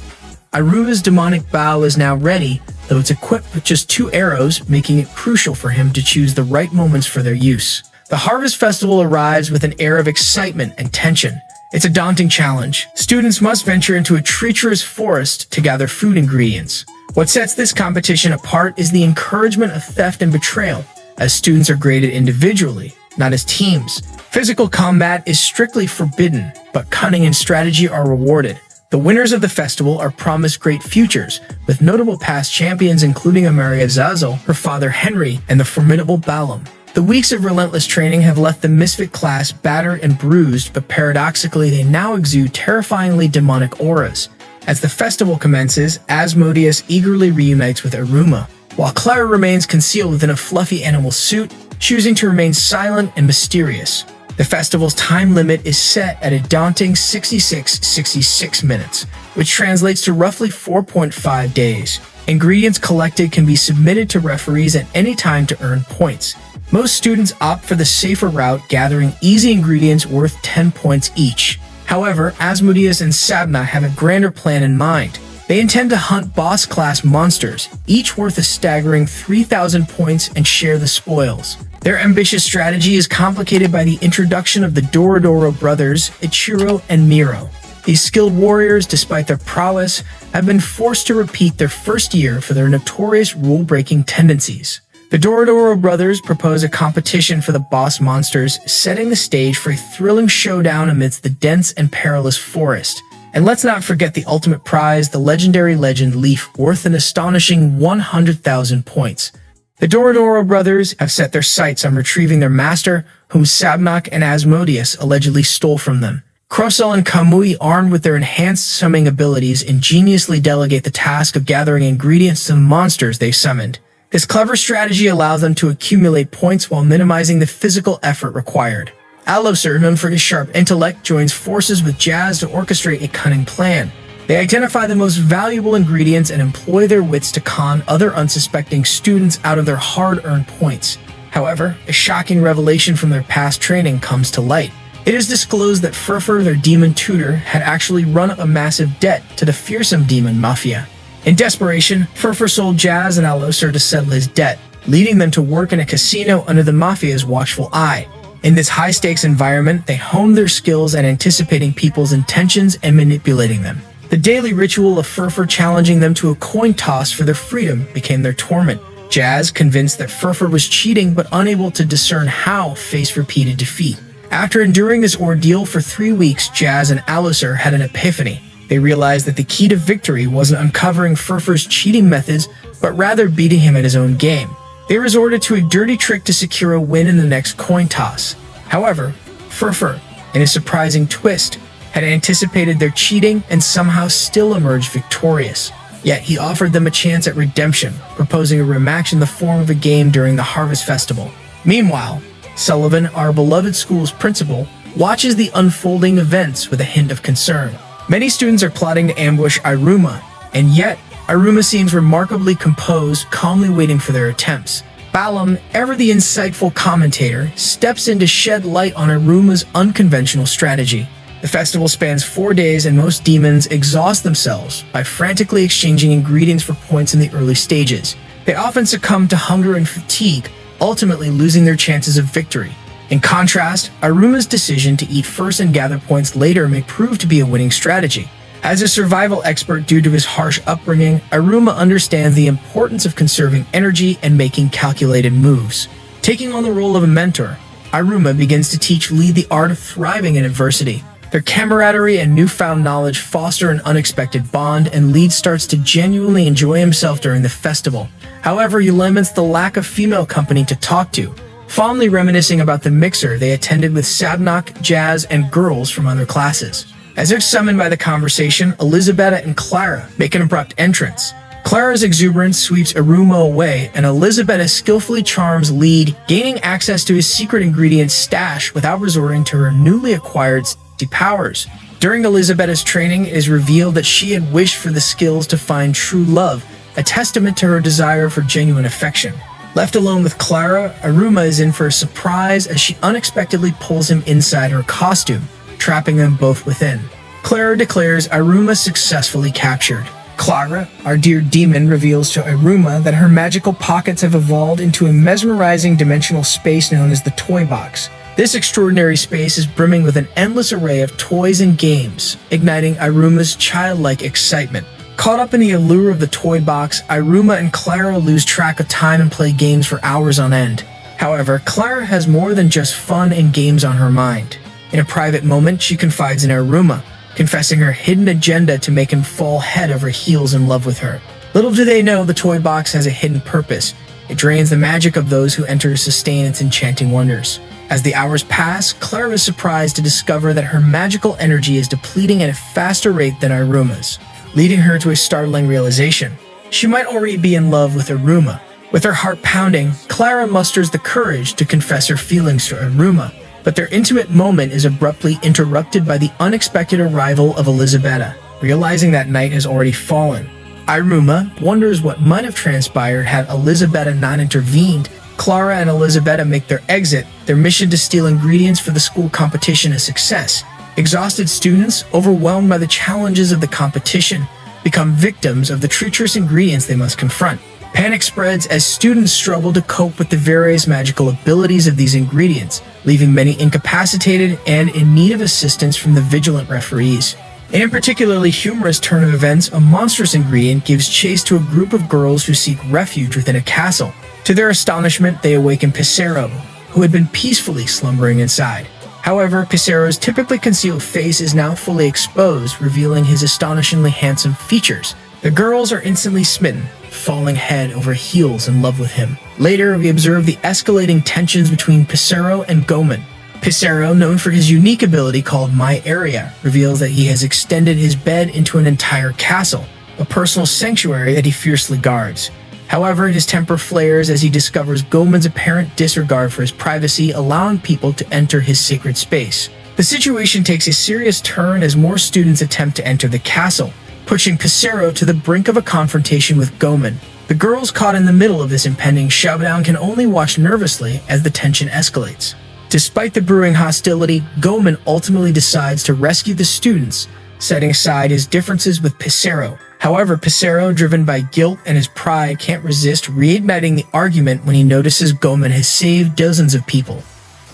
Iruma's demonic bow is now ready, though it's equipped with just 2 arrows, making it crucial for him to choose the right moments for their use. The Harvest Festival arrives with an air of excitement and tension. It's a daunting challenge. Students must venture into a treacherous forest to gather food ingredients. What sets this competition apart is the encouragement of theft and betrayal, as students are graded individually, not as teams. Physical combat is strictly forbidden, but cunning and strategy are rewarded. The winners of the festival are promised great futures, with notable past champions including Amaria Zazel, her father Henry, and the formidable Balam. The weeks of relentless training have left the misfit class battered and bruised, but paradoxically they now exude terrifyingly demonic auras. As the festival commences, Asmodeus eagerly reunites with Iruma, while Clara remains concealed within a fluffy animal suit, choosing to remain silent and mysterious. The festival's time limit is set at a daunting 66 minutes, which translates to roughly 4.5 days. Ingredients collected can be submitted to referees at any time to earn points. Most students opt for the safer route, gathering easy ingredients worth 10 points each. However, Asmodeus and Sabna have a grander plan in mind. They intend to hunt boss-class monsters, each worth a staggering 3,000 points, and share the spoils. Their ambitious strategy is complicated by the introduction of the Dorodoro brothers, Ichiro and Miro. These skilled warriors, despite their prowess, have been forced to repeat their first year for their notorious rule-breaking tendencies. The Dorodoro brothers propose a competition for the boss monsters, setting the stage for a thrilling showdown amidst the dense and perilous forest. And let's not forget the ultimate prize, the legendary legend Leaf, worth an astonishing 100,000 points. The Dorodoro brothers have set their sights on retrieving their master, whom Sabnok and Asmodeus allegedly stole from them. Krosel and Kamui, armed with their enhanced summoning abilities, ingeniously delegate the task of gathering ingredients to the monsters they summoned. This clever strategy allows them to accumulate points while minimizing the physical effort required. Alloser, known for his sharp intellect, joins forces with Jazz to orchestrate a cunning plan. They identify the most valuable ingredients and employ their wits to con other unsuspecting students out of their hard-earned points. However, a shocking revelation from their past training comes to light. It is disclosed that Furfur, their demon tutor, had actually run up a massive debt to the fearsome demon mafia. In desperation, Furfur sold Jazz and Alloser to settle his debt, leading them to work in a casino under the mafia's watchful eye. In this high-stakes environment, they honed their skills at anticipating people's intentions and manipulating them. The daily ritual of Furfur challenging them to a coin toss for their freedom became their torment. Jazz, convinced that Furfur was cheating but unable to discern how, faced repeated defeat. After enduring this ordeal for 3 weeks, Jazz and Alloser had an epiphany. They realized that the key to victory wasn't uncovering Furfur's cheating methods, but rather beating him at his own game. They resorted to a dirty trick to secure a win in the next coin toss. However, Furfur, in a surprising twist, had anticipated their cheating and somehow still emerged victorious. Yet he offered them a chance at redemption, proposing a rematch in the form of a game during the Harvest Festival. Meanwhile, Sullivan, our beloved school's principal, watches the unfolding events with a hint of concern. Many students are plotting to ambush Iruma, and yet Iruma seems remarkably composed, calmly waiting for their attempts. Balam, ever the insightful commentator, steps in to shed light on Iruma's unconventional strategy. The festival spans 4 days, and most demons exhaust themselves by frantically exchanging ingredients for points in the early stages. They often succumb to hunger and fatigue, ultimately losing their chances of victory. In contrast, Iruma's decision to eat first and gather points later may prove to be a winning strategy. As a survival expert due to his harsh upbringing, Iruma understands the importance of conserving energy and making calculated moves. Taking on the role of a mentor, Iruma begins to teach Lee the art of thriving in adversity. Their camaraderie and newfound knowledge foster an unexpected bond, and Lee starts to genuinely enjoy himself during the festival. However, he laments the lack of female company to talk to, fondly reminiscing about the mixer they attended with Sabnok, Jazz, and girls from other classes. As if summoned by the conversation, Elizabetta and Clara make an abrupt entrance. Clara's exuberance sweeps Iruma away, and Elizabetta skillfully charms Lee, gaining access to his secret ingredient stash without resorting to her newly acquired powers. During Elizabetta's training, it is revealed that she had wished for the skills to find true love, a testament to her desire for genuine affection. Left alone with Clara, Iruma is in for a surprise as she unexpectedly pulls him inside her costume, trapping them both within. Clara declares Iruma successfully captured. Clara, our dear demon, reveals to Iruma that her magical pockets have evolved into a mesmerizing dimensional space known as the Toy Box. This extraordinary space is brimming with an endless array of toys and games, igniting Iruma's childlike excitement. Caught up in the allure of the toy box, Iruma and Clara lose track of time and play games for hours on end. However, Clara has more than just fun and games on her mind. In a private moment, she confides in Iruma, confessing her hidden agenda to make him fall head over heels in love with her. Little do they know the toy box has a hidden purpose. It drains the magic of those who enter to sustain its enchanting wonders. As the hours pass, Clara is surprised to discover that her magical energy is depleting at a faster rate than Iruma's, leading her to a startling realization. She might already be in love with Iruma. With her heart pounding, Clara musters the courage to confess her feelings to Iruma, but their intimate moment is abruptly interrupted by the unexpected arrival of Elisabetta. Realizing that night has already fallen, Iruma wonders what might have transpired had Elisabetta not intervened. Clara and Elisabetta make their exit, their mission to steal ingredients for the school competition a success. Exhausted students, overwhelmed by the challenges of the competition, become victims of the treacherous ingredients they must confront. Panic spreads as students struggle to cope with the various magical abilities of these ingredients, leaving many incapacitated and in need of assistance from the vigilant referees. In a particularly humorous turn of events, a monstrous ingredient gives chase to a group of girls who seek refuge within a castle. To their astonishment, they awaken Pissarro, who had been peacefully slumbering inside. However, Pissarro's typically concealed face is now fully exposed, revealing his astonishingly handsome features. The girls are instantly smitten, falling head over heels in love with him. Later, we observe the escalating tensions between Pissarro and Gomen. Pissarro, known for his unique ability called My Area, reveals that he has extended his bed into an entire castle, a personal sanctuary that he fiercely guards. However, his temper flares as he discovers Gomen's apparent disregard for his privacy, allowing people to enter his sacred space. The situation takes a serious turn as more students attempt to enter the castle, pushing Pissarro to the brink of a confrontation with Gomen. The girls caught in the middle of this impending showdown can only watch nervously as the tension escalates. Despite the brewing hostility, Gomen ultimately decides to rescue the students, setting aside his differences with Pissarro. However, Pissarro, driven by guilt and his pride, can't resist reigniting the argument when he notices Gomen has saved dozens of people.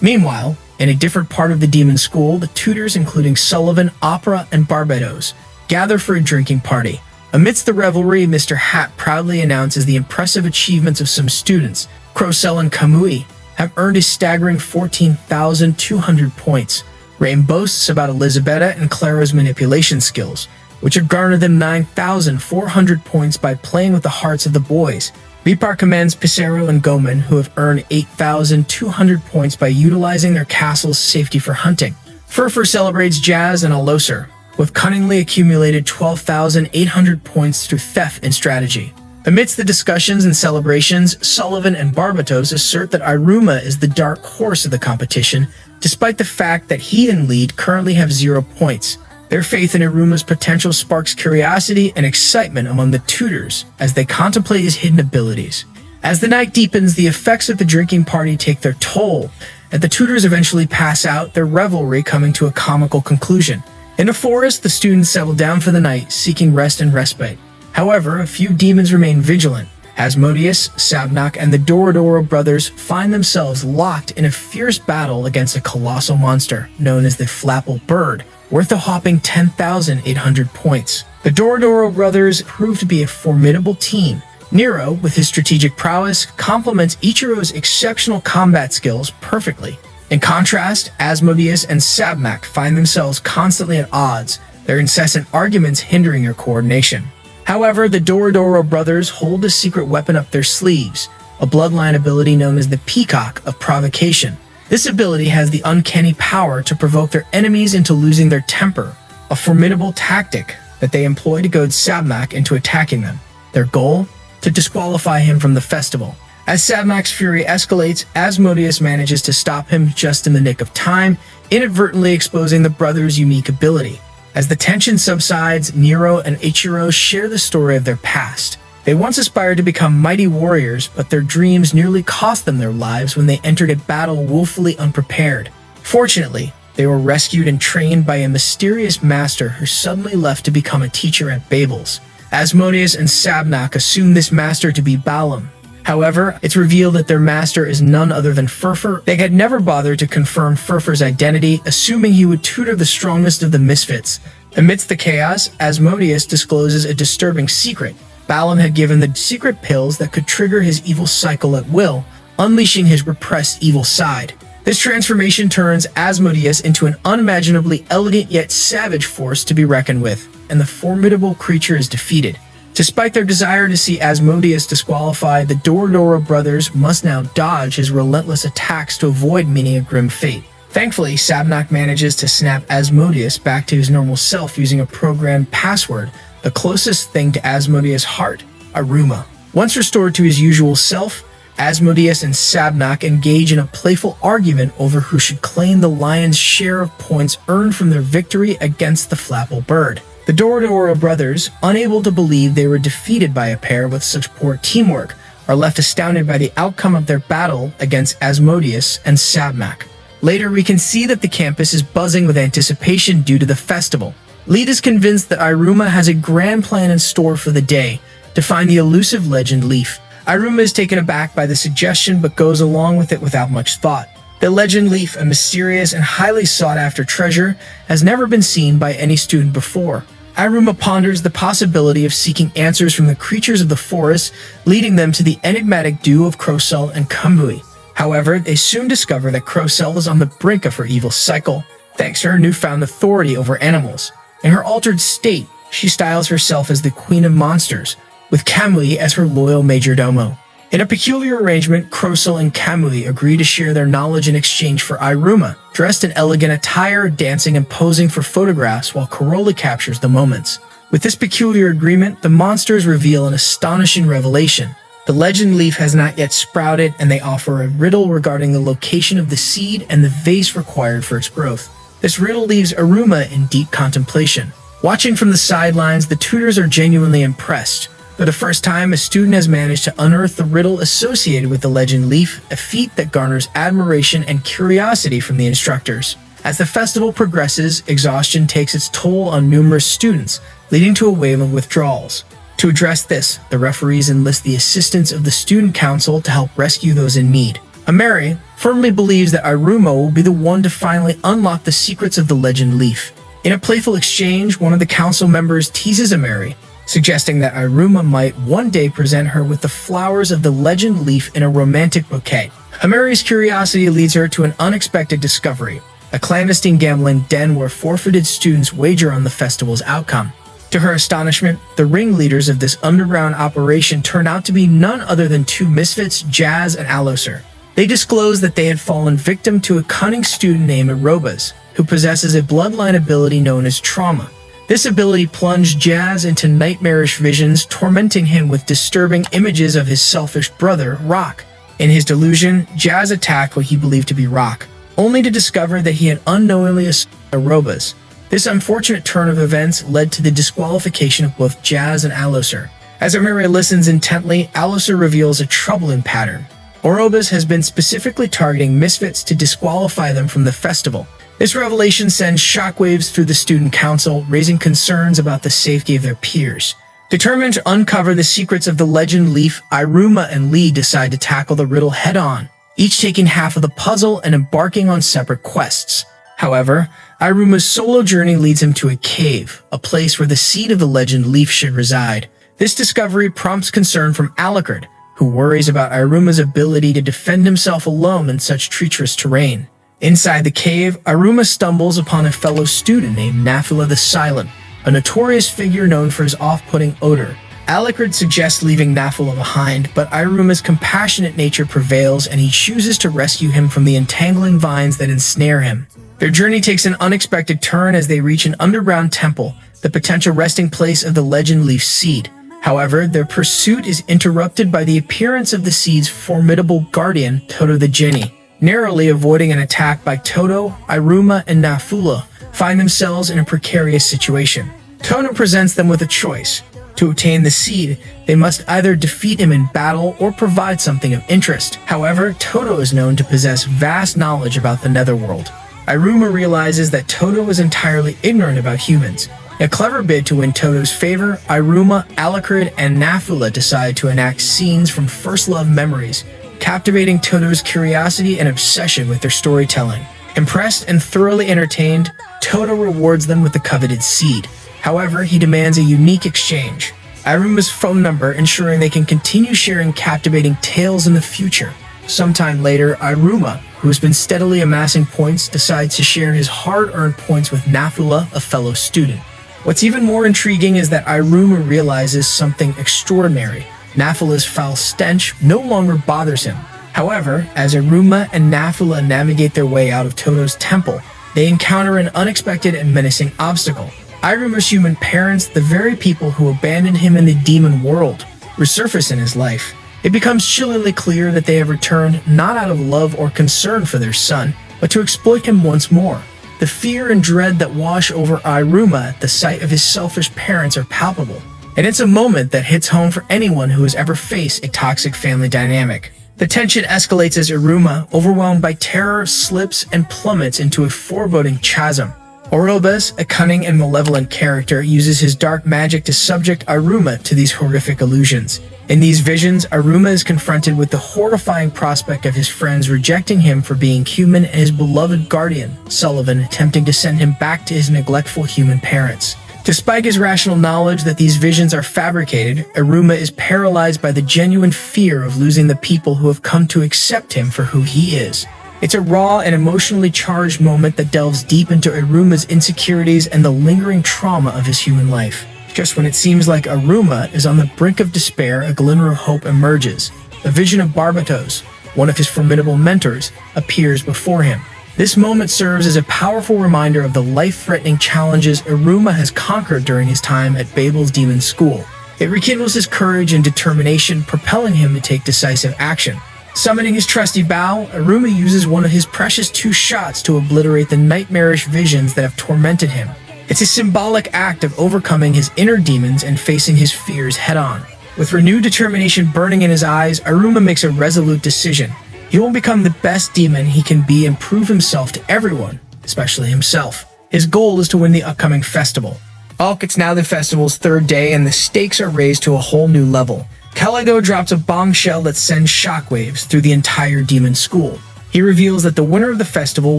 Meanwhile, in a different part of the demon school, the tutors, including Sullivan, Opera, and Barbados, gather for a drinking party. Amidst the revelry, Mr. Hat proudly announces the impressive achievements of some students. Crocell and Kamui have earned a staggering 14,200 points. Rain boasts about Elisabetta and Clara's manipulation skills, which have garnered them 9,400 points by playing with the hearts of the boys. Vipar commends Pissarro and Gomen, who have earned 8,200 points by utilizing their castle's safety for hunting. Furfur celebrates Jazz and Alloser, who have cunningly accumulated 12,800 points through theft and strategy. Amidst the discussions and celebrations, Sullivan and Barbatos assert that Iruma is the dark horse of the competition, despite the fact that he and Lead currently have 0 points. Their faith in Iruma's potential sparks curiosity and excitement among the tutors as they contemplate his hidden abilities. As the night deepens, the effects of the drinking party take their toll, and the tutors eventually pass out, their revelry coming to a comical conclusion. In a forest, the students settle down for the night, seeking rest and respite. However, a few demons remain vigilant. Asmodeus, Sabnak, and the Dorodoro brothers find themselves locked in a fierce battle against a colossal monster known as the Flapple Bird, worth a whopping 10,800 points. The Dorodoro brothers prove to be a formidable team. Nero, with his strategic prowess, complements Ichiro's exceptional combat skills perfectly. In contrast, Asmodeus and Sabnak find themselves constantly at odds, their incessant arguments hindering their coordination. However, the Dorodoro brothers hold a secret weapon up their sleeves, a bloodline ability known as the Peacock of Provocation. This ability has the uncanny power to provoke their enemies into losing their temper, a formidable tactic that they employ to goad Sabnak into attacking them. Their goal? To disqualify him from the festival. As Sabmak's fury escalates, Asmodeus manages to stop him just in the nick of time, inadvertently exposing the brothers' unique ability. As the tension subsides, Nero and Ichiro share the story of their past. They once aspired to become mighty warriors, but their dreams nearly cost them their lives when they entered a battle woefully unprepared. Fortunately, they were rescued and trained by a mysterious master who suddenly left to become a teacher at Babel's. Asmodeus and Sabnak assume this master to be Balam. However, it's revealed that their master is none other than Furfur. They had never bothered to confirm Furfur's identity, assuming he would tutor the strongest of the misfits. Amidst the chaos, Asmodeus discloses a disturbing secret. Balam had given the secret pills that could trigger his evil cycle at will, unleashing his repressed evil side. This transformation turns Asmodeus into an unimaginably elegant yet savage force to be reckoned with, and the formidable creature is defeated. Despite their desire to see Asmodeus disqualified, the Dorodoro brothers must now dodge his relentless attacks to avoid meeting a grim fate. Thankfully, Sabnak manages to snap Asmodeus back to his normal self using a programmed password, the closest thing to Asmodeus' heart, Iruma. Once restored to his usual self, Asmodeus and Sabnak engage in a playful argument over who should claim the lion's share of points earned from their victory against the Flapple bird. The Dorodoro brothers, unable to believe they were defeated by a pair with such poor teamwork, are left astounded by the outcome of their battle against Asmodeus and Sabnak. Later, we can see that the campus is buzzing with anticipation due to the festival. Lead is convinced that Iruma has a grand plan in store for the day, to find the elusive legend Leaf. Iruma is taken aback by the suggestion but goes along with it without much thought. The legend Leaf, a mysterious and highly sought-after treasure, has never been seen by any student before. Iruma ponders the possibility of seeking answers from the creatures of the forest, leading them to the enigmatic duo of Crocell and Kamui. However, they soon discover that Crocell is on the brink of her evil cycle, thanks to her newfound authority over animals. In her altered state, she styles herself as the Queen of Monsters, with Kamui as her loyal majordomo. In a peculiar arrangement, Crocell and Kamui agree to share their knowledge in exchange for Iruma, dressed in elegant attire, dancing and posing for photographs while Corolla captures the moments. With this peculiar agreement, the monsters reveal an astonishing revelation. The legend Leaf has not yet sprouted, and they offer a riddle regarding the location of the seed and the vase required for its growth. This riddle leaves Iruma in deep contemplation. Watching from the sidelines, the tutors are genuinely impressed. For the first time, a student has managed to unearth the riddle associated with the legend Leaf, a feat that garners admiration and curiosity from the instructors. As the festival progresses, exhaustion takes its toll on numerous students, leading to a wave of withdrawals. To address this, the referees enlist the assistance of the student council to help rescue those in need. Ameri firmly believes that Iruma will be the one to finally unlock the secrets of the legend Leaf. In a playful exchange, one of the council members teases Ameri, suggesting that Iruma might one day present her with the flowers of the legend Leaf in a romantic bouquet. Ameri's curiosity leads her to an unexpected discovery, a clandestine gambling den where forfeited students wager on the festival's outcome. To her astonishment, the ringleaders of this underground operation turn out to be none other than two misfits, Jazz and Aloser. They disclose that they had fallen victim to a cunning student named Irobas, who possesses a bloodline ability known as Trauma. This ability plunged Jazz into nightmarish visions, tormenting him with disturbing images of his selfish brother, Rock. In his delusion, Jazz attacked what he believed to be Rock, only to discover that he had unknowingly assaulted Irobas. This unfortunate turn of events led to the disqualification of both Jazz and Aloser. As Ameri listens intently, Aloser reveals a troubling pattern. Orobas has been specifically targeting misfits to disqualify them from the festival. This revelation sends shockwaves through the student council, raising concerns about the safety of their peers. Determined to uncover the secrets of the legend Leaf, Iruma and Lee decide to tackle the riddle head-on, each taking half of the puzzle and embarking on separate quests. However, Iruma's solo journey leads him to a cave, a place where the seed of the legend Leaf should reside. This discovery prompts concern from Alucard, who worries about Iruma's ability to defend himself alone in such treacherous terrain. Inside the cave, Iruma stumbles upon a fellow student named Nafula the Silent, a notorious figure known for his off-putting odor. Alucard suggests leaving Nafula behind, but Iruma's compassionate nature prevails and he chooses to rescue him from the entangling vines that ensnare him. Their journey takes an unexpected turn as they reach an underground temple, the potential resting place of the legend Leaf seed. However, their pursuit is interrupted by the appearance of the seed's formidable guardian, Toto the Genie. Narrowly avoiding an attack by Toto, Iruma and Nafula find themselves in a precarious situation. Toto presents them with a choice. To obtain the seed, they must either defeat him in battle or provide something of interest. However, Toto is known to possess vast knowledge about the netherworld. Iruma realizes that Toto is entirely ignorant about humans. In a clever bid to win Toto's favor, Iruma, Alucard, and Nafula decide to enact scenes from first love memories, captivating Toto's curiosity and obsession with their storytelling. Impressed and thoroughly entertained, Toto rewards them with the coveted seed. However, he demands a unique exchange, Iruma's phone number, ensuring they can continue sharing captivating tales in the future. Sometime later, Iruma, who has been steadily amassing points, decides to share his hard-earned points with Nafula, a fellow student. What's even more intriguing is that Iruma realizes something extraordinary. Nafula's foul stench no longer bothers him. However, as Iruma and Nafula navigate their way out of Toto's temple, they encounter an unexpected and menacing obstacle. Iruma's human parents, the very people who abandoned him in the demon world, resurface in his life. It becomes chillingly clear that they have returned not out of love or concern for their son, but to exploit him once more. The fear and dread that wash over Iruma at the sight of his selfish parents are palpable, and it's a moment that hits home for anyone who has ever faced a toxic family dynamic. The tension escalates as Iruma, overwhelmed by terror, slips and plummets into a foreboding chasm. Orobas, a cunning and malevolent character, uses his dark magic to subject Iruma to these horrific illusions. In these visions, Iruma is confronted with the horrifying prospect of his friends rejecting him for being human and his beloved guardian, Sullivan, attempting to send him back to his neglectful human parents. Despite his rational knowledge that these visions are fabricated, Iruma is paralyzed by the genuine fear of losing the people who have come to accept him for who he is. It's a raw and emotionally charged moment that delves deep into Iruma's insecurities and the lingering trauma of his human life. Just when it seems like Iruma is on the brink of despair, a glimmer of hope emerges. A vision of Barbatos, one of his formidable mentors, appears before him. This moment serves as a powerful reminder of the life-threatening challenges Iruma has conquered during his time at Babel's Demon School. It rekindles his courage and determination, propelling him to take decisive action. Summoning his trusty bow, Iruma uses one of his precious 2 shots to obliterate the nightmarish visions that have tormented him. It's a symbolic act of overcoming his inner demons and facing his fears head-on. With renewed determination burning in his eyes, Iruma makes a resolute decision. He will become the best demon he can be and prove himself to everyone, especially himself. His goal is to win the upcoming festival. It's now the festival's 3rd day and the stakes are raised to a whole new level. Caligo drops a bombshell that sends shockwaves through the entire demon school. He reveals that the winner of the festival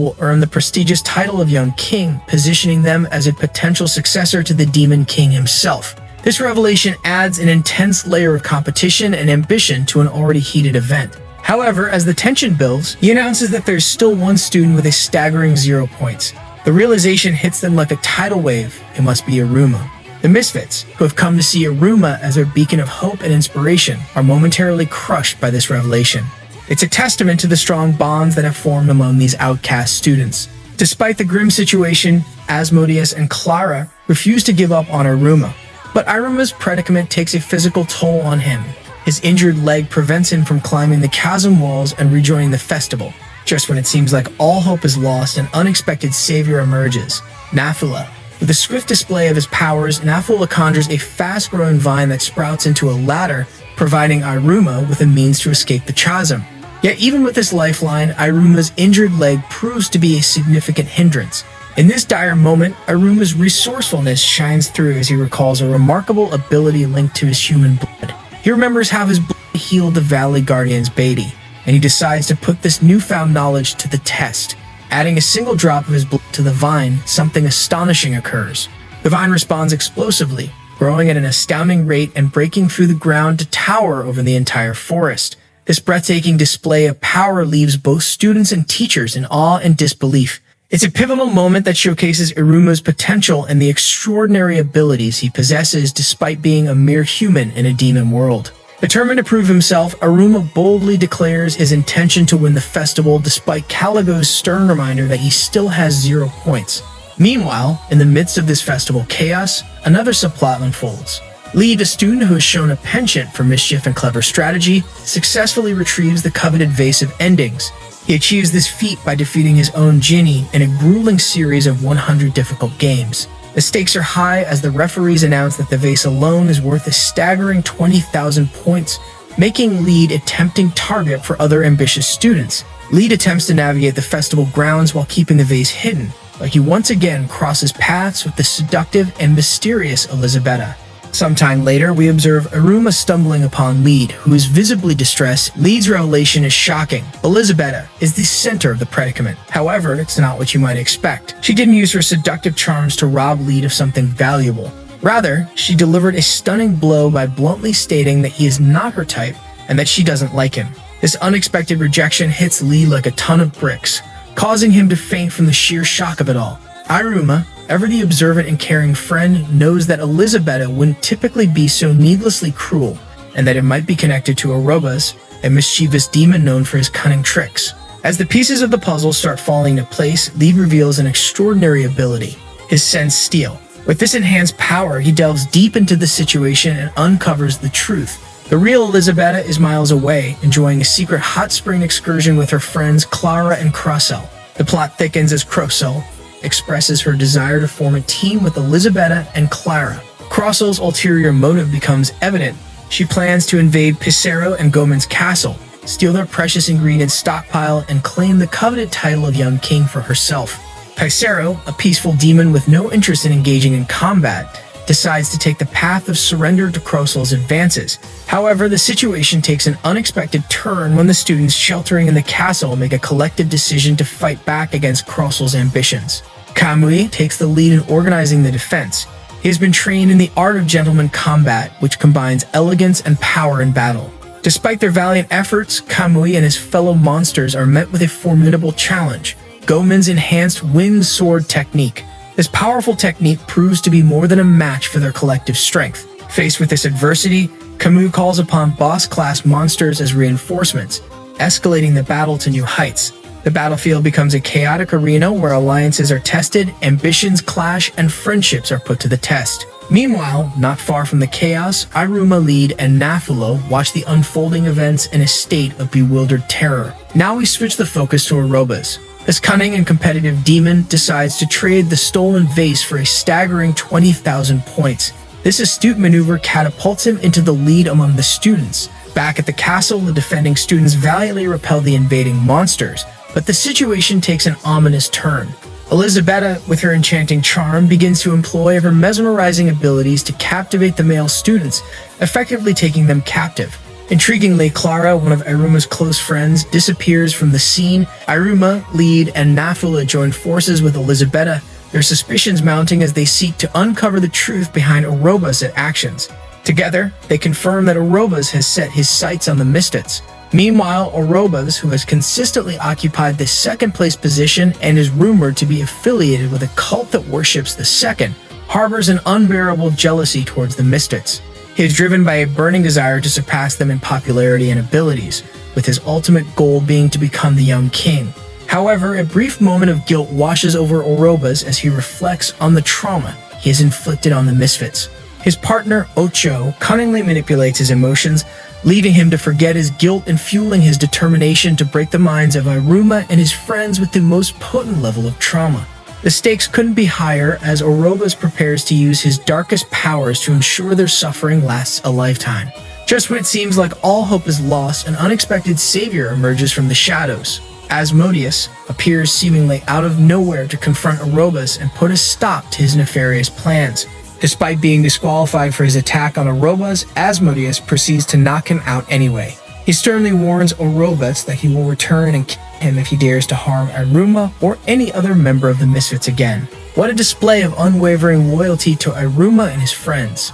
will earn the prestigious title of Young King, positioning them as a potential successor to the Demon King himself. This revelation adds an intense layer of competition and ambition to an already heated event. However, as the tension builds, he announces that there's still one student with a staggering 0 points. The realization hits them like a tidal wave. It must be Iruma. The Misfits, who have come to see Iruma as their beacon of hope and inspiration, are momentarily crushed by this revelation. It's a testament to the strong bonds that have formed among these outcast students. Despite the grim situation, Asmodeus and Clara refuse to give up on Iruma. But Iruma's predicament takes a physical toll on him. His injured leg prevents him from climbing the chasm walls and rejoining the festival. Just when it seems like all hope is lost, an unexpected savior emerges, Nafula. With a swift display of his powers, Nafula conjures a fast-growing vine that sprouts into a ladder, providing Iruma with a means to escape the chasm. Yet even with this lifeline, Iruma's injured leg proves to be a significant hindrance. In this dire moment, Iruma's resourcefulness shines through as he recalls a remarkable ability linked to his human blood. He remembers how his blood healed the Valley Guardian's Beatty, and he decides to put this newfound knowledge to the test. Adding a single drop of his blood to the vine, something astonishing occurs. The vine responds explosively, growing at an astounding rate and breaking through the ground to tower over the entire forest. This breathtaking display of power leaves both students and teachers in awe and disbelief. It's a pivotal moment that showcases Iruma's potential and the extraordinary abilities he possesses despite being a mere human in a demon world. Determined to prove himself, Iruma boldly declares his intention to win the festival despite Caligo's stern reminder that he still has 0 points. Meanwhile, in the midst of this festival chaos, another subplot unfolds. Lead, a student who has shown a penchant for mischief and clever strategy, successfully retrieves the coveted Vase of Endings. He achieves this feat by defeating his own Genie in a grueling series of 100 difficult games. The stakes are high as the referees announce that the vase alone is worth a staggering 20,000 points, making Lead a tempting target for other ambitious students. Lead attempts to navigate the festival grounds while keeping the vase hidden, but he once again crosses paths with the seductive and mysterious Elizabetta. Sometime later, we observe Iruma stumbling upon Lead, who is visibly distressed. Lead's revelation is shocking. Elizabetta is the center of the predicament. However, it's not what you might expect. She didn't use her seductive charms to rob Lead of something valuable. Rather, she delivered a stunning blow by bluntly stating that he is not her type and that she doesn't like him. This unexpected rejection hits Lee like a ton of bricks, causing him to faint from the sheer shock of it all. Iruma, ever the observant and caring friend, knows that Elizabetta wouldn't typically be so needlessly cruel, and that it might be connected to Orobas, a mischievous demon known for his cunning tricks. As the pieces of the puzzle start falling into place, Lee reveals an extraordinary ability, his sense steel. With this enhanced power, he delves deep into the situation and uncovers the truth. The real Elizabetta is miles away, enjoying a secret hot spring excursion with her friends Clara and Crosell. The plot thickens as Crosell expresses her desire to form a team with Elizabetta and Clara. Crosell's ulterior motive becomes evident. She plans to invade Pissarro and Goemon's castle, steal their precious ingredient stockpile, and claim the coveted title of Young King for herself. Pissarro, a peaceful demon with no interest in engaging in combat, decides to take the path of surrender to Crosell's advances. However, the situation takes an unexpected turn when the students sheltering in the castle make a collective decision to fight back against Crosell's ambitions. Kamui takes the lead in organizing the defense. He has been trained in the art of gentleman combat, which combines elegance and power in battle. Despite their valiant efforts, Kamui and his fellow monsters are met with a formidable challenge: Goemon's enhanced winged sword technique. This powerful technique proves to be more than a match for their collective strength. Faced with this adversity, Kamui calls upon boss-class monsters as reinforcements, escalating the battle to new heights. The battlefield becomes a chaotic arena where alliances are tested, ambitions clash, and friendships are put to the test. Meanwhile, not far from the chaos, Iruma, Lead, and Nafulo watch the unfolding events in a state of bewildered terror. Now we switch the focus to Orobas. This cunning and competitive demon decides to trade the stolen vase for a staggering 20,000 points. This astute maneuver catapults him into the lead among the students. Back at the castle, the defending students valiantly repel the invading monsters, but the situation takes an ominous turn. Elizabetta, with her enchanting charm, begins to employ her mesmerizing abilities to captivate the male students, effectively taking them captive. Intriguingly, Clara, one of Iruma's close friends, disappears from the scene. Iruma, Lead, and Nafula join forces with Elizabetta, their suspicions mounting as they seek to uncover the truth behind Orobas' actions. Together, they confirm that Orobas has set his sights on the Misfits. Meanwhile, Orobas, who has consistently occupied the second-place position and is rumored to be affiliated with a cult that worships the second, harbors an unbearable jealousy towards the Misfits. He is driven by a burning desire to surpass them in popularity and abilities, with his ultimate goal being to become the Young King. However, a brief moment of guilt washes over Orobas as he reflects on the trauma he has inflicted on the Misfits. His partner, Ocho, cunningly manipulates his emotions, leaving him to forget his guilt and fueling his determination to break the minds of Iruma and his friends with the most potent level of trauma. The stakes couldn't be higher as Orobas prepares to use his darkest powers to ensure their suffering lasts a lifetime. Just when it seems like all hope is lost, an unexpected savior emerges from the shadows. Asmodeus appears seemingly out of nowhere to confront Orobas and put a stop to his nefarious plans. Despite being disqualified for his attack on Orobas, Asmodeus proceeds to knock him out anyway. He sternly warns Orobas that he will return and kill him if he dares to harm Iruma or any other member of the Misfits again. What a display of unwavering loyalty to Iruma and his friends.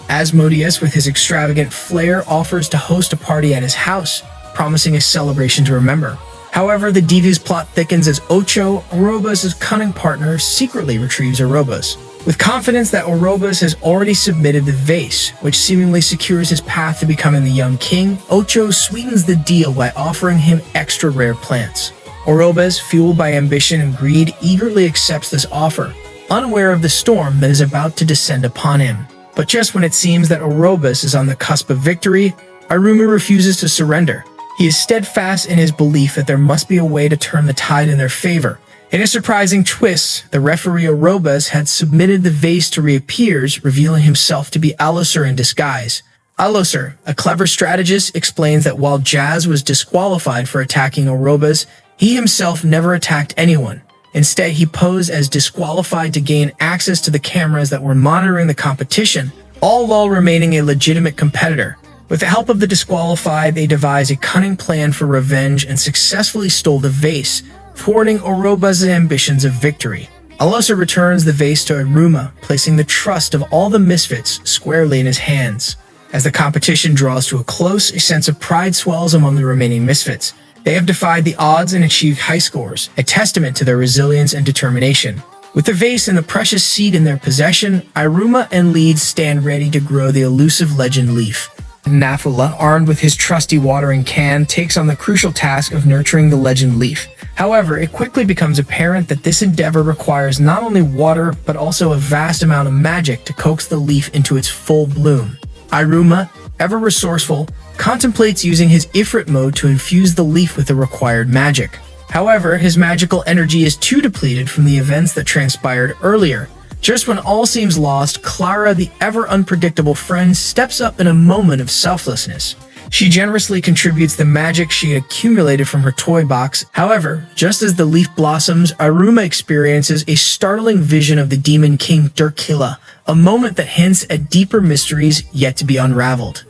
Asmodeus, with his extravagant flair, offers to host a party at his house, promising a celebration to remember. However, the devious plot thickens as Ocho, Orobas' cunning partner, secretly retrieves Orobas. With confidence that Orobas has already submitted the vase, which seemingly secures his path to becoming the Young King, Ocho sweetens the deal by offering him extra rare plants. Orobas, fueled by ambition and greed, eagerly accepts this offer, unaware of the storm that is about to descend upon him. But just when it seems that Orobas is on the cusp of victory, Iruma refuses to surrender. He is steadfast in his belief that there must be a way to turn the tide in their favor. In a surprising twist, the referee Orobas had submitted the vase to reappears, revealing himself to be Alloser in disguise. Alloser, a clever strategist, explains that while Jazz was disqualified for attacking Orobas, he himself never attacked anyone. Instead, he posed as disqualified to gain access to the cameras that were monitoring the competition, all while remaining a legitimate competitor. With the help of the disqualified, they devised a cunning plan for revenge and successfully stole the vase, thwarting Orobas' ambitions of victory. Alloser returns the vase to Iruma, placing the trust of all the Misfits squarely in his hands. As the competition draws to a close, a sense of pride swells among the remaining misfits. They have defied the odds and achieved high scores, a testament to their resilience and determination. With the vase and the precious seed in their possession, Iruma and Lead stand ready to grow the elusive legend leaf. Nafula, armed with his trusty watering can, takes on the crucial task of nurturing the legend leaf. However, it quickly becomes apparent that this endeavor requires not only water, but also a vast amount of magic to coax the leaf into its full bloom. Iruma, ever resourceful, contemplates using his Ifrit mode to infuse the leaf with the required magic. However, his magical energy is too depleted from the events that transpired earlier. Just when all seems lost, Clara, the ever-unpredictable friend, steps up in a moment of selflessness. She generously contributes the magic she had accumulated from her toy box. However, just as the leaf blossoms, Iruma experiences a startling vision of the Demon King Durkila, a moment that hints at deeper mysteries yet to be unraveled.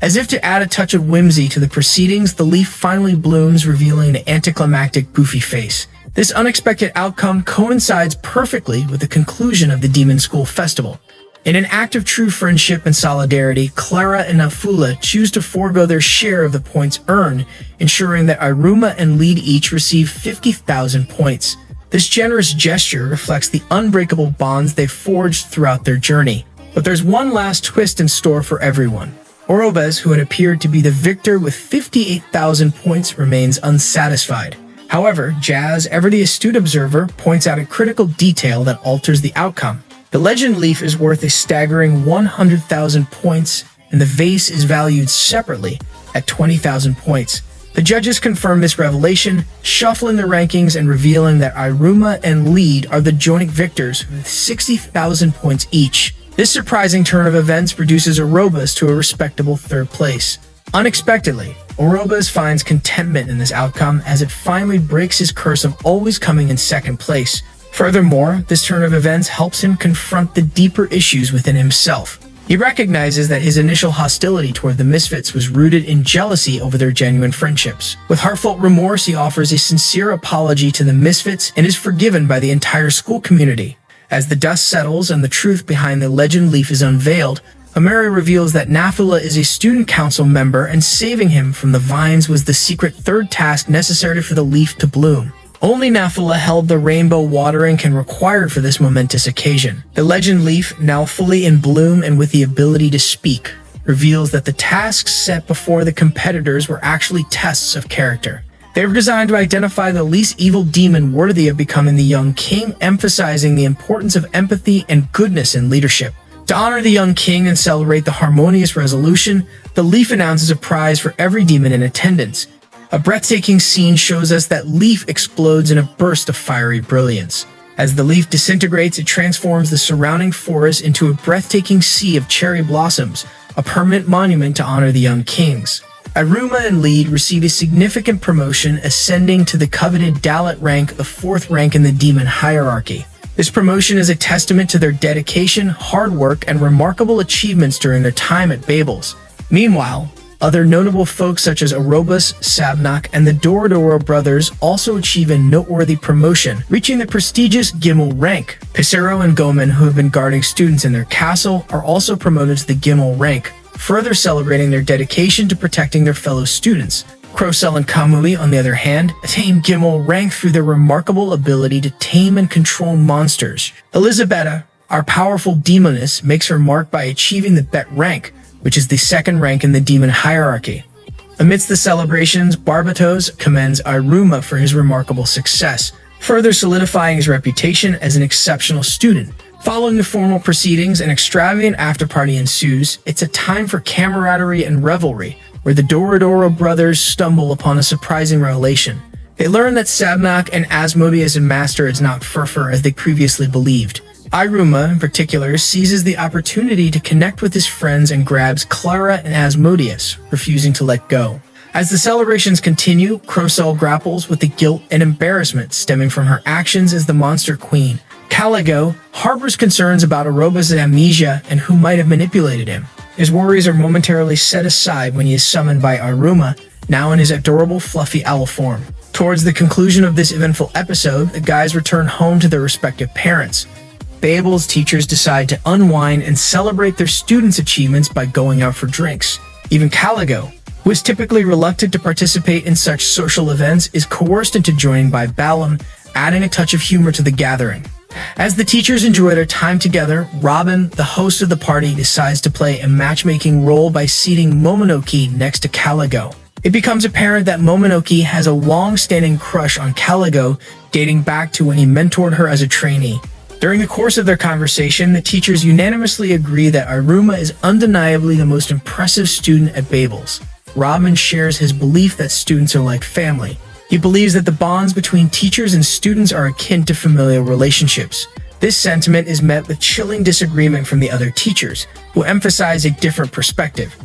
As if to add a touch of whimsy to the proceedings, the leaf finally blooms, revealing an anticlimactic goofy face. This unexpected outcome coincides perfectly with the conclusion of the Demon School Festival. In an act of true friendship and solidarity, Clara and Nafula choose to forego their share of the points earned, ensuring that Iruma and Lead each receive 50,000 points. This generous gesture reflects the unbreakable bonds they've forged throughout their journey. But there's one last twist in store for everyone. Orobes, who had appeared to be the victor with 58,000 points, remains unsatisfied. However, Jazz, ever the astute observer, points out a critical detail that alters the outcome. The legend leaf is worth a staggering 100,000 points, and the vase is valued separately at 20,000 points. The judges confirm this revelation, shuffling the rankings and revealing that Iruma and Lead are the joint victors with 60,000 points each. This surprising turn of events reduces Orobes to a respectable third place. Unexpectedly, Orobes finds contentment in this outcome as it finally breaks his curse of always coming in second place. Furthermore, this turn of events helps him confront the deeper issues within himself. He recognizes that his initial hostility toward the Misfits was rooted in jealousy over their genuine friendships. With heartfelt remorse, he offers a sincere apology to the Misfits and is forgiven by the entire school community. As the dust settles and the truth behind the legend leaf is unveiled, Ameri reveals that Nafula is a student council member and saving him from the vines was the secret third task necessary for the leaf to bloom. Only Nafula held the rainbow watering can required for this momentous occasion. The legend leaf, now fully in bloom and with the ability to speak, reveals that the tasks set before the competitors were actually tests of character. They were designed to identify the least evil demon worthy of becoming the young king, emphasizing the importance of empathy and goodness in leadership. To honor the young king and celebrate the harmonious resolution, the leaf announces a prize for every demon in attendance. A breathtaking scene shows us that Leaf explodes in a burst of fiery brilliance. As the leaf disintegrates, it transforms the surrounding forest into a breathtaking sea of cherry blossoms, a permanent monument to honor the young kings. Iruma and Lead receive a significant promotion, ascending to the coveted Dalit rank, the fourth rank in the demon hierarchy. This promotion is a testament to their dedication, hard work, and remarkable achievements during their time at Babel's. Meanwhile, other notable folks such as Orobes, Sabnak, and the Dorodoro brothers also achieve a noteworthy promotion, reaching the prestigious Gimel rank. Pissarro and Gomen, who have been guarding students in their castle, are also promoted to the Gimel rank, further celebrating their dedication to protecting their fellow students. Crocell and Kamui, on the other hand, attain Gimel rank through their remarkable ability to tame and control monsters. Elizabetta, our powerful demoness, makes her mark by achieving the Bet rank, which is the second rank in the demon hierarchy. Amidst the celebrations, Barbatos commends Iruma for his remarkable success, further solidifying his reputation as an exceptional student. Following the formal proceedings, an extravagant after-party ensues. It's a time for camaraderie and revelry, where the Dorodoro brothers stumble upon a surprising revelation. They learn that Sabnak and Asmodeus' master is not Furfur as they previously believed. Iruma, in particular, seizes the opportunity to connect with his friends and grabs Clara and Asmodeus, refusing to let go. As the celebrations continue, Crocell grapples with the guilt and embarrassment stemming from her actions as the Monster Queen. Caligo harbors concerns about Orobes' amnesia and who might have manipulated him. His worries are momentarily set aside when he is summoned by Iruma, now in his adorable fluffy owl form. Towards the conclusion of this eventful episode, the guys return home to their respective parents. Babel's teachers decide to unwind and celebrate their students' achievements by going out for drinks. Even Caligo, who is typically reluctant to participate in such social events, is coerced into joining by Balam, adding a touch of humor to the gathering. As the teachers enjoy their time together, Robin, the host of the party, decides to play a matchmaking role by seating Momonoki next to Caligo. It becomes apparent that Momonoki has a long-standing crush on Caligo, dating back to when he mentored her as a trainee. During the course of their conversation, the teachers unanimously agree that Iruma is undeniably the most impressive student at Babel's. Robin shares his belief that students are like family. He believes that the bonds between teachers and students are akin to familial relationships. This sentiment is met with chilling disagreement from the other teachers, who emphasize a different perspective.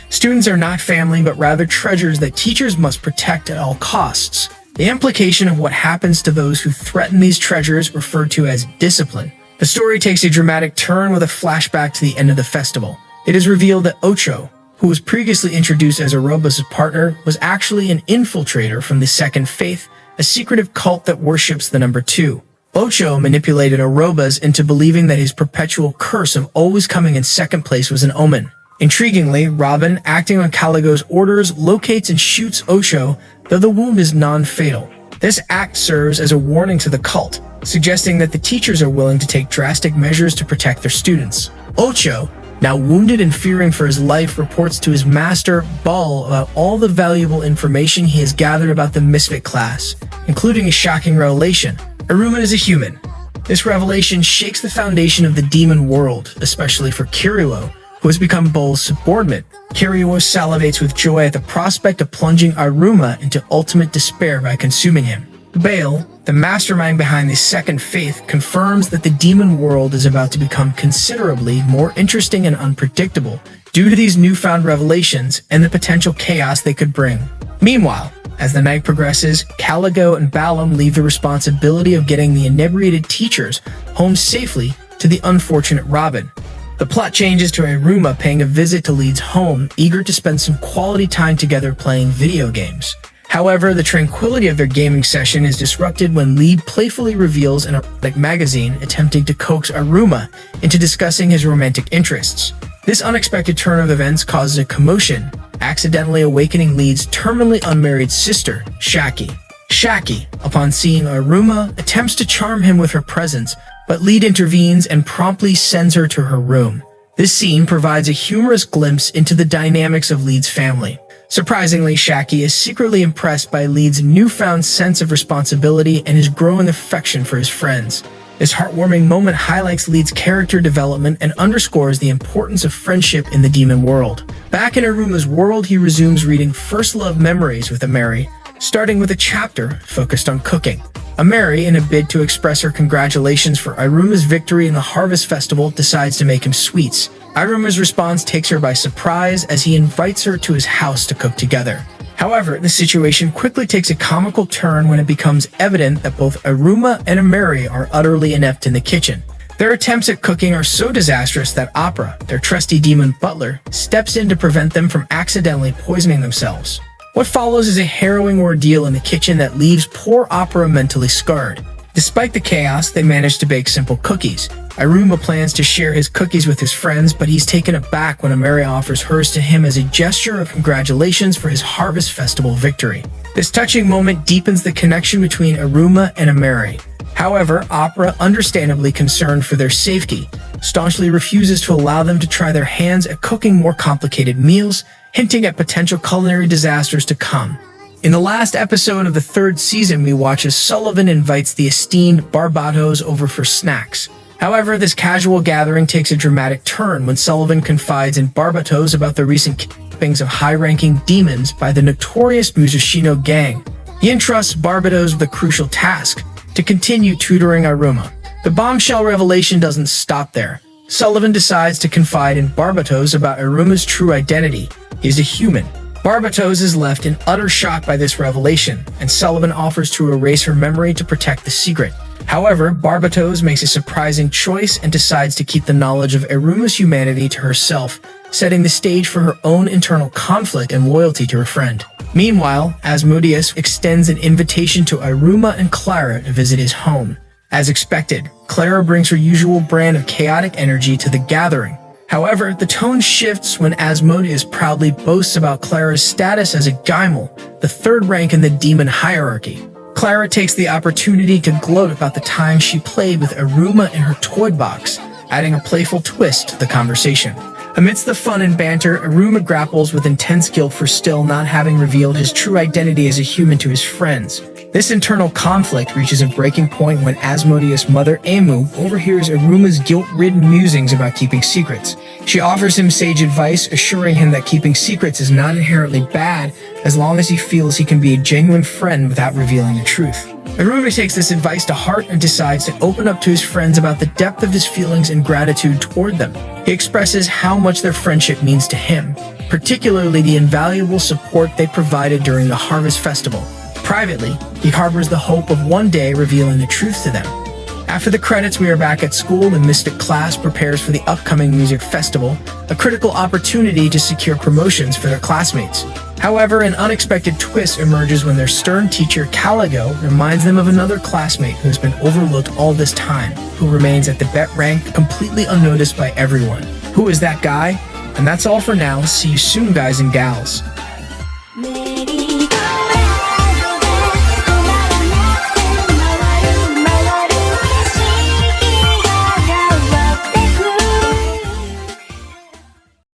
Students are not family, but rather treasures that teachers must protect at all costs. The implication of what happens to those who threaten these treasures, referred to as discipline. The story takes a dramatic turn with a flashback to the end of the festival. It is revealed that Ocho, who was previously introduced as Aroba's partner, was actually an infiltrator from the Second Faith, a secretive cult that worships the number 2. Ocho manipulated Aroba's into believing that his perpetual curse of always coming in second place was an omen. Intriguingly, Robin, acting on Caligo's orders, locates and shoots Ocho, though the wound is non-fatal. This act serves as a warning to the cult, suggesting that the teachers are willing to take drastic measures to protect their students. Ocho, now wounded and fearing for his life, reports to his master, Ball, about all the valuable information he has gathered about the Misfit class, including a shocking revelation. Iruma is a human. This revelation shakes the foundation of the demon world, especially for Kiryu, who has become Ball's subordinate. Kiryu salivates with joy at the prospect of plunging Iruma into ultimate despair by consuming him. Bale, the mastermind behind the Second Faith, confirms that the demon world is about to become considerably more interesting and unpredictable due to these newfound revelations and the potential chaos they could bring. Meanwhile, as the night progresses, Caligo and Balam leave the responsibility of getting the inebriated teachers home safely to the unfortunate Robin. The plot changes to Iruma paying a visit to Lead's home, eager to spend some quality time together playing video games. However, the tranquility of their gaming session is disrupted when Lead playfully reveals an erotic magazine attempting to coax Iruma into discussing his romantic interests. This unexpected turn of events causes a commotion, accidentally awakening Lead's terminally unmarried sister, Shaki. Shaki, upon seeing Iruma, attempts to charm him with her presence, but Lead intervenes and promptly sends her to her room. This scene provides a humorous glimpse into the dynamics of Lead's family. Surprisingly, Shaki is secretly impressed by Lead's newfound sense of responsibility and his growing affection for his friends. This heartwarming moment highlights Lead's character development and underscores the importance of friendship in the demon world. Back in Iruma's world, he resumes reading First Love Memories with Ameri, starting with a chapter focused on cooking. Ameri, in a bid to express her congratulations for Iruma's victory in the Harvest Festival, decides to make him sweets. Iruma's response takes her by surprise as he invites her to his house to cook together. However, the situation quickly takes a comical turn when it becomes evident that both Iruma and Ameri are utterly inept in the kitchen. Their attempts at cooking are so disastrous that Opera, their trusty demon butler, steps in to prevent them from accidentally poisoning themselves. What follows is a harrowing ordeal in the kitchen that leaves poor Opera mentally scarred. Despite the chaos, they manage to bake simple cookies. Iruma plans to share his cookies with his friends, but he's taken aback when Ameri offers hers to him as a gesture of congratulations for his Harvest Festival victory. This touching moment deepens the connection between Iruma and Ameri. However, Opera, understandably concerned for their safety, staunchly refuses to allow them to try their hands at cooking more complicated meals, hinting at potential culinary disasters to come. In the last episode of the 3rd season, we watch as Sullivan invites the esteemed Barbatos over for snacks. However, this casual gathering takes a dramatic turn when Sullivan confides in Barbatos about the recent kidnappings of high-ranking demons by the notorious Musashino gang. He entrusts Barbatos with a crucial task: to continue tutoring Iruma. The bombshell revelation doesn't stop there. Sullivan decides to confide in Barbatos about Iruma's true identity. He is a human. Barbatos is left in utter shock by this revelation, and Sullivan offers to erase her memory to protect the secret. However, Barbatos makes a surprising choice and decides to keep the knowledge of Iruma's humanity to herself, setting the stage for her own internal conflict and loyalty to her friend. Meanwhile, Asmodeus extends an invitation to Iruma and Clara to visit his home. As expected, Clara brings her usual brand of chaotic energy to the gathering. However, the tone shifts when Asmodeus proudly boasts about Clara's status as a Gaimel, the third rank in the demon hierarchy. Clara takes the opportunity to gloat about the time she played with Iruma in her toy box, adding a playful twist to the conversation. Amidst the fun and banter, Iruma grapples with intense guilt for still not having revealed his true identity as a human to his friends. This internal conflict reaches a breaking point when Asmodeus' mother Emu overhears Iruma's guilt-ridden musings about keeping secrets. She offers him sage advice, assuring him that keeping secrets is not inherently bad as long as he feels he can be a genuine friend without revealing the truth. Iruma takes this advice to heart and decides to open up to his friends about the depth of his feelings and gratitude toward them. He expresses how much their friendship means to him, particularly the invaluable support they provided during the Harvest Festival. Privately, he harbors the hope of one day revealing the truth to them. After the credits, we are back at school. The Mystic class prepares for the upcoming music festival, a critical opportunity to secure promotions for their classmates. However, an unexpected twist emerges when their stern teacher, Caligo, reminds them of another classmate who has been overlooked all this time, who remains at the bet rank completely unnoticed by everyone. Who is that guy? And that's all for now. See you soon, guys and gals.